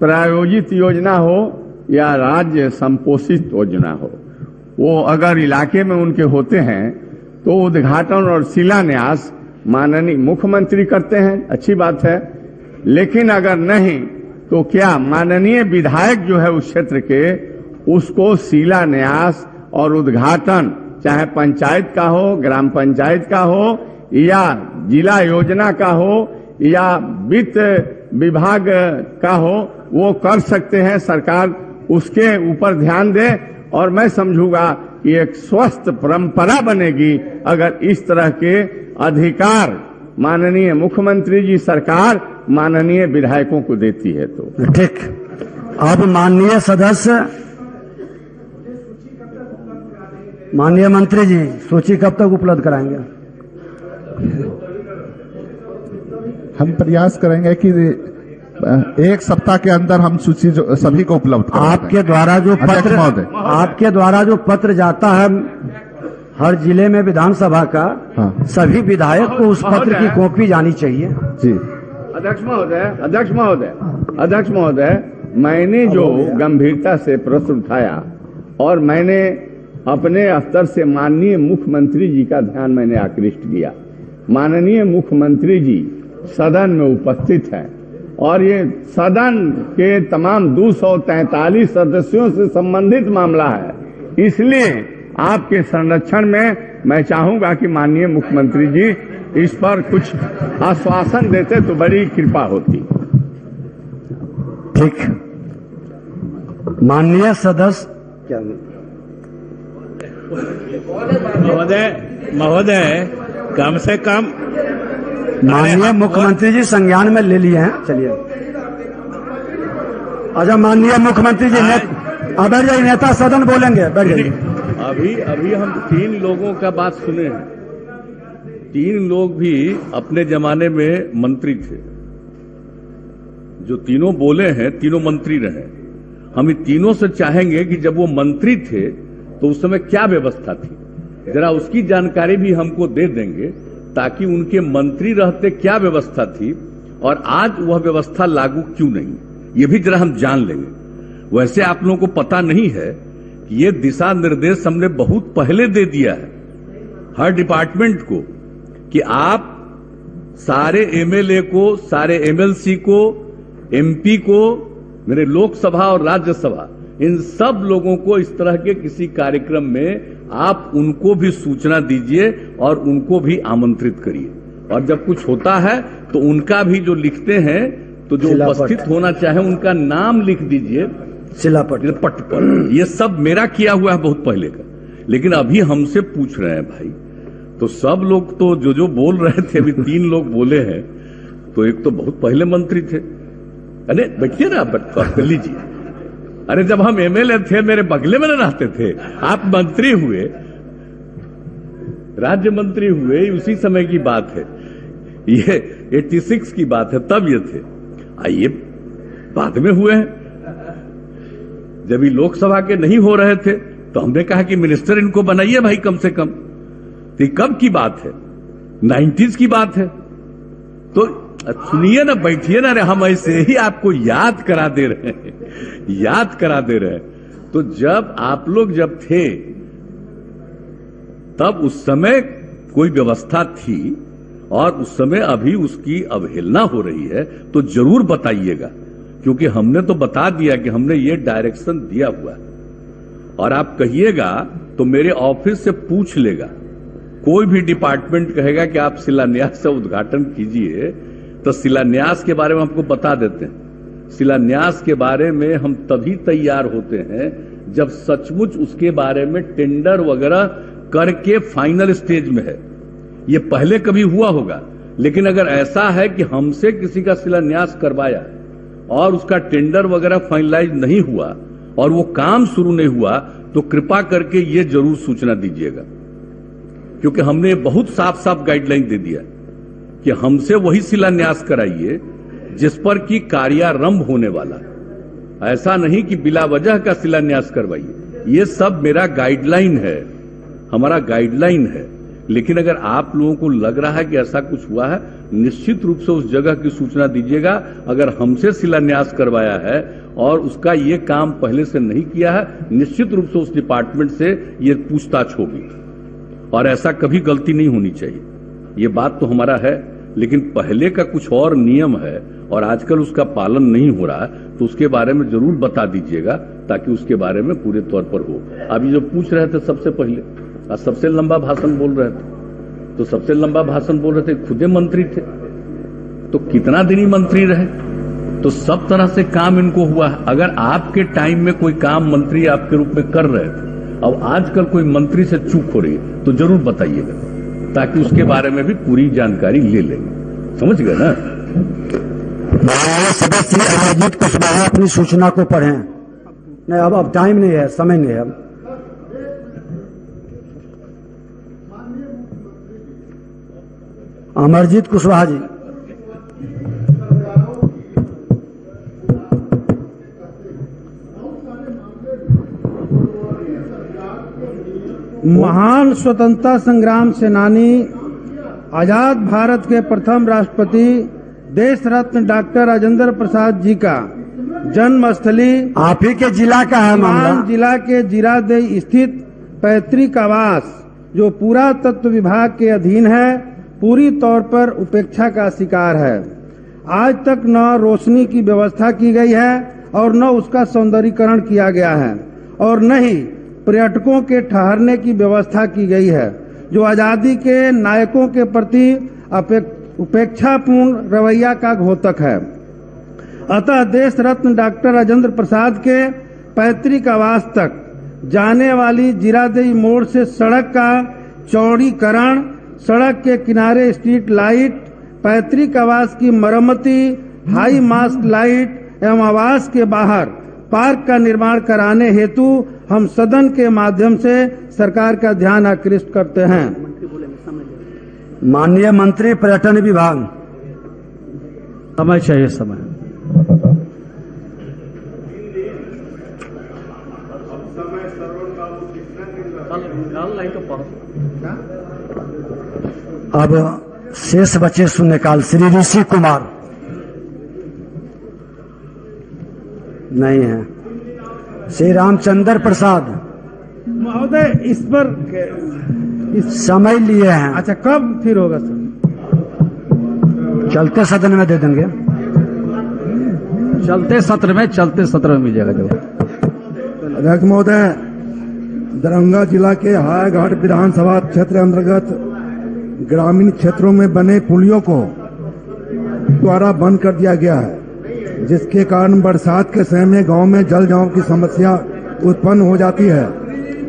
प्रायोजित योजना हो या राज्य संपोषित योजना हो, वो अगर इलाके में उनके होते हैं तो उद्घाटन और शिलान्यास माननीय मुख्यमंत्री करते हैं, अच्छी बात है। लेकिन अगर नहीं तो क्या माननीय विधायक जो है उस क्षेत्र के, उसको शिलान्यास और उद्घाटन चाहे पंचायत का हो, ग्राम पंचायत का हो या जिला योजना का हो या वित्त विभाग का हो, वो कर सकते हैं। सरकार उसके ऊपर ध्यान दे और मैं समझूंगा कि एक स्वस्थ परंपरा बनेगी अगर इस तरह के अधिकार माननीय मुख्यमंत्री जी सरकार माननीय विधायकों को देती है तो। ठीक, अब माननीय सदस्य, माननीय मंत्री जी सूची कब तक उपलब्ध कराएंगे? हम प्रयास करेंगे कि 1 सप्ताह के अंदर हम सूची सभी को उपलब्ध कराएं। आपके द्वारा जो पत्र जाता है हर जिले में विधानसभा का, हाँ, सभी विधायक को उस पत्र की कॉपी जानी चाहिए। जी अध्यक्ष महोदय, मैंने जो गंभीरता से प्रश्न उठाया और मैंने अपने स्तर से माननीय मुख्यमंत्री जी का ध्यान मैंने आकृष्ट किया। माननीय मुख्यमंत्री जी सदन में उपस्थित हैं और ये सदन के तमाम 243 सदस्यों से संबंधित मामला है, इसलिए आपके संरक्षण में मैं चाहूंगा कि माननीय मुख्यमंत्री जी इस पर कुछ आश्वासन देते तो बड़ी कृपा होती। ठीक, माननीय सदस्य क्या महोदय कम से कम माननीय मुख्यमंत्री जी संज्ञान में ले लिए हैं। चलिए अच्छा, माननीय मुख्यमंत्री जी बैठ जाइए, नेता सदन बोलेंगे, बैठ जाइए। अभी हम 3 लोगों का बात सुने हैं। 3 लोग भी अपने जमाने में मंत्री थे। जो तीनों बोले हैं, तीनों मंत्री रहे। हम इन तीनों से चाहेंगे कि जब वो मंत्री थे तो उस समय क्या व्यवस्था थी, जरा उसकी जानकारी भी हमको दे देंगे, ताकि उनके मंत्री रहते क्या व्यवस्था थी और आज वह व्यवस्था लागू क्यों नहीं, ये भी जरा हम जान लेंगे। वैसे आप लोगों को पता नहीं है कि ये दिशा निर्देश हमने बहुत पहले दे दिया है हर डिपार्टमेंट को, कि आप सारे एमएलए को, सारे एमएलसी को, एमपी को, मेरे लोकसभा और राज्यसभा, इन सब लोगों को इस तरह के किसी कार्यक्रम में आप उनको भी सूचना दीजिए और उनको भी आमंत्रित करिए। और जब कुछ होता है तो उनका भी जो लिखते हैं, तो जो उपस्थित होना चाहे उनका नाम लिख दीजिए पट पर। ये सब मेरा किया हुआ है बहुत पहले का, लेकिन अभी हमसे पूछ रहे हैं भाई। तो सब लोग तो जो बोल रहे थे, अभी 3 लोग बोले हैं, तो एक तो बहुत पहले मंत्री थे। अरे बैठिए ना, कर लीजिए। अरे जब हम एमएलए थे, मेरे बगले में न रहते थे, आप मंत्री हुए, राज्य मंत्री हुए, उसी समय की बात है। ये 86 की बात है, तब ये थे। ये बाद में हुए हैं। जब ये लोकसभा के नहीं हो रहे थे तो हमने कहा कि मिनिस्टर इनको बनाइए भाई कम से कम। तो ये कब की बात है? 90s की बात है। तो सुनिए ना, बैठिए ना, हम ऐसे ही आपको याद करा दे रहे हैं, याद करा दे रहे हैं। तो जब आप लोग जब थे, तब उस समय कोई व्यवस्था थी और उस समय अभी उसकी अवहेलना हो रही है, तो जरूर बताइएगा, क्योंकि हमने तो बता दिया कि हमने ये डायरेक्शन दिया हुआ है। और आप कहिएगा तो मेरे ऑफिस से पूछ लेगा, कोई भी डिपार्टमेंट कहेगा कि आप शिलान्यास से उद्घाटन कीजिए, तो शिलान्यास के बारे में हमको बता देते हैं। शिलान्यास के बारे में हम तभी तैयार होते हैं जब सचमुच उसके बारे में टेंडर वगैरह करके फाइनल स्टेज में है। ये पहले कभी हुआ होगा, लेकिन अगर ऐसा है कि हमसे किसी का शिलान्यास करवाया और उसका टेंडर वगैरह फाइनलाइज नहीं हुआ और वो काम शुरू नहीं हुआ, तो कृपा करके ये जरूर सूचना दीजिएगा, क्योंकि हमने बहुत साफ साफ गाइडलाइन दे दिया कि हमसे वही शिलान्यास कराइए जिस पर कि कार्यारंभ होने वाला। ऐसा नहीं कि बिला वजह का शिलान्यास करवाइए। ये सब मेरा गाइडलाइन है, हमारा गाइडलाइन है। लेकिन अगर आप लोगों को लग रहा है कि ऐसा कुछ हुआ है, निश्चित रूप से उस जगह की सूचना दीजिएगा। अगर हमसे शिलान्यास करवाया है और उसका ये काम पहले से नहीं किया है, निश्चित रूप से उस डिपार्टमेंट से ये पूछताछ होगी और ऐसा कभी गलती नहीं होनी चाहिए। ये बात तो हमारा है, लेकिन पहले का कुछ और नियम है और आजकल उसका पालन नहीं हो रहा है, तो उसके बारे में जरूर बता दीजिएगा, ताकि उसके बारे में पूरे तौर पर हो। अभी जो पूछ रहे थे सबसे पहले, आज सबसे लंबा भाषण बोल रहे थे, तो सबसे लंबा भाषण बोल रहे थे, खुदे मंत्री थे, तो कितना दिन ही मंत्री रहे, तो सब तरह से काम इनको हुआ है। अगर आपके टाइम में कोई काम मंत्री आपके रूप में कर रहे थे, अब आजकल कोई मंत्री से चूक हो रही है, तो जरूर बताइएगा, ताकि उसके बारे में भी पूरी जानकारी ले लेंगे। समझ गए ना? सदस्य अमरजीत कुशवाहा अपनी सूचना को पढ़ें। नहीं, अब टाइम नहीं है, समय नहीं है। अमरजीत कुशवाहा जी। महान स्वतंत्रता संग्राम सेनानी, आजाद भारत के प्रथम राष्ट्रपति, देश रत्न डॉक्टर राजेंद्र प्रसाद जी का जन्मस्थली आप ही के जिला का है मामला। जिला के जीरादेई स्थित पैतृक आवास, जो पुरातत्व विभाग के अधीन है, पूरी तौर पर उपेक्षा का शिकार है। आज तक न रोशनी की व्यवस्था की गई है और न उसका सौंदर्यीकरण किया गया है, और न ही पर्यटकों के ठहरने की व्यवस्था की गई है, जो आजादी के नायकों के प्रति उपेक्षापूर्ण रवैया का घोतक है। अतः देश रत्न डॉक्टर राजेंद्र प्रसाद के पैतृक आवास तक जाने वाली जीरादेई मोड़ से सड़क का चौड़ीकरण, सड़क के किनारे स्ट्रीट लाइट, पैतृक आवास की मरम्मति, हाई मास्ट लाइट एवं आवास के बाहर पार्क का निर्माण कराने हेतु हम सदन के माध्यम से सरकार का ध्यान आकृष्ट करते हैं। माननीय मंत्री पर्यटन विभाग। समय चाहिए, समय। अब शेष बचे शून्यकाल। श्री ऋषि कुमार नहीं है। श्री रामचंद्र प्रसाद महोदय इस पर समय लिए हैं। अच्छा, कब फिर होगा सर? चलते सदन में दे देंगे। चलते सत्र में मिल जाएगा जवाब। अध्यक्ष महोदय, दरभंगा जिला के हायाघाट विधानसभा क्षेत्र अंतर्गत ग्रामीण क्षेत्रों में बने पुलियों को द्वारा बंद कर दिया गया है, जिसके कारण बरसात के समय में गांव में जल जमाव की समस्या उत्पन्न हो जाती है।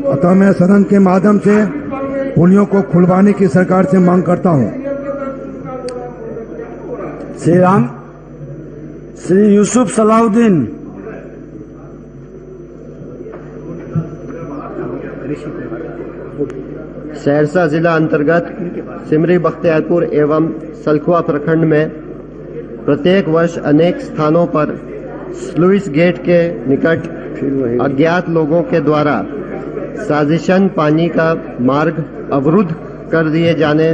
अतः मैं सदन के माध्यम से पुलियों को खुलवाने की सरकार से मांग करता हूं। श्री यूसुफ सलाउद्दीन। सहरसा जिला अंतर्गत सिमरी बख्तियारपुर एवं सलखुआ प्रखंड में प्रत्येक वर्ष अनेक स्थानों पर स्लुइस गेट के निकट अज्ञात लोगों के द्वारा साजिशन पानी का मार्ग अवरुद्ध कर दिए जाने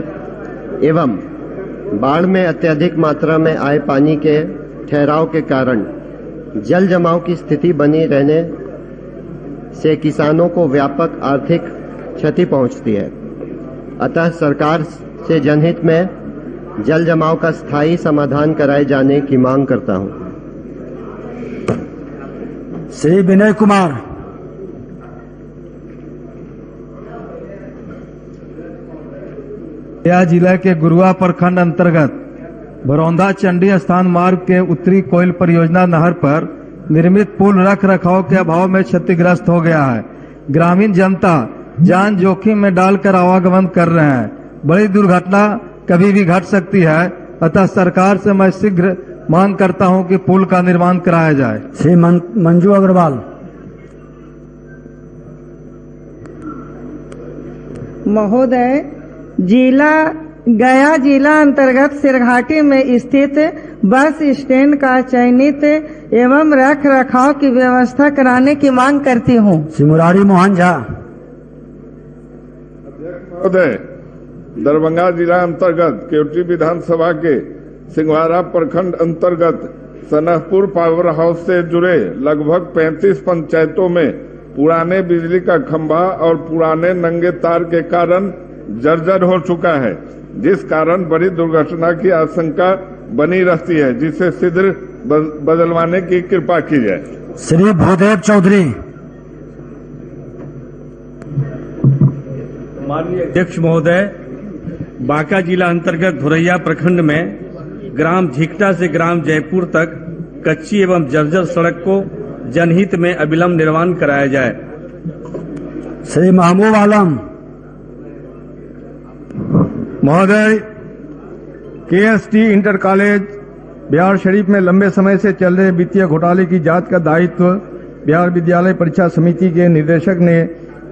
एवं बाढ़ में अत्यधिक मात्रा में आए पानी के ठहराव के कारण जल जमाव की स्थिति बनी रहने से किसानों को व्यापक आर्थिक क्षति पहुंचती है। अतः सरकार से जनहित में जल जमाव का स्थायी समाधान कराए जाने की मांग करता हूं। श्री विनय कुमार। गया जिला के गुरुआ प्रखंड अंतर्गत भरौंदा चंडी स्थान मार्ग के उत्तरी कोयल परियोजना नहर पर निर्मित पुल रख रखाव के अभाव में क्षतिग्रस्त हो गया है। ग्रामीण जनता जान जोखिम में डालकर आवागमन कर रहे हैं। बड़ी दुर्घटना कभी भी घट सकती है, अतः सरकार से मैं शीघ्र मांग करता हूं कि पुल का निर्माण कराया जाए। श्री मंजू अग्रवाल। महोदय, गया जिला अंतर्गत सिरघाटी में स्थित बस स्टैंड का चयनित एवं रख रखाव की व्यवस्था कराने की मांग करती हूँ। श्री मुरारी मोहन झा। महोदय, दरभंगा जिला अंतर्गत केवटी विधानसभा के सिंघवारा प्रखंड अंतर्गत सनहपुर पावर हाउस से जुड़े लगभग 35 पंचायतों में पुराने बिजली का खंभा और पुराने नंगे तार के कारण जर्जर हो चुका है, जिस कारण बड़ी दुर्घटना की आशंका बनी रहती है, जिसे शीघ्र बदलवाने की कृपा की जाए। श्री भूदेव चौधरी। माननीय अध्यक्ष महोदय, बांका जिला अंतर्गत धुरैया प्रखंड में ग्राम झिकटा से ग्राम जयपुर तक कच्ची एवं जर्जर सड़क को जनहित में अविलंब निर्माण कराया जाए। श्री महबूब आलम। महोदय, KST inter college Bihar Sharif में लंबे समय से चल रहे वित्तीय घोटाले की जांच का दायित्व बिहार विद्यालय परीक्षा समिति के निदेशक ने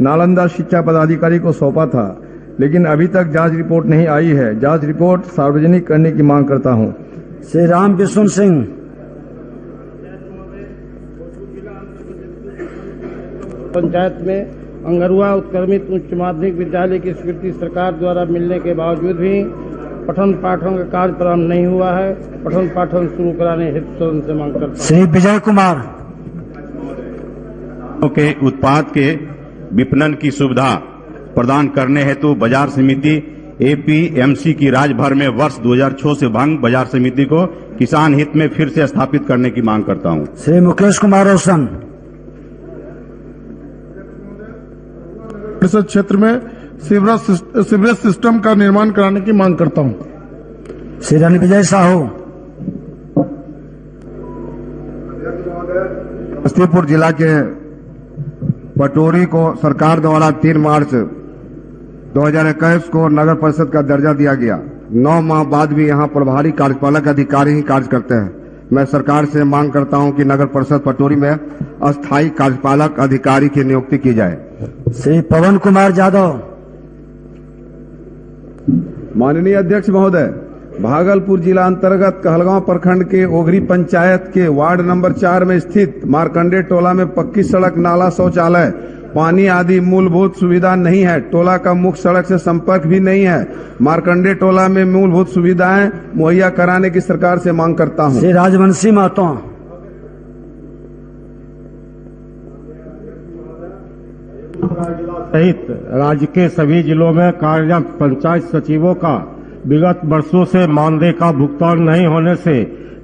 नालंदा शिक्षा पदाधिकारी को सौंपा था, लेकिन अभी तक जांच रिपोर्ट नहीं आई है। जांच रिपोर्ट सार्वजनिक करने की मांग करता हूं। श्री राम बिशुन सिंह। पंचायत में अंगरुआ उत्क्रमित उच्च माध्यमिक विद्यालय की स्वीकृति सरकार द्वारा मिलने के बावजूद भी पठन पाठन का कार्य प्रारंभ नहीं हुआ है। पठन पाठन शुरू कराने हेतु सदन से मांग करता हूं। श्री विजय कुमार। के उत्पाद के विपणन की सुविधा प्रदान करने हेतु बाजार समिति एपीएमसी की राज्य भर में वर्ष 2006 से भंग बाजार समिति को किसान हित में फिर से स्थापित करने की मांग करता हूं। श्री मुकेश कुमार रोशन। परिषद क्षेत्र में सीवरेज सिस्टम का निर्माण कराने की मांग करता हूं। श्री रणविजय साहू। समस्तीपुर जिला के पटोरी को सरकार द्वारा 3 मार्च 2021 को नगर परिषद का दर्जा दिया गया, 9 माह बाद भी यहाँ प्रभारी कार्यपालक अधिकारी ही कार्य करते हैं। मैं सरकार से मांग करता हूं कि नगर परिषद पटोरी में अस्थायी कार्यपालक अधिकारी की नियुक्ति की जाए। श्री पवन कुमार यादव। माननीय अध्यक्ष महोदय, भागलपुर जिला अंतर्गत कहलगांव प्रखंड के ओघरी पंचायत के वार्ड नंबर 4 में स्थित मार्कंडे टोला में पक्की सड़क, नाला, शौचालय, पानी आदि मूलभूत सुविधा नहीं है। टोला का मुख्य सड़क से संपर्क भी नहीं है। मार्कंडे टोला में मूलभूत सुविधाएं मुहैया कराने की सरकार से मांग करता हूं। श्री राजवंशी महतो। सहित राज्य के सभी जिलों में कार्यरत पंचायत सचिवों का विगत वर्षों से मानदेय का भुगतान नहीं होने से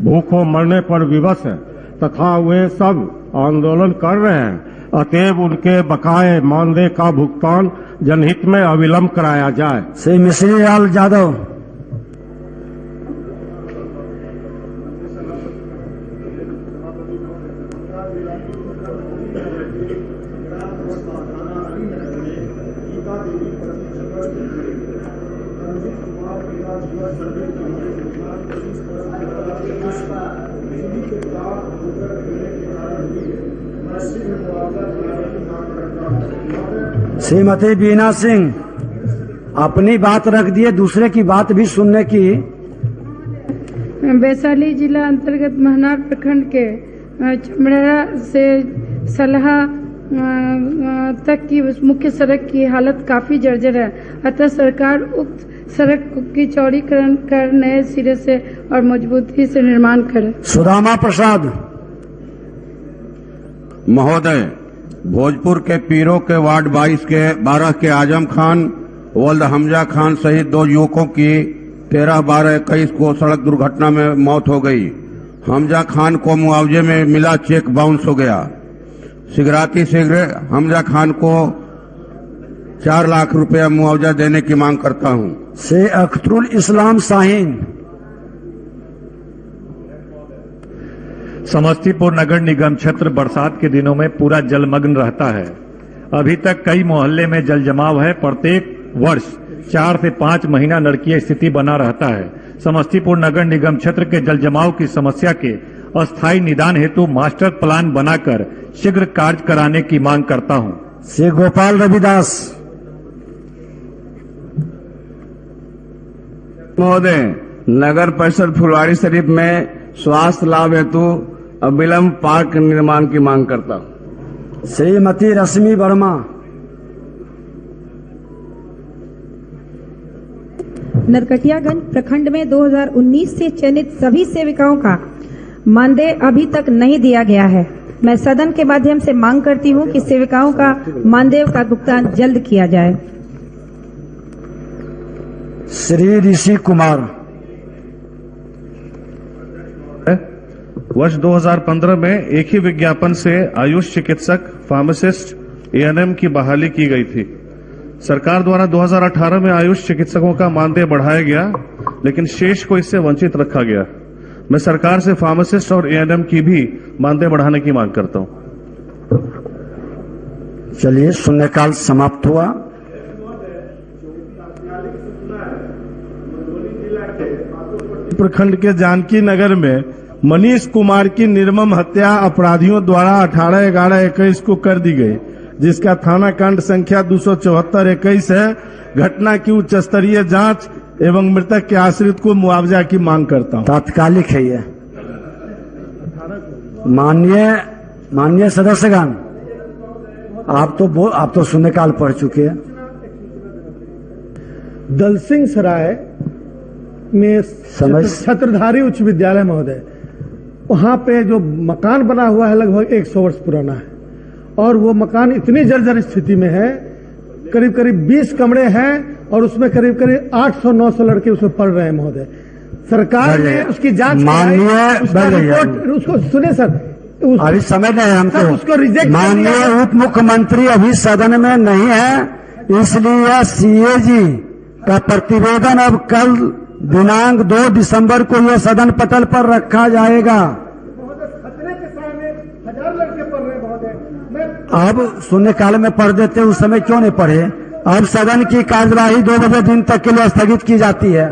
भूखों मरने पर विवश है तथा वे सब आंदोलन कर रहे हैं। अतएव उनके बकाये मानदेय का भुगतान जनहित में अविलंब कराया जाए। श्री मिश्री लाल यादव। श्रीमती बीना सिंह, अपनी बात रख दिए, दूसरे की बात भी सुनने की। वैशाली जिला अंतर्गत महनार प्रखंड के चमड़ा से सलहा तक की मुख्य सड़क की हालत काफी जर्जर है। अतः सरकार उक्त सड़क की चौड़ीकरण कर नए सिरे से और मजबूती से निर्माण करे। सुदामा प्रसाद। महोदय, भोजपुर के पीरो के वार्ड 22 के 12 के आजम खान वल्द हमजा खान सहित 2 युवकों की 13/12/21 को सड़क दुर्घटना में मौत हो गई। हमजा खान को मुआवजे में मिला चेक बाउंस हो गया। शीघ्राति शीघ्र हमजा खान को 4 लाख रुपया मुआवजा देने की मांग करता हूं। से अख्तरुल इस्लाम शाहीन। समस्तीपुर नगर निगम क्षेत्र बरसात के दिनों में पूरा जलमग्न रहता है। अभी तक कई मोहल्ले में जल जमाव है। प्रत्येक वर्ष 4 से 5 महीना नरकीय स्थिति बना रहता है। समस्तीपुर नगर निगम क्षेत्र के जल जमाव की समस्या के अस्थायी निदान हेतु मास्टर प्लान बनाकर शीघ्र कार्य कराने की मांग करता हूं। श्री गोपाल रविदास। महोदय, नगर परिषद फुलवारी शरीफ में स्वास्थ्य लाभ हेतु अविलंब पार्क निर्माण की मांग करता हूं। श्रीमती रश्मि वर्मा। नरकटियागंज प्रखंड में 2019 से चयनित सभी सेविकाओं का मानदेय अभी तक नहीं दिया गया है। मैं सदन के माध्यम से मांग करती हूं कि सेविकाओं का मानदेय का भुगतान जल्द किया जाए। श्री ऋषि कुमार। वर्ष 2015 में एक ही विज्ञापन से आयुष चिकित्सक, फार्मासिस्ट, एएनएम की बहाली की गई थी। सरकार द्वारा 2018 में आयुष चिकित्सकों का मानदेय बढ़ाया गया, लेकिन शेष को इससे वंचित रखा गया। मैं सरकार से फार्मासिस्ट और एएनएम की भी मानदेय बढ़ाने की मांग करता हूं। चलिए, शून्यकाल समाप्त हुआ। प्रखंड के जानकी नगर में मनीष कुमार की निर्मम हत्या अपराधियों द्वारा 18/11/21 को कर दी गई, जिसका थाना कांड संख्या 274/21 है। घटना की उच्च स्तरीय जांच एवं मृतक के आश्रित को मुआवजा की मांग करता हूं। तात्कालिक है ये। माननीय सदस्यगण, आप तो शून्यकाल पढ़ चुके हैं। दलसिंह सराय में छत्रधारी उच्च विद्यालय महोदय, वहां पे जो मकान बना हुआ है लगभग 100 वर्ष पुराना है और वो मकान इतनी जर्जर स्थिति में है, करीब करीब 20 कमरे हैं और उसमें करीब करीब 800-900 लड़के उसमें पढ़ रहे हैं महोदय। सरकार ने उसकी जांच कराई, उसको सुने सर, अभी समय नहीं है हमको। उसको रिजेक्ट। माननीय उप मुख्यमंत्री अभी सदन में नहीं है, इसलिए सीएजी का प्रतिवेदन अब कल दिनांक 2 दिसंबर को यह सदन पटल पर रखा जाएगा। अब शून्यकाल में पढ़ देते, उस समय क्यों नहीं पढ़े? अब सदन की कार्यवाही 2 बजे दिन तक के लिए स्थगित की जाती है।